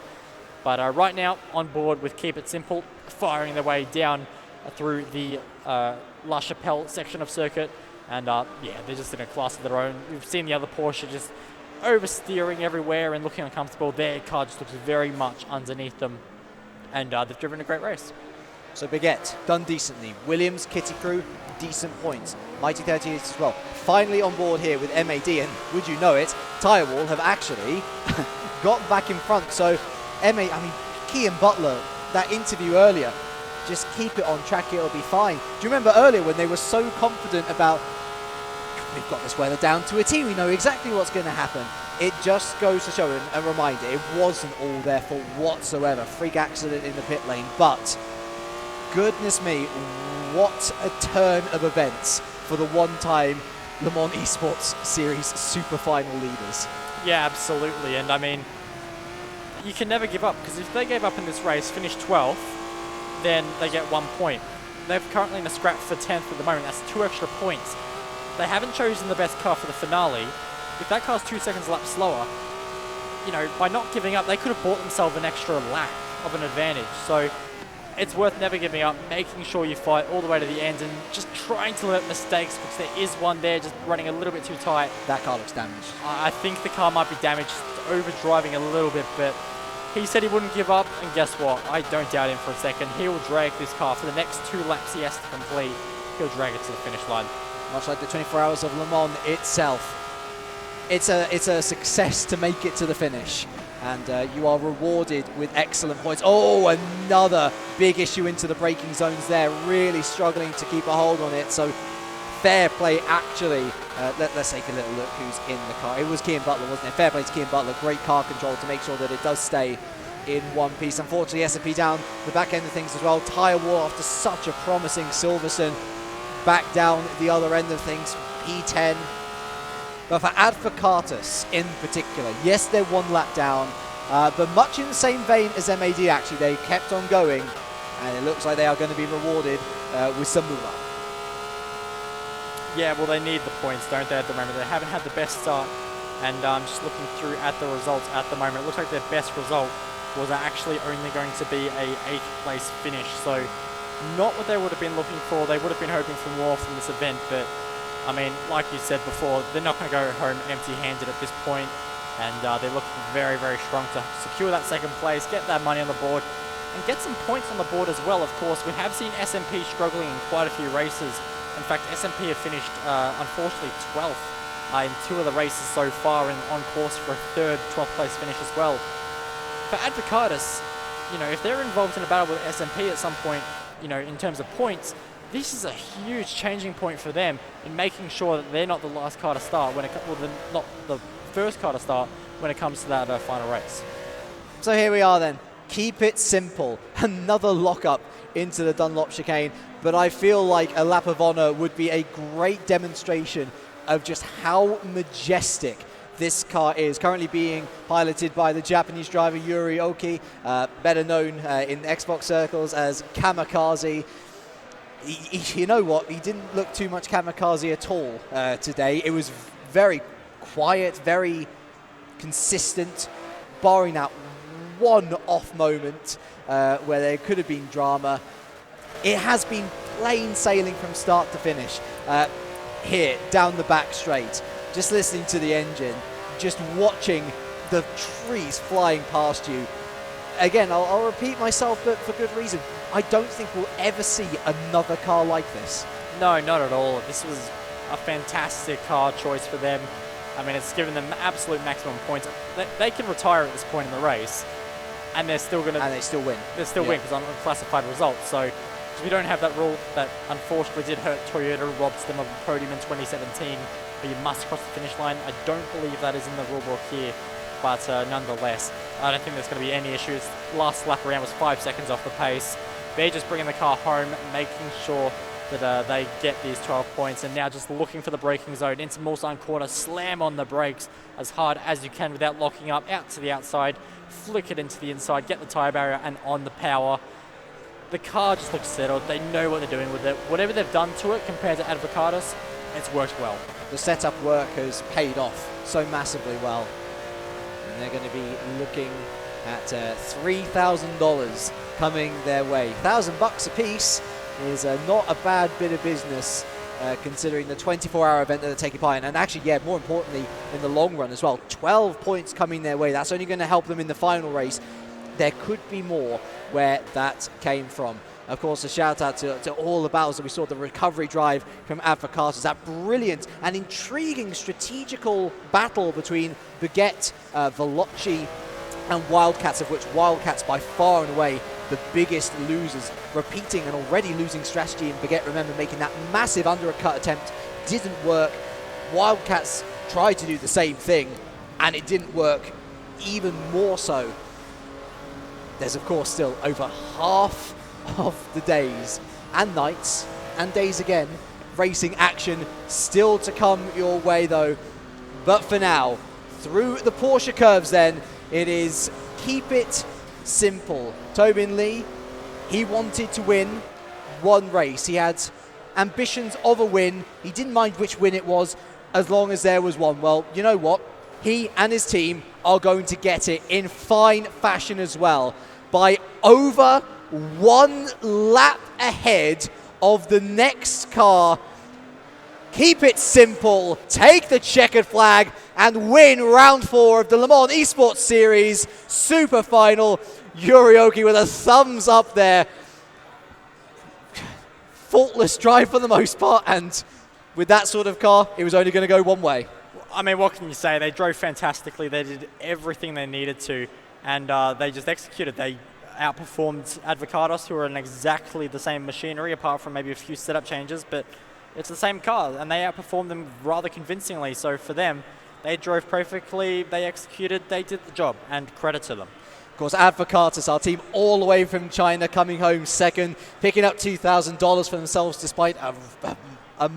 But right now, on board with Keep It Simple, firing their way down through the La Chapelle section of circuit. And yeah, they're just in a class of their own. We've seen the other Porsche just oversteering everywhere and looking uncomfortable. Their car just looks very much underneath them. And they've driven a great race. So Baguette, done decently. Williams, Kitty Crew, decent points. Mighty 38 as well. Finally on board here with MAD, and would you know it, Tyre Wall have actually got back in front. So Kean Butler, that interview earlier, just keep it on track, it'll be fine. Do you remember earlier when they were so confident about, we've got this weather down to a T, we know exactly what's going to happen. It just goes to show, and a reminder, it wasn't all their fault whatsoever. Freak accident in the pit lane, but goodness me, what a turn of events for the one-time Le Mans Esports Series Super Final leaders. Yeah, absolutely, and I mean, you can never give up, because if they gave up in this race, finished 12th, then they get 1 point. They're currently in a scrap for 10th at the moment. That's 2 extra points. They haven't chosen the best car for the finale. If that car's 2 seconds a lap slower, you know, by not giving up, they could have bought themselves an extra lap of an advantage. So it's worth never giving up, making sure you fight all the way to the end and just trying to limit mistakes, because there is one there just running a little bit too tight. That car looks damaged. I think the car might be damaged, overdriving a little bit, but he said he wouldn't give up, and guess what? I don't doubt him for a second. He will drag this car for the next 2 laps he has to complete. He'll drag it to the finish line. Much like the 24 Hours of Le Mans itself. It's a success to make it to the finish. And you are rewarded with excellent points. Oh, another big issue into the braking zones there. Really struggling to keep a hold on it. So fair play, actually. Let's take a little look who's in the car. It was Kean Butler, wasn't it? Fair play to Kean Butler. Great car control to make sure that it does stay in one piece. Unfortunately, SMP down the back end of things as well. Tyre Wall, after such a promising Silverstone, back down the other end of things. P10. But for Advocatus in particular, yes, they're 1 lap down, but much in the same vein as MAD, actually. They kept on going, and it looks like they are going to be rewarded with some moolah. Yeah, well, they need the points, don't they, at the moment? They haven't had the best start, and just looking through at the results at the moment, it looks like their best result was actually only going to be a 8th place finish. So not what they would have been looking for. They would have been hoping for more from this event, but I mean, like you said before, they're not going to go home empty-handed at this point, and they're looking very, very strong to secure that 2nd place, get that money on the board, and get some points on the board as well. Of course, we have seen SMP struggling in quite a few races. In fact, SMP have finished, unfortunately, 12th in 2 of the races so far, and on course for a 3rd 12th place finish as well. For Advocatus, you know, if they're involved in a battle with SMP at some point, you know, in terms of points, this is a huge changing point for them in making sure that they're not the last car to start when it not the first car to start when it comes to that final race. So here we are then. Keep it simple. Another lockup into the Dunlop chicane, but I feel like a lap of honor would be a great demonstration of just how majestic this car is. Currently being piloted by the Japanese driver Yuri Oki, better known in Xbox circles as Kamikaze. You know what? He didn't look too much kamikaze at all today. It was very quiet, very consistent, barring that one off moment where there could have been drama. It has been plain sailing from start to finish. Here, down the back straight, just listening to the engine, just watching the trees flying past you. Again, I'll repeat myself, but for good reason. I don't think we'll ever see another car like this. No, not at all. This was a fantastic car choice for them. I mean, it's given them absolute maximum points. They can retire at this point in the race, and they're still going to... And they still win. They still win because I'm unclassified results. So we don't have that rule that unfortunately did hurt Toyota, robbed them of a podium in 2017, but you must cross the finish line. I don't believe that is in the rule book here, but nonetheless, I don't think there's going to be any issues. Last lap around was 5 seconds off the pace. They're just bringing the car home, making sure that they get these 12 points, and now just looking for the braking zone into Mulsanne corner, slam on the brakes as hard as you can without locking up, out to the outside, flick it into the inside, get the tyre barrier and on the power. The car just looks settled. They know what they're doing with it. Whatever they've done to it compared to Advocatus, it's worked well. The setup work has paid off so massively well. And they're going to be looking at $3,000 coming their way. $1,000 a piece is not a bad bit of business considering the 24-hour event that they're taking part in. And actually, yeah, more importantly, in the long run as well. 12 points coming their way. That's only going to help them in the final race. There could be more where that came from. Of course, a shout out to all the battles that we saw, the recovery drive from Advocatus, that brilliant and intriguing strategical battle between Baguette, Veloci, and Wildcats, of which Wildcats by far and away the biggest losers, repeating an already losing strategy in Baguette. Remember, making that massive undercut attempt didn't work. Wildcats tried to do the same thing, and it didn't work even more so. There's, of course, still over half of the days and nights and days again. Racing action still to come your way, though. But for now, through the Porsche curves then, it is keep it simple. Tobin Lee, he wanted to win one race. He had ambitions of a win. He didn't mind which win it was as long as there was one. Well, you know what? He and his team are going to get it in fine fashion as well, by over 1 lap ahead of the next car. Keep it simple, take the checkered flag, and win round 4 of the Le Mans Esports Series Super Final. Yurioki with a thumbs up there. Faultless drive for the most part, and with that sort of car, it was only going to go one way. I mean, what can you say? They drove fantastically. They did everything they needed to, and they just executed. They outperformed Advocatus, who are in exactly the same machinery, apart from maybe a few setup changes, but it's the same car, and they outperformed them rather convincingly. So for them, they drove perfectly, they executed, they did the job, and credit to them. Of course, Advocatus, our team all the way from China, coming home second, picking up $2,000 for themselves despite a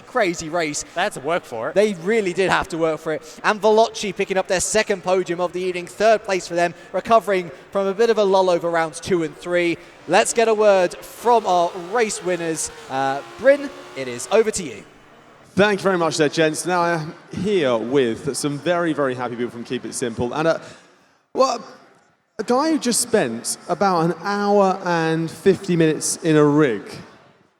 crazy race. They had to work for it. They really did have to work for it. And Veloci picking up their second podium of the evening, third place for them, recovering from a bit of a lull over rounds 2 and 3. Let's get a word from our race winners. Bryn, it is over to you. Thank you very much there, gents. Now I'm here with some very, very happy people from Keep It Simple. And a guy who just spent about an hour and 50 minutes in a rig.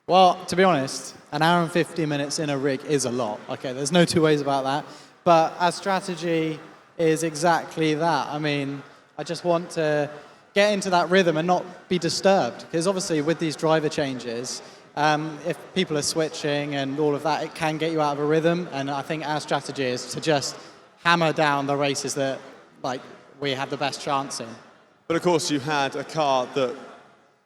Well, to be honest, an hour and 50 minutes in a rig is a lot. Okay, there's no two ways about that. But our strategy is exactly that. I mean, I just want to get into that rhythm and not be disturbed. Because obviously with these driver changes, if people are switching and all of that, it can get you out of a rhythm. And I think our strategy is to just hammer down the races that we have the best chance in. But of course you had a car that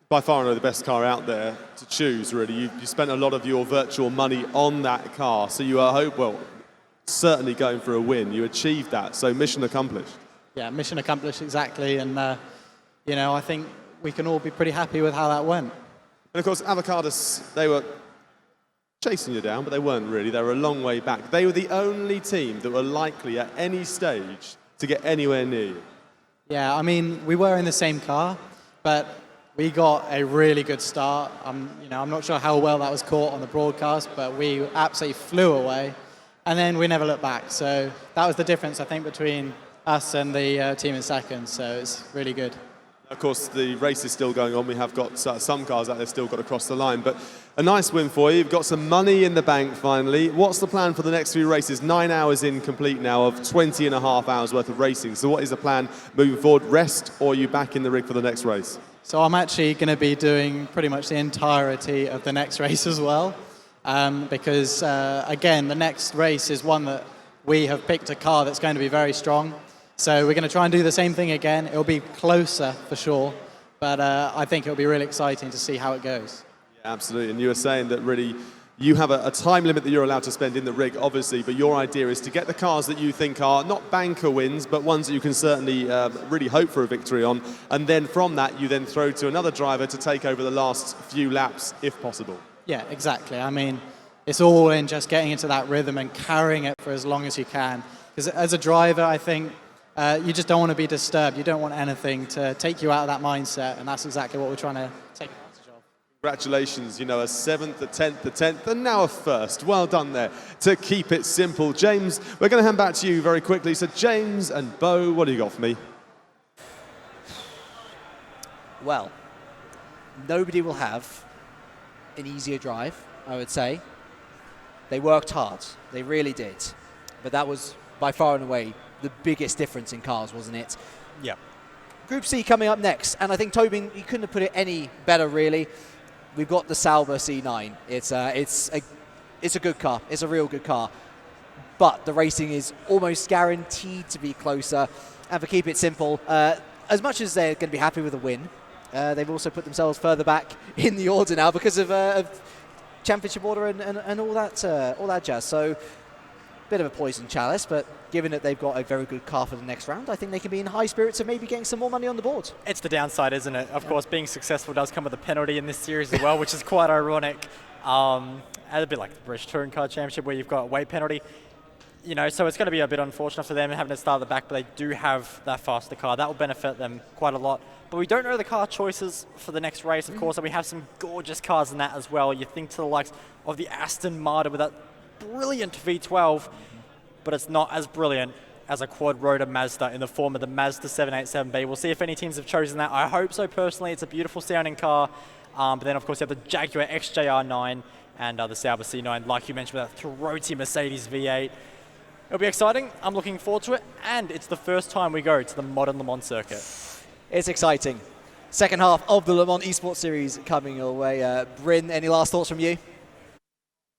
by far and away the best car out there to choose, really. You spent a lot of your virtual money on that car, so you are certainly going for a win. You achieved that, so mission accomplished. Yeah, mission accomplished, exactly. And you know, I think we can all be pretty happy with how that went. And of course, Avocados, they were chasing you down, but they weren't really. They were a long way back. They were the only team that were likely at any stage to get anywhere near you. Yeah, I mean, we were in the same car, but we got a really good start. I'm not sure how well that was caught on the broadcast, but we absolutely flew away, and then we never looked back. So that was the difference, I think, between us and the team in second. So it's really good. Of course, the race is still going on. We have got some cars out there still got to cross the line, but a nice win for you. You've got some money in the bank finally. What's the plan for the next few races? 9 hours in complete now of 20 and a half hours worth of racing. So what is the plan moving forward? Rest, or are you back in the rig for the next race? So I'm actually going to be doing pretty much the entirety of the next race as well, because again, the next race is one that we have picked a car that's going to be very strong. So we're going to try and do the same thing again. It'll be closer for sure, but I think it'll be really exciting to see how it goes. Yeah, absolutely. And you were saying that really you have a time limit that you're allowed to spend in the rig, obviously, but your idea is to get the cars that you think are not banker wins, but ones that you can certainly really hope for a victory on. And then from that, you then throw to another driver to take over the last few laps, if possible. Yeah, exactly. I mean, it's all in just getting into that rhythm and carrying it for as long as you can. Because as a driver, I think you just don't want to be disturbed. You don't want anything to take you out of that mindset, and that's exactly what we're trying to take advantage of. Congratulations, you know, a 7th, a 10th, a 10th, and now a 1st. Well done there to keep it simple. James, we're going to hand back to you very quickly. So James and Bo, what do you got for me? Well, nobody will have an easier drive, I would say. They worked hard. They really did. But that was by far and away the biggest difference in cars, wasn't it? Yeah. Group C coming up next, and I think, Tobin, you couldn't have put it any better, really. We've got the Sauber C9. It's a good car. It's a real good car. But the racing is almost guaranteed to be closer. And for Keep It Simple, as much as they're going to be happy with a win, they've also put themselves further back in the order now because of championship order and all that jazz. So, bit of a poison chalice, but given that they've got a very good car for the next round, I think they can be in high spirits of maybe getting some more money on the board. It's the downside, isn't it? Of course, being successful does come with a penalty in this series as well, which is quite ironic. A bit like the British Touring Car Championship where you've got a weight penalty. You know, so it's going to be a bit unfortunate for them having to start at the back, but they do have that faster car. That will benefit them quite a lot. But we don't know the car choices for the next race, of course, and we have some gorgeous cars in that as well. You think to the likes of the Aston Martin with that brilliant V12, but it's not as brilliant as a quad-rotor Mazda in the form of the Mazda 787B. We'll see if any teams have chosen that. I hope so, personally. It's a beautiful sounding car. But then, of course, you have the Jaguar XJR9 and the Sauber C9, like you mentioned, with that throaty Mercedes V8. It'll be exciting. I'm looking forward to it. And it's the first time we go to the modern Le Mans circuit. It's exciting. Second half of the Le Mans Esports Series coming your way. Bryn, any last thoughts from you? You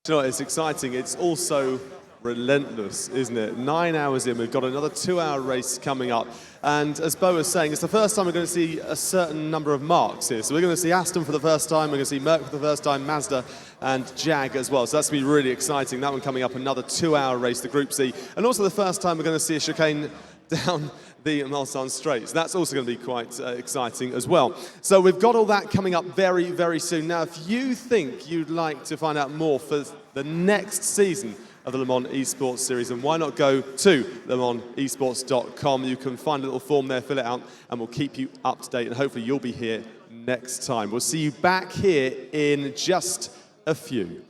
know, it's exciting. It's also relentless, isn't it? 9 hours in, we've got another 2-hour race coming up. And as Bo was saying, it's the first time we're going to see a certain number of marks here. So we're going to see Aston for the first time, we're going to see Merc for the first time, Mazda and Jag as well. So that's going to be really exciting. That one coming up, another 2-hour race, the Group C. And also the first time we're going to see a chicane down the Mulsanne Straight. So that's also going to be quite exciting as well. So we've got all that coming up very, very soon. Now, if you think you'd like to find out more for the next season of the Le Mans Esports Series, and why not go to lemansesports.com. You can find a little form there, fill it out, and we'll keep you up to date, and hopefully you'll be here next time. We'll see you back here in just a few.